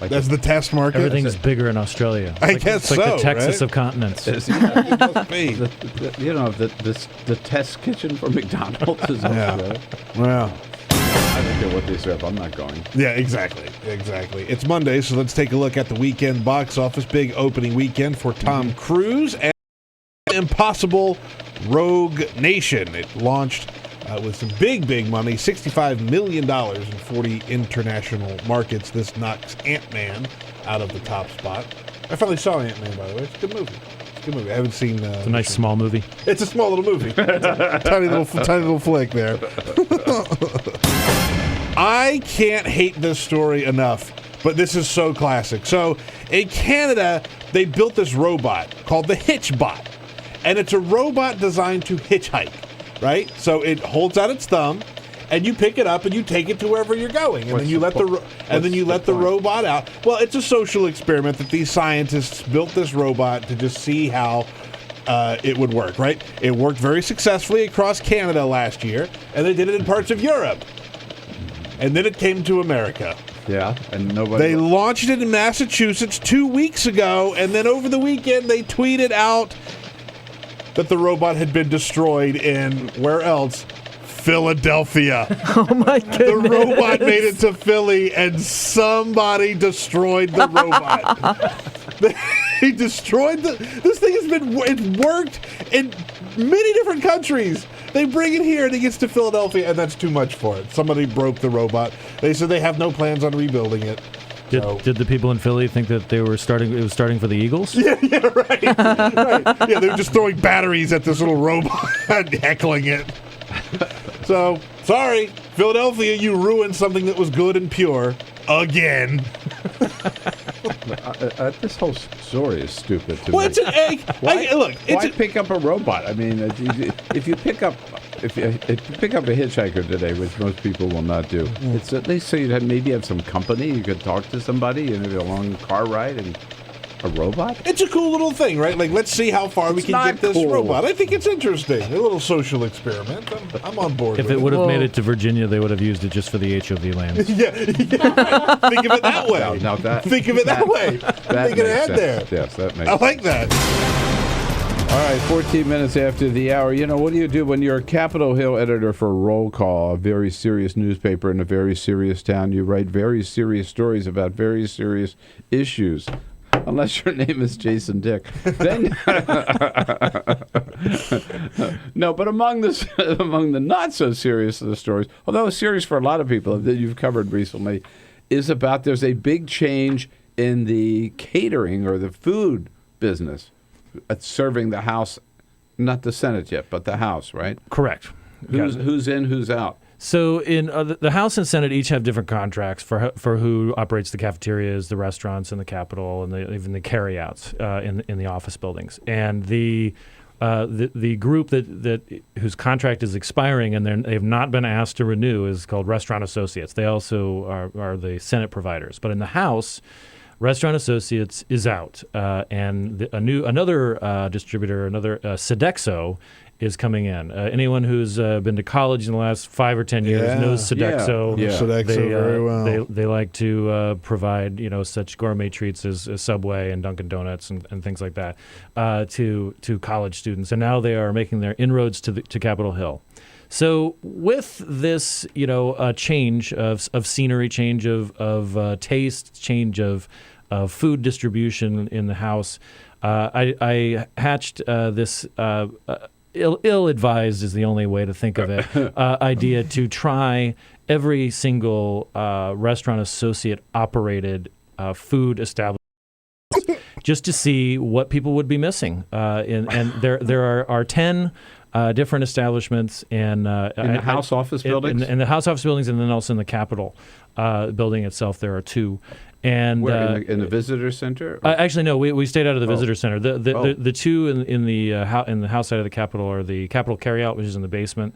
that's the test market? Everything's bigger in Australia. I guess it's like so, the Texas right? of continents. It must be. The test kitchen for McDonald's is Australia. Well, I don't care what they serve. I'm not going. Yeah, exactly. It's Monday, so let's take a look at the weekend box office. Big opening weekend for Tom Cruise and Impossible Rogue Nation. It launched with some big money, $65 million in 40 international markets. This knocks Ant-Man out of the top spot. I finally saw Ant-Man, by the way. It's a good movie. I haven't seen... it's a nice small movie. It's a small little movie. tiny little flick there. I can't hate this story enough, but this is so classic. So, in Canada, they built this robot called the Hitchbot. And it's a robot designed to hitchhike, right? So it holds out its thumb, and you pick it up and you take it to wherever you're going, and then you let the robot out. Well, it's a social experiment that these scientists built this robot to just see how it would work, right? It worked very successfully across Canada last year, and they did it in parts of Europe, and then it came to America. Yeah, and nobody. They launched it in Massachusetts 2 weeks ago, and then over the weekend they tweeted out that the robot had been destroyed in, where else? Philadelphia. Oh my goodness. The robot made it to Philly and somebody destroyed the robot. He destroyed this thing it's worked in many different countries. They bring it here and it gets to Philadelphia and that's too much for it. Somebody broke the robot. They said they have no plans on rebuilding it. Did the people in Philly think that it was starting for the Eagles? Yeah, right. Yeah, they were just throwing batteries at this little robot and heckling it. So, sorry, Philadelphia, you ruined something that was good and pure again. This whole story is stupid to Well, me. it's an egg. Why pick up a robot? I mean, if you pick up a hitchhiker today, which most people will not do, it's at least so you'd maybe have some company. You could talk to somebody, maybe a long car ride, and a robot. It's a cool little thing, right? Like, let's see how far we can get this robot. I think it's interesting. A little social experiment. I'm on board. If it would have made it to Virginia, they would have used it just for the HOV lands. yeah, right. Think of it that way. Now think of it that way. Think ahead there. Yes, that makes I like that. All right, 14 minutes after the hour. You know, what do you do when you're a Capitol Hill editor for Roll Call, a very serious newspaper in a very serious town? You write very serious stories about very serious issues. Unless your name is Jason Dick. Then no, but among the not so serious of the stories, although serious for a lot of people that you've covered recently, is about there's a big change in the catering or the food business serving the House, not the Senate yet, but the House, right? Correct. Who's in, who's out? So in the House and Senate each have different contracts for who operates the cafeterias, the restaurants in the Capitol, and even the carryouts in the office buildings. And the group that whose contract is expiring and they've not been asked to renew is called Restaurant Associates. They also are the Senate providers. But in the House, Restaurant Associates is out, and another distributor, Sodexo, is coming in. Anyone who's been to college in the last 5 or 10 years knows Sodexo. Yeah. Sodexo very well. They like to provide such gourmet treats as Subway and Dunkin' Donuts and things like that to college students. And now they are making their inroads to Capitol Hill. So with this, change of scenery, change of taste, change of food distribution in the House, I hatched this. Ill-advised is the only way to think of it, idea to try every single Restaurant Associate operated food establishment just to see what people would be missing. And there are 10 different establishments in the House office buildings? In the House office buildings, and then also in the Capitol building itself, there are 2. And where, in the visitor center? Actually, no. We stayed out of the visitor center. The 2 in the House side of the Capitol are the Capitol Carryout, which is in the basement,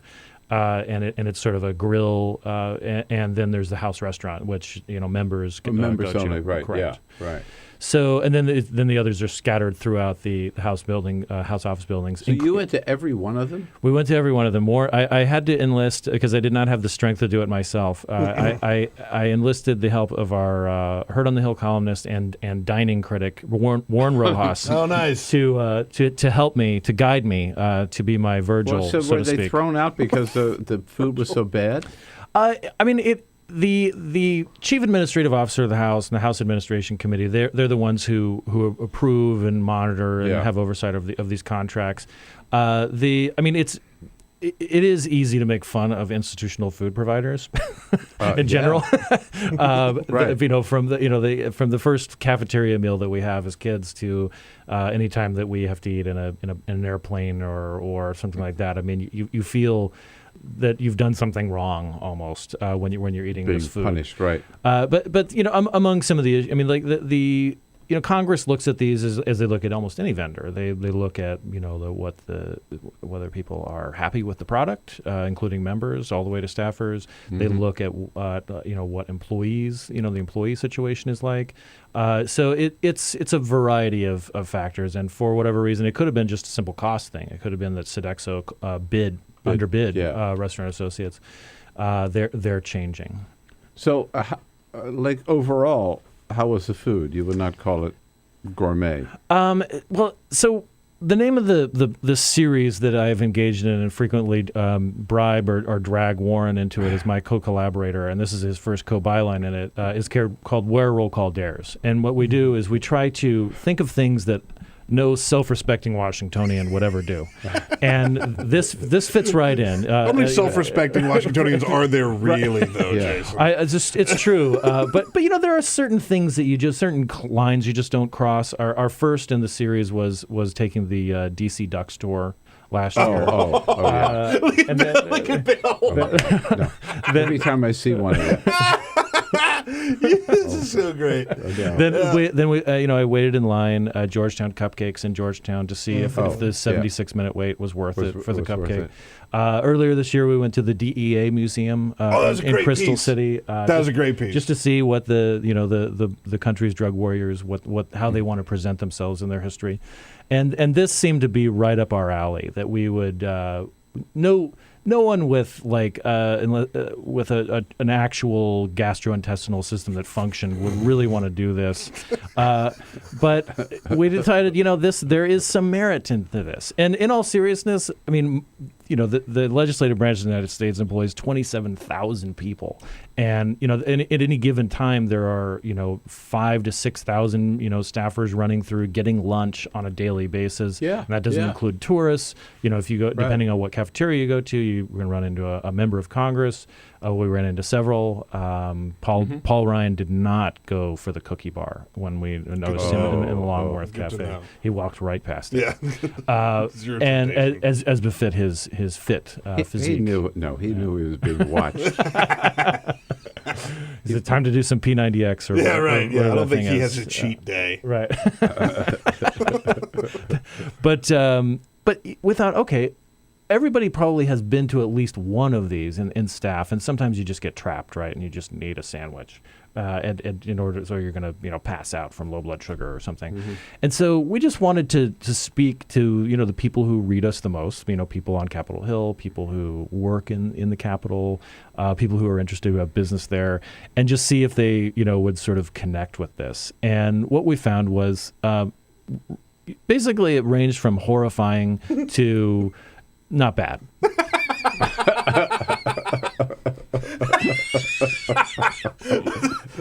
and it's sort of a grill, and then there's the House restaurant, which members can members go only, to. right? Correct. Yeah, right. So, and then the others are scattered throughout the House building, House office buildings. So you went to every one of them? We went to every one of them. I had to enlist because I did not have the strength to do it myself. I enlisted the help of our Heard on the Hill columnist and dining critic Warren Rojas. Oh, nice. To help me, to guide me, to be my Virgil. So were they thrown out because the food was so bad? I mean, the chief administrative officer of the House and the House Administration Committee, they're the ones who approve and monitor and have oversight of these contracts. It is easy to make fun of institutional food providers in general. Right. From the first cafeteria meal that we have as kids to any time that we have to eat in an airplane or something like that. I mean, you feel that you've done something wrong almost when you're eating Being this food. punished, right? But among some of the, the Congress looks at these as they look at almost any vendor. They look at whether people are happy with the product, including members all the way to staffers. Mm-hmm. They look at what employees the employee situation is like. So it's a variety of factors, and for whatever reason, it could have been just a simple cost thing. It could have been that Sodexo underbid Restaurant Associates. They're changing. So, overall, how was the food? You would not call it gourmet. Well, so the name of the series that I've engaged in and frequently bribe or drag Warren into it as my co-collaborator, and this is his first co-byline in it, is called Where Roll Call Dares. And what we do is we try to think of things that no self-respecting Washingtonian would ever do. And this fits right in. How many self-respecting Washingtonians are there really, though, Jason? It's true. But there are certain things that certain lines you just don't cross. Our first in the series was taking the DC Duck Store last year. Yeah. Look at Bill. Every time I see one of them. This is so great. Then we I waited in line Georgetown Cupcakes in Georgetown to see if the 76-minute wait was worth it for the cupcake. Earlier this year, we went to the DEA Museum in Crystal City. That was a great piece. Just to see what the country's drug warriors, how they want to present themselves in their history, and this seemed to be right up our alley. That we would no one with with an actual gastrointestinal system that functioned would really want to do this, but we decided there is some merit into this. And in all seriousness, I mean, the legislative branch of the United States employs 27,000 people, and at any given time there are 5,000 to 6,000 staffers running through getting lunch on a daily basis. Yeah, and that doesn't include tourists. If you go, depending on what cafeteria you go to, you're going to run into a member of Congress. We ran into several. Paul Ryan did not go for the cookie bar when we noticed him in the Longworth Cafe. He walked right past it. Yeah, and as befit his fit physique. He knew he was being watched. Is it time to do some P90X or right? I don't think he has a cheat day. Right. But without everybody probably has been to at least one of these in staff, and sometimes you just get trapped, right? And you just need a sandwich, and in order, so you're going to pass out from low blood sugar or something. Mm-hmm. And so we just wanted to speak to the people who read us the most, people on Capitol Hill, people who work in the Capitol, people who are interested, who have business there, and just see if they would sort of connect with this. And what we found was basically it ranged from horrifying to not bad.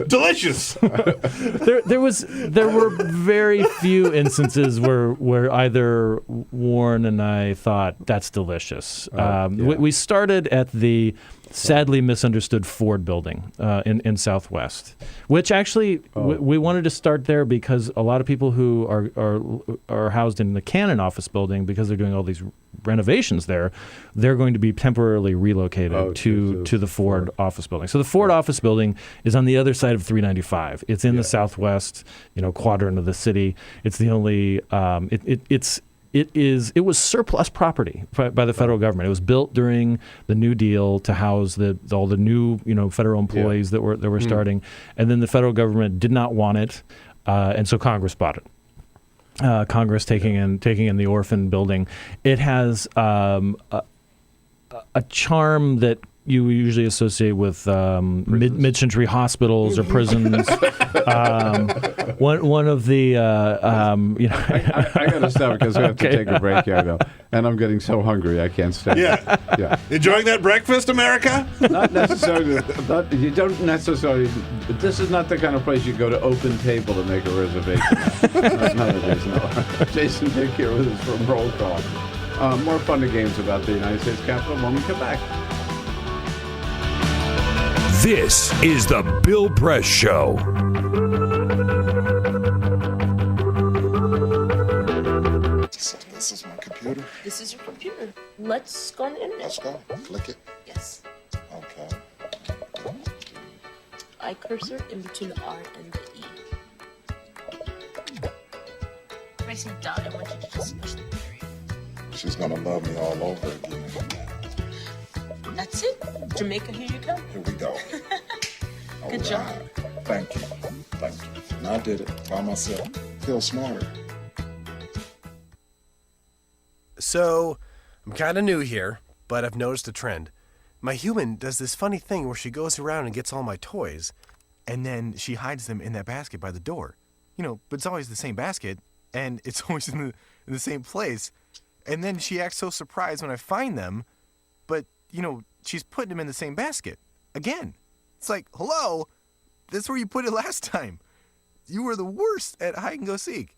Delicious. There were very few instances where either Warren and I thought that's delicious. We started at the sadly misunderstood Ford building in Southwest, which actually we wanted to start there because a lot of people who are housed in the Cannon office building, because they're doing all these renovations there, they're going to be temporarily relocated to the Ford office building. So the Ford office building is on the other side of 395. It's in the southwest, quadrant of the city. It's the only it was surplus property by the federal government. It was built during the New Deal to house all the new federal employees that were starting, and then the federal government did not want it, and so Congress bought it. Congress taking in the orphan building. It has a charm that you usually associate with mid-century hospitals or prisons. One of the I got to stop because we have to take a break here, though, and I'm getting so hungry I can't stay. Yeah. Enjoying that breakfast, America? Not necessarily. You don't necessarily. This is not the kind of place you go to Open Table to make a reservation. None of this. No. Jason Dick here with us from Roll Call. More fun and games about the United States Capitol when we come back. This is the Bill Press Show. This is my computer. This is your computer. Let's go on the internet. Let's go. Click it. Yes. Okay. I cursor in between the R and the E. Pressing dot, I want you to just push the period. She's gonna love me all over again. That's it. Jamaica, here you come. Here we go. Good job. Thank you. Thank you. And I did it by myself. Feel smarter. So, I'm kind of new here, but I've noticed a trend. My human does this funny thing where she goes around and gets all my toys, and then she hides them in that basket by the door. But it's always the same basket, and it's always in the same place. And then she acts so surprised when I find them, but, she's putting them in the same basket. Again. It's like, hello? That's where you put it last time. You were the worst at hide and go seek.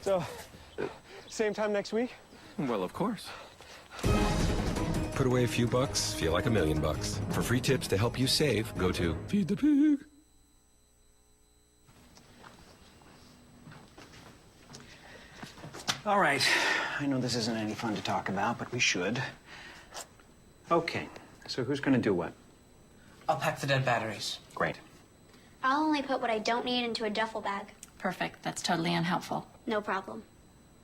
So, same time next week? Well, of course. Put away a few bucks, feel like $1 million. For free tips to help you save, go to Feed the Pig. All right. I know this isn't any fun to talk about, but we should. Okay. So who's going to do what? I'll pack the dead batteries. Great. I'll only put what I don't need into a duffel bag. Perfect. That's totally unhelpful. No problem.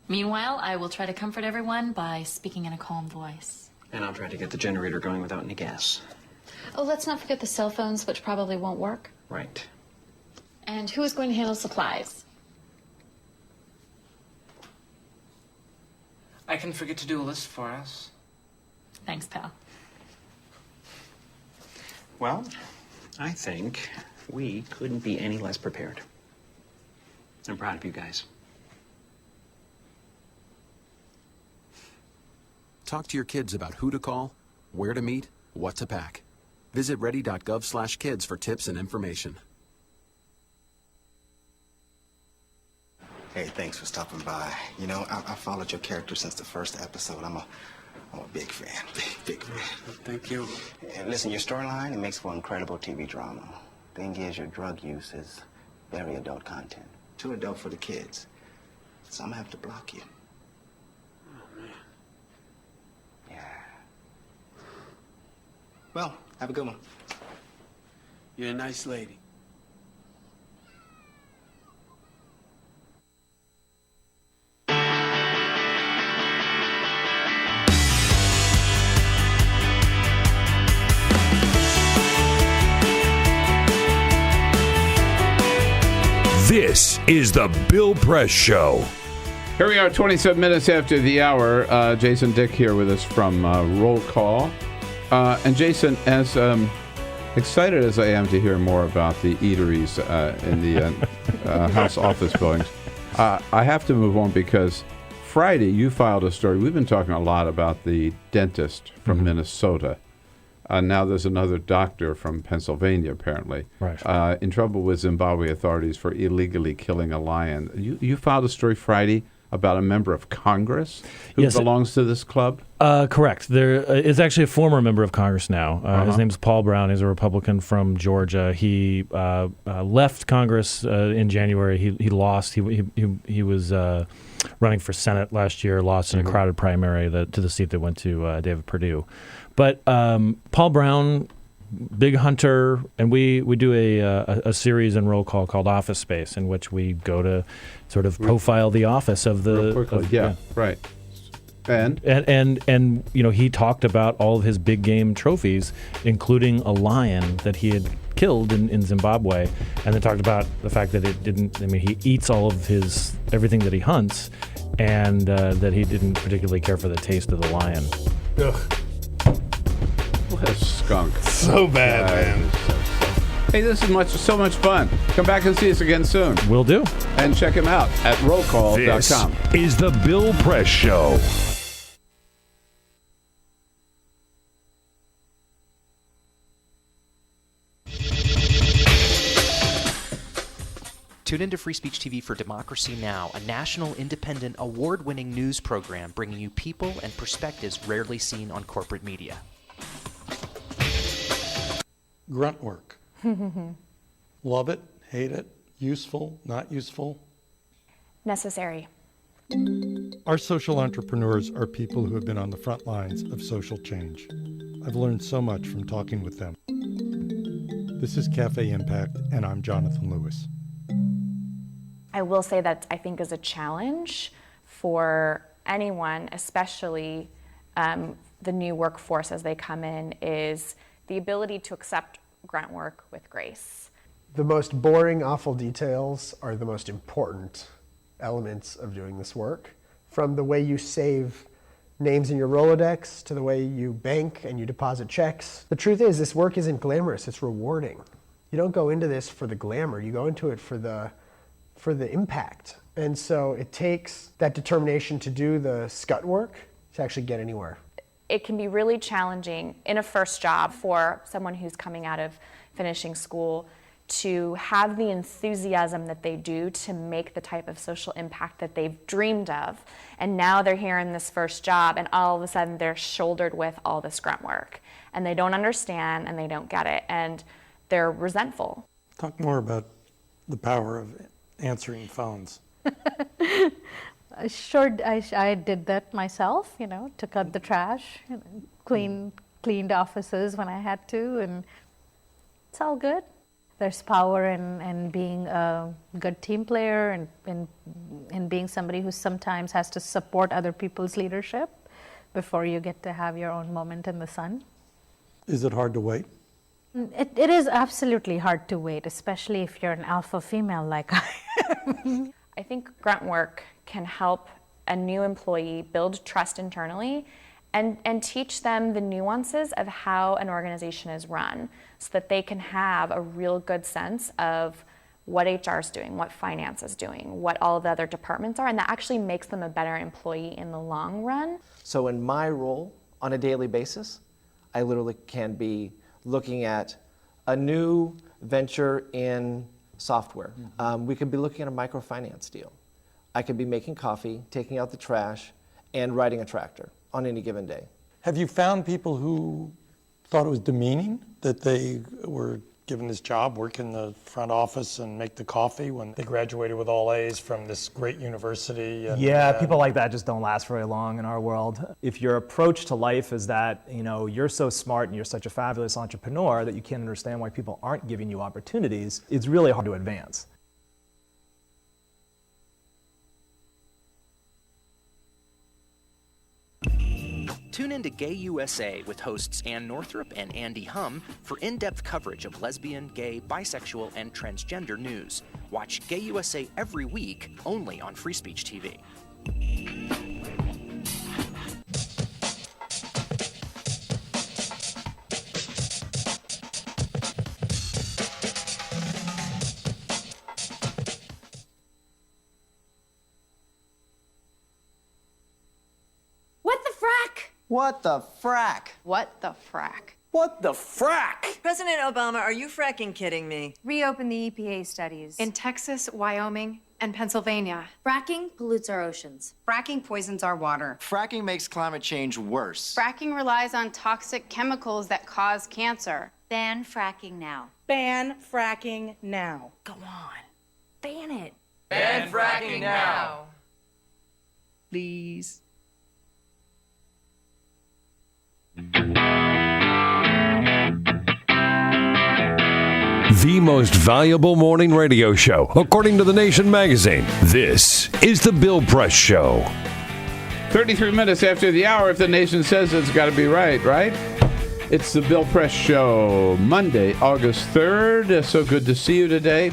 Meanwhile, I will try to comfort everyone by speaking in a calm voice. And I'll try to get the generator going without any gas. Oh, let's not forget the cell phones, which probably won't work. Right. And who is going to handle supplies? I can forget to do a list for us. Thanks, pal. Well, I think we couldn't be any less prepared. I'm proud of you guys. Talk to your kids about who to call, where to meet, what to pack. Visit ready.gov/kids for tips and information. Hey, thanks for stopping by. You know, I followed your character since the first episode. I'm a big fan. Big fan. Thank you. And listen, your storyline, it makes for incredible TV drama. Thing is, your drug use is very adult content. Too adult for the kids. So I'm gonna have to block you. Oh, man. Yeah. Well, have a good one. You're a nice lady. This is the Bill Press Show. Here we are, 27 minutes after the hour. Jason Dick here with us from Roll Call. And Jason, as excited as I am to hear more about the eateries in the House office buildings, I have to move on because Friday you filed a story. We've been talking a lot about the dentist from Minnesota. Now there's another doctor from Pennsylvania, apparently, in trouble with Zimbabwe authorities for illegally killing a lion. You filed a story Friday about a member of Congress who belongs to this club? Correct. There is actually a former member of Congress now. His name is Paul Brown. He's a Republican from Georgia. He left Congress in January. He lost. He was running for Senate last year, lost in a crowded primary to the seat that went to David Perdue. But Paul Brown, big hunter, and we do a series in Roll Call called Office Space, in which we go to sort of profile the office of the. Real quickly, right. And you know, he talked about all of his big game trophies, including a lion that he had killed in Zimbabwe, and then talked about the fact that it didn't. I mean, he eats all of everything that he hunts, and that he didn't particularly care for the taste of the lion. Ugh. What a skunk. So bad, man. Hey, this is so much fun. Come back and see us again soon. Will do. And check him out at rollcall.com. This is the Bill Press Show. Tune into Free Speech TV for Democracy Now!, a national, independent, award-winning news program bringing you people and perspectives rarely seen on corporate media. Grunt work. Love it, hate it, useful, not useful. Necessary. Our social entrepreneurs are people who have been on the front lines of social change. I've learned so much from talking with them. This is Cafe Impact, and I'm Jonathan Lewis. I will say that I think is a challenge for anyone, especially the new workforce as they come in, is the ability to accept grunt work with grace. The most boring, awful details are the most important elements of doing this work. From the way you save names in your Rolodex to the way you bank and you deposit checks. The truth is, this work isn't glamorous, it's rewarding. You don't go into this for the glamour, you go into it for the impact. And so it takes that determination to do the scut work to actually get anywhere. It can be really challenging in a first job for someone who's coming out of finishing school to have the enthusiasm that they do to make the type of social impact that they've dreamed of. And now they're here in this first job, and all of a sudden they're shouldered with all this grunt work. And they don't understand, and they don't get it, and they're resentful. Talk more about the power of answering phones. Sure, I did that myself, took out the trash, cleaned offices when I had to, and it's all good. There's power in being a good team player and in being somebody who sometimes has to support other people's leadership before you get to have your own moment in the sun. Is it hard to wait? It is absolutely hard to wait, especially if you're an alpha female like I am. I think grunt work can help a new employee build trust internally and teach them the nuances of how an organization is run so that they can have a real good sense of what HR is doing, what finance is doing, what all the other departments are, and that actually makes them a better employee in the long run. So in my role on a daily basis, I literally can be looking at a new venture in software. We could be looking at a microfinance deal. I could be making coffee, taking out the trash, and riding a tractor on any given day. Have you found people who thought it was demeaning that they were given this job, work in the front office and make the coffee when they graduated with all A's from this great university? And, people like that just don't last very long in our world. If your approach to life is that, you're so smart and you're such a fabulous entrepreneur that you can't understand why people aren't giving you opportunities, it's really hard to advance. Tune in to Gay USA with hosts Ann Northrup and Andy Hum for in-depth coverage of lesbian, gay, bisexual, and transgender news. Watch Gay USA every week, only on Free Speech TV. What the frack? What the frack? What the frack? President Obama, are you fracking kidding me? Reopen the EPA studies. In Texas, Wyoming, and Pennsylvania. Fracking pollutes our oceans. Fracking poisons our water. Fracking makes climate change worse. Fracking relies on toxic chemicals that cause cancer. Ban fracking now. Ban fracking now. Go on. Ban it. Ban fracking now. Please. The most valuable morning radio show, according to The Nation magazine. This is The Bill Press Show. 33 minutes after the hour, if The Nation says it's got to be right? It's The Bill Press Show, Monday, August 3rd. So good to see you today.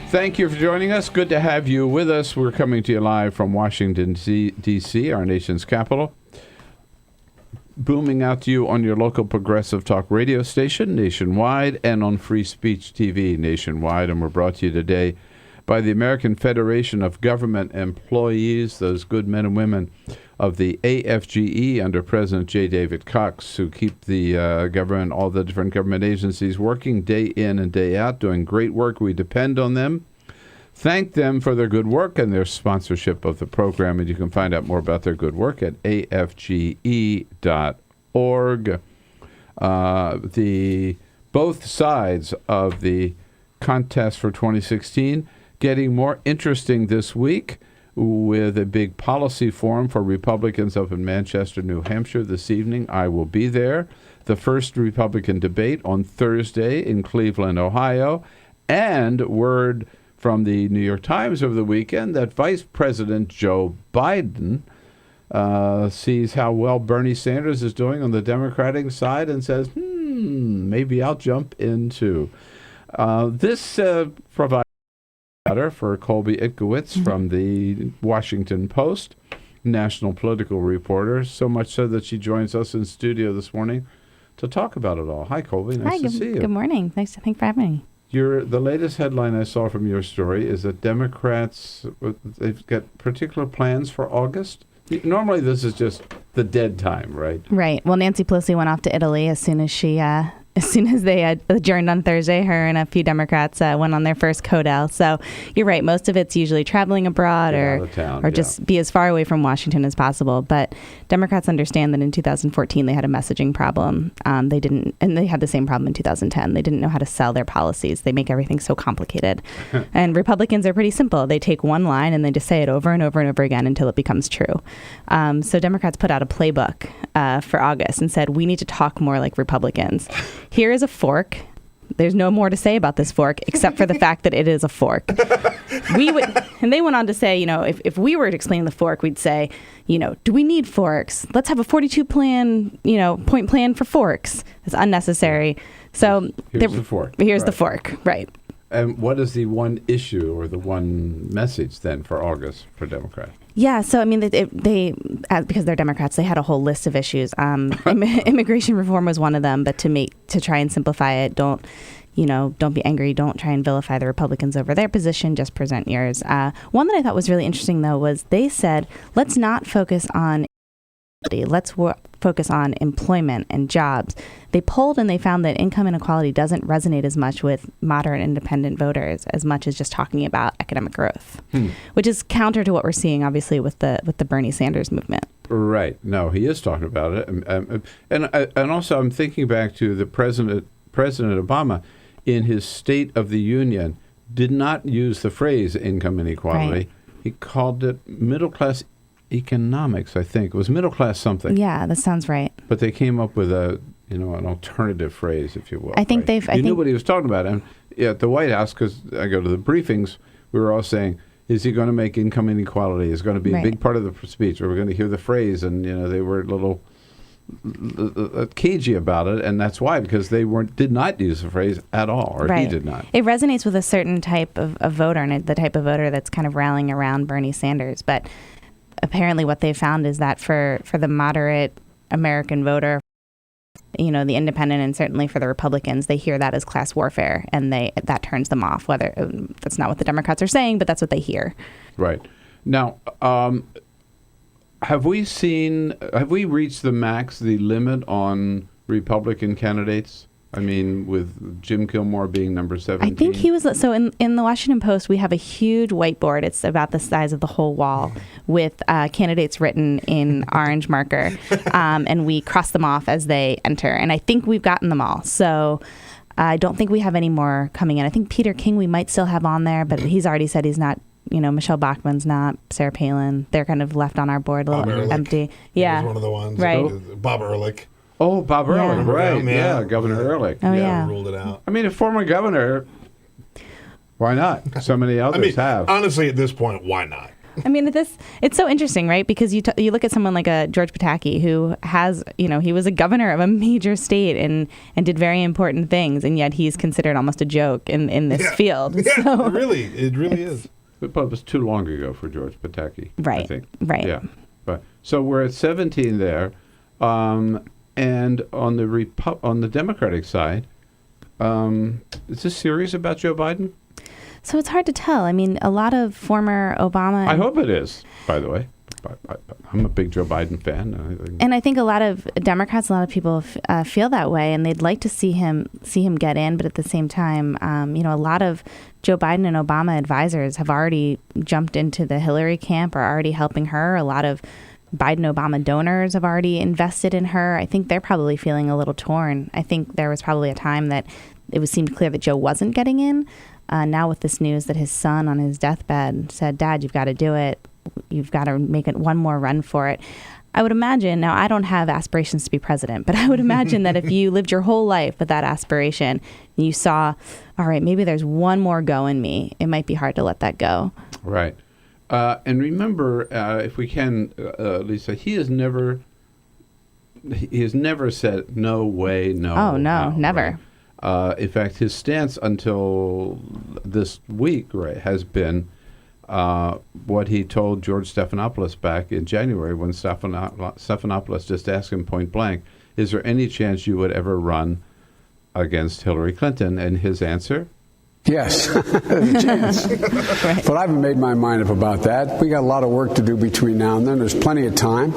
Thank you for joining us. Good to have you with us. We're coming to you live from Washington, D.C., our nation's capital. Booming out to you on your local progressive talk radio station nationwide and on Free Speech TV nationwide. And we're brought to you today by the American Federation of Government Employees, those good men and women of the AFGE under President J. David Cox, who keep the government, all the different government agencies working day in and day out, doing great work. We depend on them. Thank them for their good work and their sponsorship of the program, and you can find out more about their good work at afge.org. Both sides of the contest for 2016 getting more interesting this week with a big policy forum for Republicans up in Manchester, New Hampshire this evening. I will be there. The first Republican debate on Thursday in Cleveland, Ohio, and word from the New York Times over the weekend that Vice President Joe Biden sees how well Bernie Sanders is doing on the Democratic side and says, maybe I'll jump in too. This provides for Colby Itkowitz from the Washington Post, national political reporter, so much so that she joins us in studio this morning to talk about it all. Hi, Colby. Nice to see you. Good morning. Thanks for having me. The latest headline I saw from your story is that Democrats, they've got particular plans for August. Normally this is just the dead time, right? Right. Well, Nancy Pelosi went off to Italy as soon as they adjourned on Thursday. Her and a few Democrats went on their first CODEL. So you're right. Most of it's usually traveling abroad or just be as far away from Washington as possible. But Democrats understand that in 2014 they had a messaging problem. They didn't, and they had the same problem in 2010. They didn't know how to sell their policies. They make everything so complicated. And Republicans are pretty simple. They take one line and they just say it over and over and over again until it becomes true. So Democrats put out a playbook for August and said, we need to talk more like Republicans. Here is a fork. There's no more to say about this fork except for the fact that it is a fork. And they went on to say, if we were explaining the fork, we'd say, do we need forks? Let's have a 42 point plan for forks. It's unnecessary. So here's the fork. Here's the fork, right. And what is the one issue or the one message then for August for Democrats? Yeah, so I mean, they because they're Democrats, they had a whole list of issues. Immigration reform was one of them, but to try and simplify it, don't be angry. Don't try and vilify the Republicans over their position. Just present yours. One that I thought was really interesting, though, was they said, let's not focus on let's focus on employment and jobs. They polled and they found that income inequality doesn't resonate as much with moderate independent voters as much as just talking about academic growth, which is counter to what we're seeing, obviously, with the Bernie Sanders movement. Right. No, he is talking about it. And also I'm thinking back to the President Obama in his State of the Union did not use the phrase income inequality. Right. He called it middle-class economics, I think. It was middle-class something. Yeah, that sounds right. But they came up with an alternative phrase, if you will. I think right? knew what he was talking about. And at the White House, because I go to the briefings, we were all saying, is he going to make income inequality? Is going to be a big part of the speech? Or we're going to hear the phrase, and they were a little cagey about it, and that's why, because they did not use the phrase at all, or he did not. It resonates with a certain type of voter, and the type of voter that's kind of rallying around Bernie Sanders. But apparently what they found is that for the moderate American voter, the independent, and certainly for the Republicans, they hear that as class warfare, and that turns them off. Whether that's not what the Democrats are saying, but that's what they hear. Right. Now, have we reached the limit on Republican candidates? I mean, with Jim Gilmore being number 17. I think he was. So in the Washington Post, we have a huge whiteboard. It's about the size of the whole wall with candidates written in orange marker. And we cross them off as they enter. And I think we've gotten them all. So I don't think we have any more coming in. I think Peter King we might still have on there, but he's already said he's not. Michelle Bachmann's not, Sarah Palin. They're kind of left on our board a little empty. Yeah. He was one of the ones. Right. Bob Ehrlich. Oh, Bob Ehrlich, right. Yeah, Governor Ehrlich. Oh, yeah. Ruled it out. I mean, a former governor, why not? So many others have. Honestly, at this point, why not? I mean, it's so interesting, right? Because you look at someone like a George Pataki who has, he was a governor of a major state and did very important things, and yet he's considered almost a joke in this field. Yeah, so, it really is. But it was too long ago for George Pataki, right? I think. Right. Yeah. But so we're at 17 there, and on the Democratic side, is this serious about Joe Biden? So it's hard to tell. I mean, a lot of former Obama. I hope it is. By the way, I'm a big Joe Biden fan. And I think a lot of Democrats, a lot of people feel that way, and they'd like to see him get in. But at the same time, a lot of Joe Biden and Obama advisors have already jumped into the Hillary camp, or already helping her. A lot of Biden-Obama donors have already invested in her. I think they're probably feeling a little torn. I think there was probably a time that it seemed clear that Joe wasn't getting in. Now with this news that his son on his deathbed said, "Dad, you've got to do it. You've got to make it one more run for it." I would imagine, now I don't have aspirations to be president, but I would imagine that if you lived your whole life with that aspiration, and you saw, all right, maybe there's one more go in me, it might be hard to let that go. Right. And remember, if we can, Lisa, he has never he has never said no way, no. Oh no, how, never. Right? In fact, his stance until this week, right, has been what he told George Stephanopoulos back in January when Stephanopoulos just asked him point blank, "Is there any chance you would ever run against Hillary Clinton?" And his answer. Yes, there's a chance. Right. But I haven't made my mind up about that. We got a lot of work to do between now and then. There's plenty of time.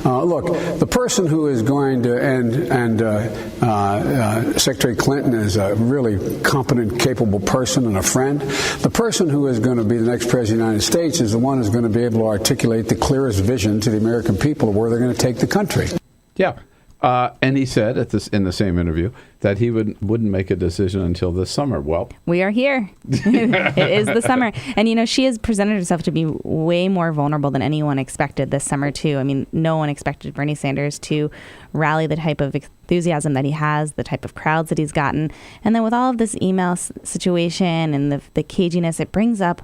Look, the person who is going to end Secretary Clinton is a really competent, capable person and a friend. The person who is going to be the next president of the United States is the one who's going to be able to articulate the clearest vision to the American people of where they're going to take the country. Yeah. And he said in the same interview that he wouldn't make a decision until this summer. Well, we are here. It is the summer. And, she has presented herself to be way more vulnerable than anyone expected this summer, too. I mean, no one expected Bernie Sanders to rally the type of enthusiasm that he has, the type of crowds that he's gotten. And then with all of this email situation and the caginess, it brings up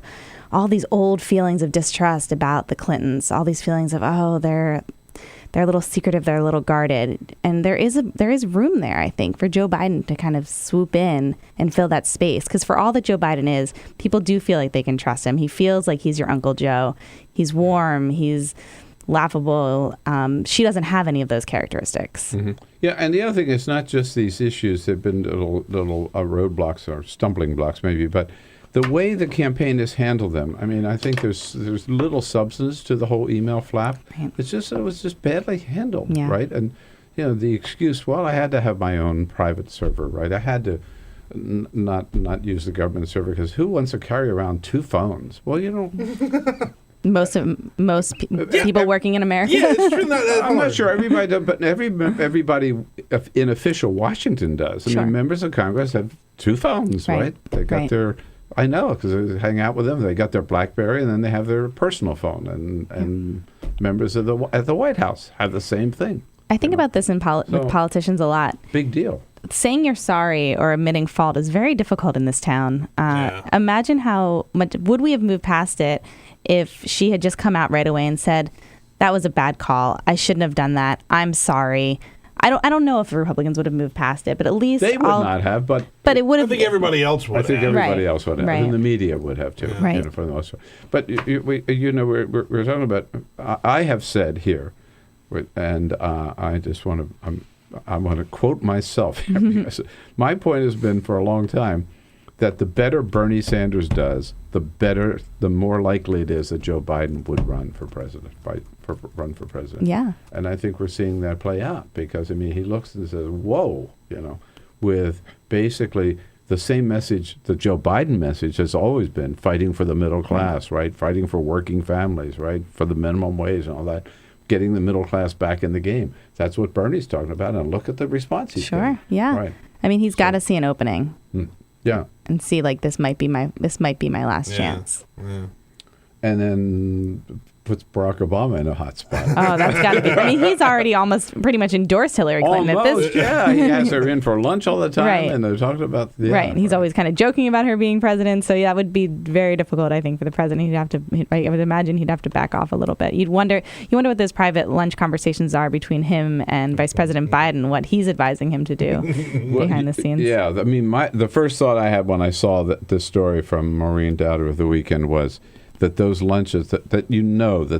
all these old feelings of distrust about the Clintons, all these feelings of, they're a little secretive, they're a little guarded. And there is room there, I think, for Joe Biden to kind of swoop in and fill that space. Because for all that Joe Biden is, people do feel like they can trust him. He feels like he's your Uncle Joe. He's warm. He's laughable. She doesn't have any of those characteristics. Mm-hmm. Yeah, and the other thing is not just these issues. There have been little roadblocks or stumbling blocks maybe, but the way the campaign has handled them, I mean, I think there's little substance to the whole email flap. Right. It was just badly handled, right? And the excuse, well, I had to have my own private server, right? I had to not use the government server because who wants to carry around two phones? Well, most people working in America. Yeah, it's true. I'm not sure everybody does, but everybody in official Washington does. I mean, members of Congress have two phones, right? They got their. I know because I hang out with them. They got their BlackBerry, and then they have their personal phone. And members of at the White House have the same thing. I think about this with politicians a lot. Big deal. Saying you're sorry or admitting fault is very difficult in this town. Imagine how much would we have moved past it if she had just come out right away and said, "That was a bad call. I shouldn't have done that. I'm sorry." I don't know if the Republicans would have moved past it, but at least they would not have. But it would have. I think everybody else would. I think everybody else would have, and the media would have too, right? For the most part. But we're talking about. I have said here, and I just want to. I want to quote myself here. Because my point has been for a long time that the better Bernie Sanders does, the more likely it is that Joe Biden would run for president. Run for president. Yeah. And I think we're seeing that play out because, I mean, he looks and says, whoa, with basically the same message, the Joe Biden message has always been fighting for the middle class, right? Fighting for working families, right? For the minimum wage and all that. Getting the middle class back in the game. That's what Bernie's talking about. And look at the response he's getting. Yeah. Right. I mean, he's got to see an opening. Yeah. And see, like, this might be my last chance. Yeah. And then puts Barack Obama in a hot spot. Oh, that's got to be. I mean, he's already almost pretty much endorsed Hillary Clinton at this. Yeah, he has her in for lunch all the time, right. And they're talking about right. He's always kind of joking about her being president, so that would be very difficult, I think, for the president. I would imagine he'd have to back off a little bit. You wonder what those private lunch conversations are between him and Vice President Biden, what he's advising him to do behind the scenes. Yeah, I mean, the first thought I had when I saw this story from Maureen Dowder of the weekend was that those lunches that that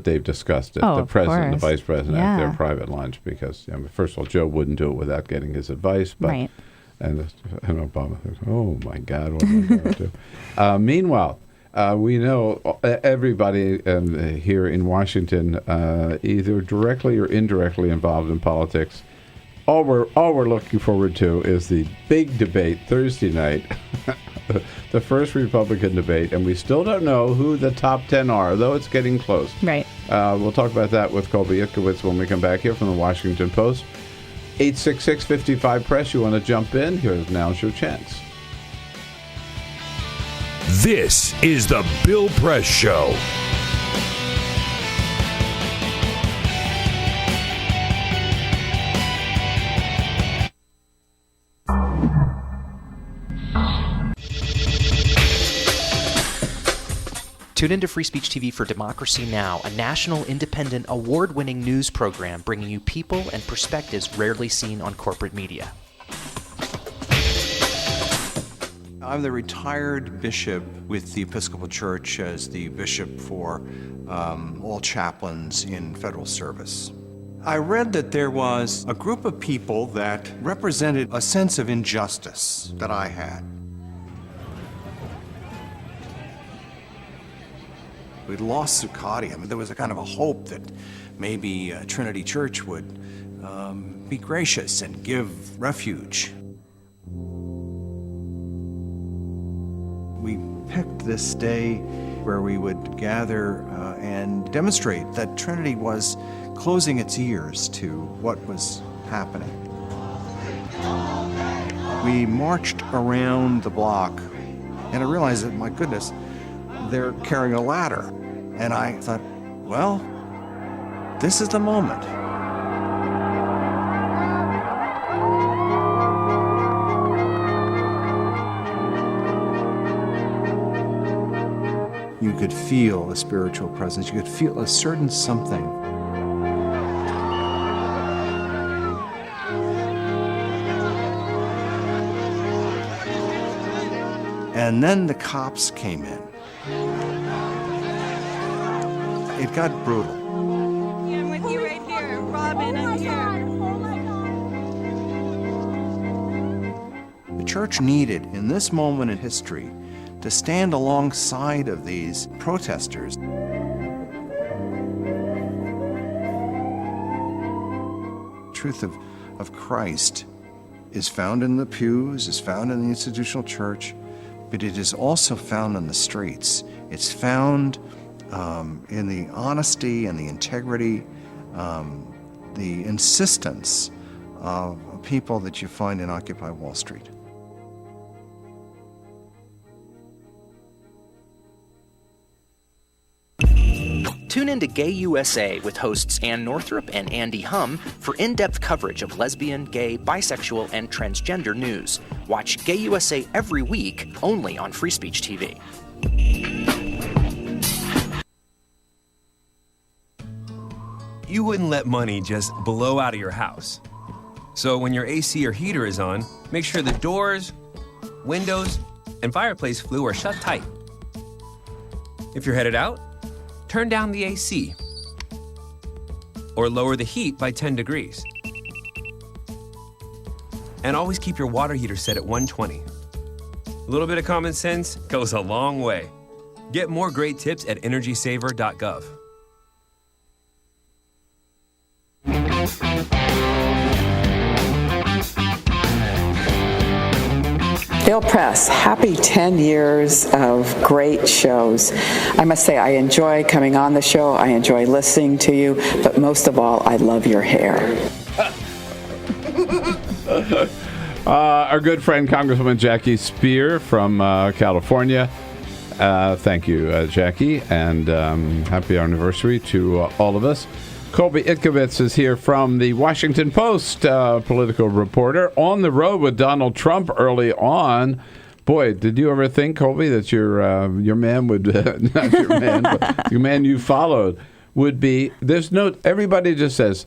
they've discussed it, the president and the vice president at their private lunch, because first of all, Joe wouldn't do it without getting his advice, but right. and Obama thinks, oh my God, what am I going to do? Meanwhile, we know everybody here in Washington, either directly or indirectly involved in politics. All we're looking forward to is the big debate Thursday night. The first Republican debate, and we still don't know who the top 10 are, though it's getting close. Right. We'll talk about that with Colby Itkowitz when we come back here from the Washington Post. 866-55-PRESS. You want to jump in? Now's your chance. This is the Bill Press Show. Tune into Free Speech TV for Democracy Now!, a national, independent, award-winning news program bringing you people and perspectives rarely seen on corporate media. I'm the retired bishop with the Episcopal Church as the bishop for all chaplains in federal service. I read that there was a group of people that represented a sense of injustice that I had. We'd lost Zuccotti. I mean, there was a kind of a hope that maybe Trinity Church would be gracious and give refuge. We picked this day where we would gather and demonstrate that Trinity was closing its ears to what was happening. We marched around the block, and I realized that, my goodness, they're carrying a ladder. And I thought, well, this is the moment. You could feel a spiritual presence. You could feel a certain something. And then the cops came in. It got brutal. Yeah, I'm with you right here. Robin, I'm here. The church needed, in this moment in history, to stand alongside of these protesters. The truth of Christ is found in the pews, is found in the institutional church, but it is also found in the streets. It's found in the honesty and the integrity, the insistence of people that you find in Occupy Wall Street. Tune in to Gay USA with hosts Ann Northrup and Andy Hum for in-depth coverage of lesbian, gay, bisexual, and transgender news. Watch Gay USA every week, only on Free Speech TV. You wouldn't let money just blow out of your house. So when your AC or heater is on, make sure the doors, windows, and fireplace flue are shut tight. If you're headed out, turn down the AC or lower the heat by 10 degrees. And always keep your water heater set at 120. A little bit of common sense goes a long way. Get more great tips at energysaver.gov. Bill Press, happy 10 years of great shows. I must say, I enjoy coming on the show, I enjoy listening to you, but most of all, I love your hair. Our good friend, Congresswoman Jackie Spear from California. Thank you, Jackie, and happy anniversary to all of us. Colby Itkowitz is here from the Washington Post, political reporter, on the road with Donald Trump early on. Boy, did you ever think, Colby, that your man would, not your man, but your man you followed would be, everybody just says,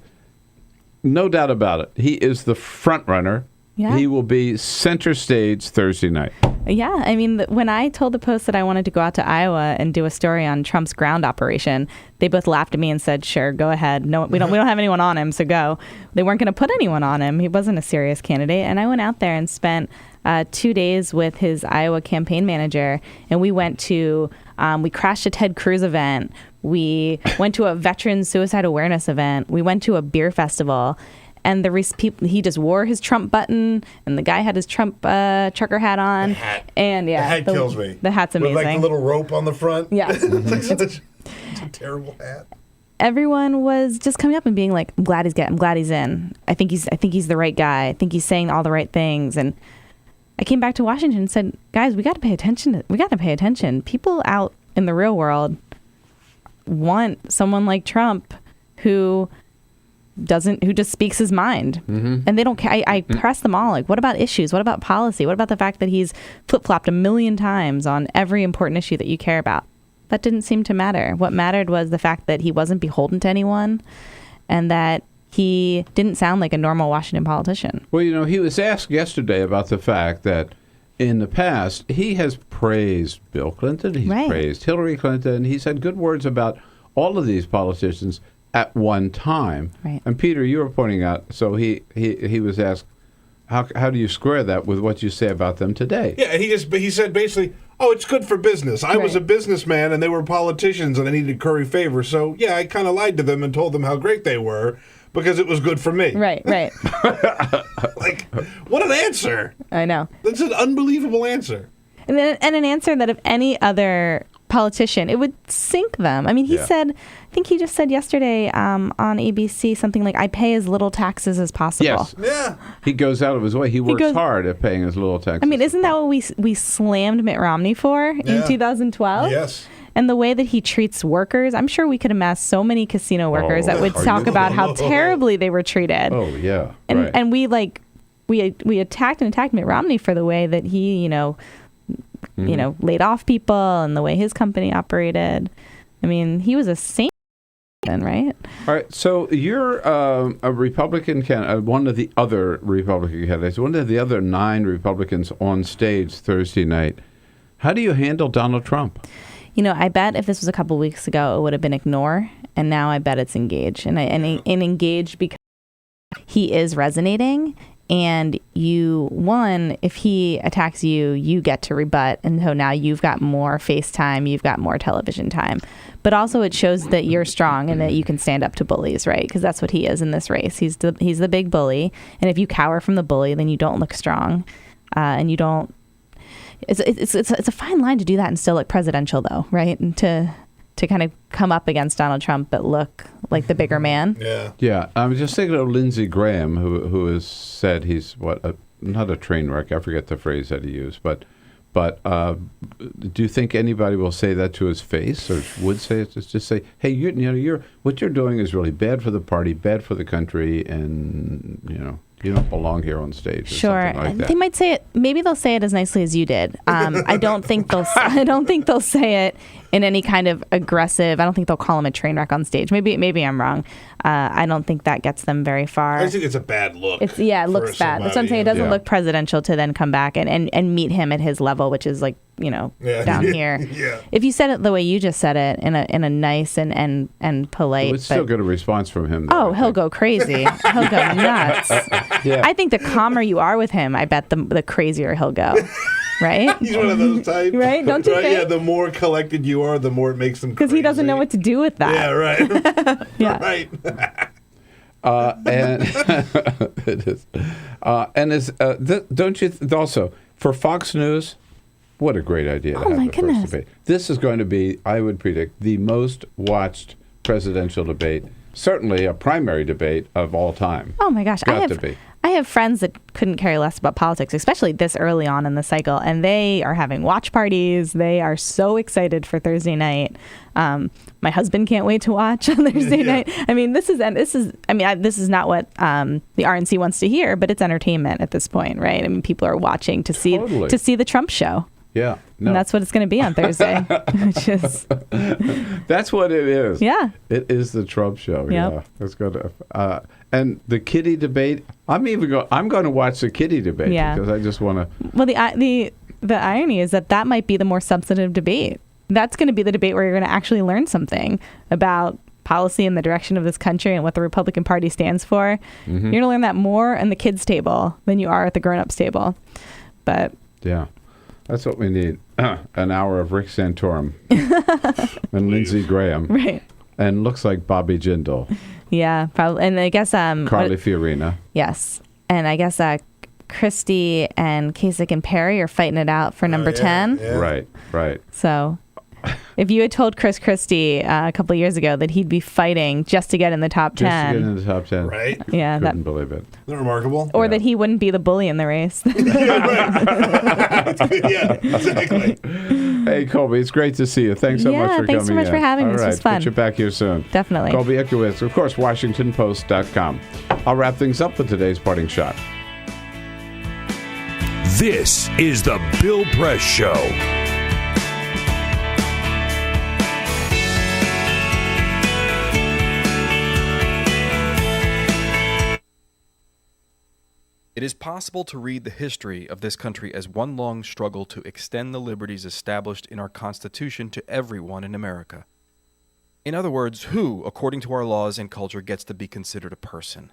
no doubt about it, he is the front runner. Yeah. He will be center stage Thursday night. Yeah, I mean, when I told the Post that I wanted to go out to Iowa and do a story on Trump's ground operation, they both laughed at me and said, "Sure, go ahead. No, we don't have anyone on him, so go." They weren't going to put anyone on him. He wasn't a serious candidate, and I went out there and spent 2 days with his Iowa campaign manager, and we went to we crashed a Ted Cruz event. We went to a veteran suicide awareness event. We went to a beer festival. And he just wore his Trump button, and the guy had his Trump trucker hat on. The hat. And yeah, the hat kills me. The hat's amazing. With like the little rope on the front. Yeah. It's a terrible hat. Everyone was just coming up and being like, I'm glad he's in. I think he's the right guy. I think he's saying all the right things. And I came back to Washington and said, guys, we got to pay attention. People out in the real world want someone like Trump who just speaks his mind. Mm-hmm. And they don't care. I press them all, like, what about issues? What about policy? What about the fact that he's flip-flopped 1 million times on every important issue that you care about? that didn't seem to matter. What mattered was the fact that he wasn't beholden to anyone and that he didn't sound like a normal Washington politician. Well, he was asked yesterday about the fact that in the past, he has praised Bill Clinton, he's praised Hillary Clinton, he said good words about all of these politicians at one time. Right. And Peter, you were pointing out, so he was asked, how do you square that with what you say about them today? Yeah, he said basically, oh, it's good for business. I was a businessman and they were politicians and I needed to curry favor. So, yeah, I kind of lied to them and told them how great they were because it was good for me. Right. Like, what an answer. I know. That's an unbelievable answer. And an answer that if any other politician, it would sink them. I mean, he said, I think he just said yesterday on ABC something like, I pay as little taxes as possible. Yes. Yeah. He goes out of his way. He works hard at paying as little taxes. I mean, isn't that what we slammed Mitt Romney for in 2012? Yes. And the way that he treats workers, I'm sure we could amass so many casino workers that would talk about how terribly they were treated. Oh, yeah. And we attacked Mitt Romney for the way that he, laid off people and the way his company operated. I mean, he was a saint then, right? All right. So you're a Republican candidate, one of the other Republican candidates, one of the other 9 Republicans on stage Thursday night. How do you handle Donald Trump? I bet if this was a couple weeks ago, it would have been ignore, and now I bet it's engage, and engage because he is resonating. And if he attacks you, you get to rebut. And so now you've got more face time, you've got more television time. But also it shows that you're strong and that you can stand up to bullies, right? Because that's what he is in this race. He's the big bully. And if you cower from the bully, then you don't look strong. And you don't. It's a fine line to do that and still look presidential, though, right? And to kind of come up against Donald Trump but look like the bigger man. Yeah. I was just thinking of Lindsey Graham, who has said he's not a train wreck. I forget the phrase that he used, but do you think anybody will say that to his face, or would say it? Just say, hey, what you're doing is really bad for the party, bad for the country, and you don't belong here on stage. Or sure, like that. They might say it. Maybe they'll say it as nicely as you did. I don't think they'll say it in any kind of aggressive. I don't think they'll call him a train wreck on stage. Maybe I'm wrong. I don't think that gets them very far. I think it's a bad look. It looks bad. That's what I'm saying. It doesn't look presidential to then come back and meet him at his level, which is like down here. Yeah. If you said it the way you just said it, in a nice and polite, We'd still get a response from him. Though, he'll go crazy. He'll go nuts. Yeah. I think the calmer you are with him, I bet the crazier he'll go. Right? He's one of those types. Right? Don't you think? Yeah, the more collected you are, the more it makes them crazy. Because he doesn't know what to do with that. Yeah, right. Yeah. Right. And it is. Don't you also, for Fox News, what a great idea to have the first debate. This is going to be, I would predict, the most watched presidential debate, certainly a primary debate of all time. Oh my gosh. I have friends that couldn't care less about politics, especially this early on in the cycle, and they are having watch parties. They are so excited for Thursday night. My husband can't wait to watch on Thursday night. I mean, this is not what the RNC wants to hear, but it's entertainment at this point, right? I mean, people are watching to see the Trump show. Yeah. No. And that's what it's going to be on Thursday. Which is that's what it is. Yeah. It is the Trump show. Yep. Yeah. That's good. And the kiddie debate, I'm going to watch the kiddie debate because I just want to. Well, the irony is that might be the more substantive debate. That's going to be the debate where you're going to actually learn something about policy and the direction of this country and what the Republican Party stands for. Mm-hmm. You're going to learn that more in the kids' table than you are at the grown-ups' table. But yeah. That's what we need. An hour of Rick Santorum and Lindsey Graham. Right. And looks like Bobby Jindal. Yeah, probably. And I guess Carly Fiorina. Yes. And I guess Christie and Kasich and Perry are fighting it out for number 10. Yeah. Right. So if you had told Chris Christie a couple of years ago that he'd be fighting just to get in the top 10. Just to get in the top 10. Right. Yeah. Couldn't believe it. Isn't that remarkable? Or that he wouldn't be the bully in the race. Yeah, exactly. Hey, Colby, it's great to see you. Thanks so much for coming in. Thanks so much for having me. This was fun. Get you back here soon. Definitely. Colby Itkowitz, of course, WashingtonPost.com. I'll wrap things up with today's parting shot. This is the Bill Press Show. It is possible to read the history of this country as one long struggle to extend the liberties established in our Constitution to everyone in America. In other words, who, according to our laws and culture, gets to be considered a person?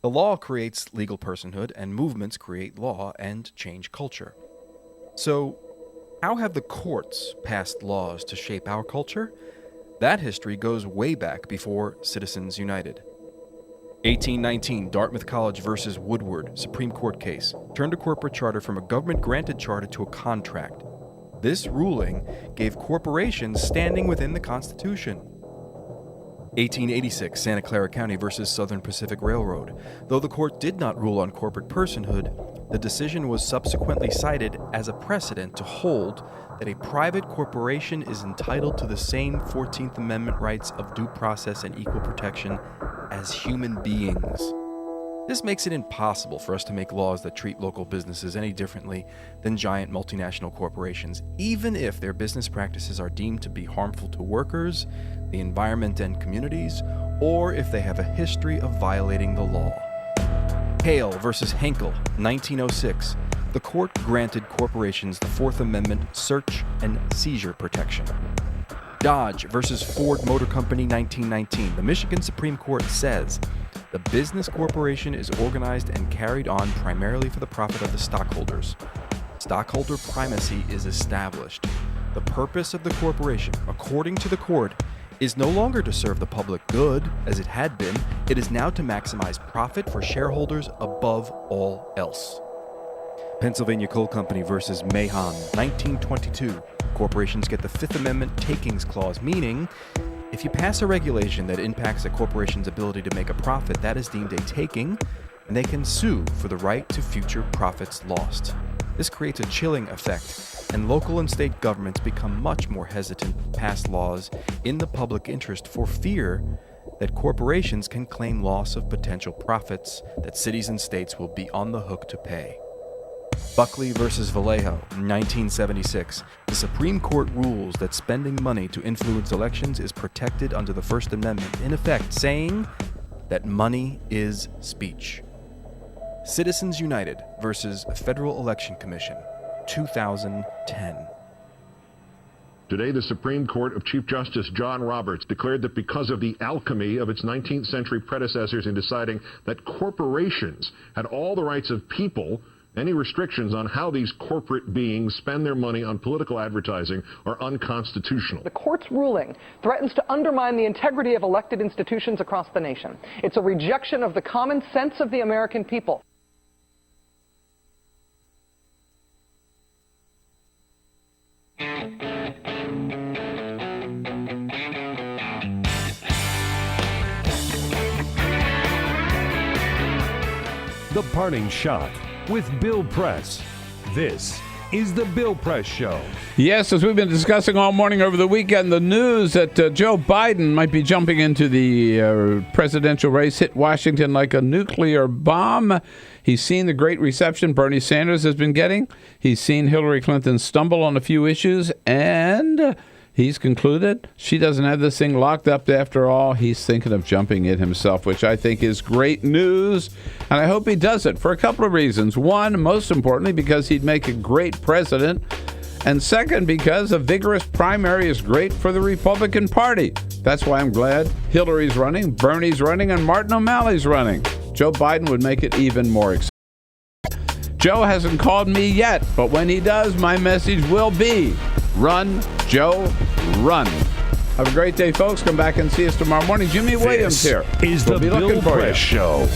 The law creates legal personhood, and movements create law and change culture. So, how have the courts passed laws to shape our culture? That history goes way back before Citizens United. 1819, Dartmouth College versus Woodward, Supreme Court case, turned a corporate charter from a government-granted charter to a contract. This ruling gave corporations standing within the Constitution. 1886, Santa Clara County versus Southern Pacific Railroad. Though the court did not rule on corporate personhood, the decision was subsequently cited as a precedent to hold that a private corporation is entitled to the same 14th Amendment rights of due process and equal protection as human beings. This makes it impossible for us to make laws that treat local businesses any differently than giant multinational corporations, even if their business practices are deemed to be harmful to workers, the environment, and communities, or if they have a history of violating the law. Hale versus Henkel, 1906. The court granted corporations the Fourth Amendment search and seizure protection. Dodge versus Ford Motor Company, 1919. The Michigan Supreme Court says the business corporation is organized and carried on primarily for the profit of the stockholders. Stockholder primacy is established. The purpose of the corporation, according to the court, is no longer to serve the public good, as it had been. It is now to maximize profit for shareholders above all else. Pennsylvania Coal Company versus Mahon, 1922. Corporations get the Fifth Amendment takings clause, meaning if you pass a regulation that impacts a corporation's ability to make a profit, that is deemed a taking, and they can sue for the right to future profits lost. This creates a chilling effect, and local and state governments become much more hesitant to pass laws in the public interest for fear that corporations can claim loss of potential profits that cities and states will be on the hook to pay. Buckley versus Vallejo, 1976. The Supreme Court rules that spending money to influence elections is protected under the First Amendment, in effect saying that money is speech. Citizens United versus Federal Election Commission, 2010. Today, the Supreme Court of Chief Justice John Roberts declared that because of the alchemy of its 19th century predecessors in deciding that corporations had all the rights of people, any restrictions on how these corporate beings spend their money on political advertising are unconstitutional. The court's ruling threatens to undermine the integrity of elected institutions across the nation. It's a rejection of the common sense of the American people. The Parting Shot with Bill Press. This is the Bill Press Show. Yes, as we've been discussing all morning over the weekend, the news that Joe Biden might be jumping into the presidential race hit Washington like a nuclear bomb. He's seen the great reception Bernie Sanders has been getting. He's seen Hillary Clinton stumble on a few issues, and he's concluded she doesn't have this thing locked up after all. He's thinking of jumping in himself, which I think is great news. And I hope he does it for a couple of reasons. One, most importantly, because he'd make a great president. And second, because a vigorous primary is great for the Republican Party. That's why I'm glad Hillary's running, Bernie's running, and Martin O'Malley's running. Joe Biden would make it even more exciting. Joe hasn't called me yet, but when he does, my message will be, run, Joe, run. Have a great day, folks. Come back and see us tomorrow morning. Jimmy Williams here. Is the Bill Press Show.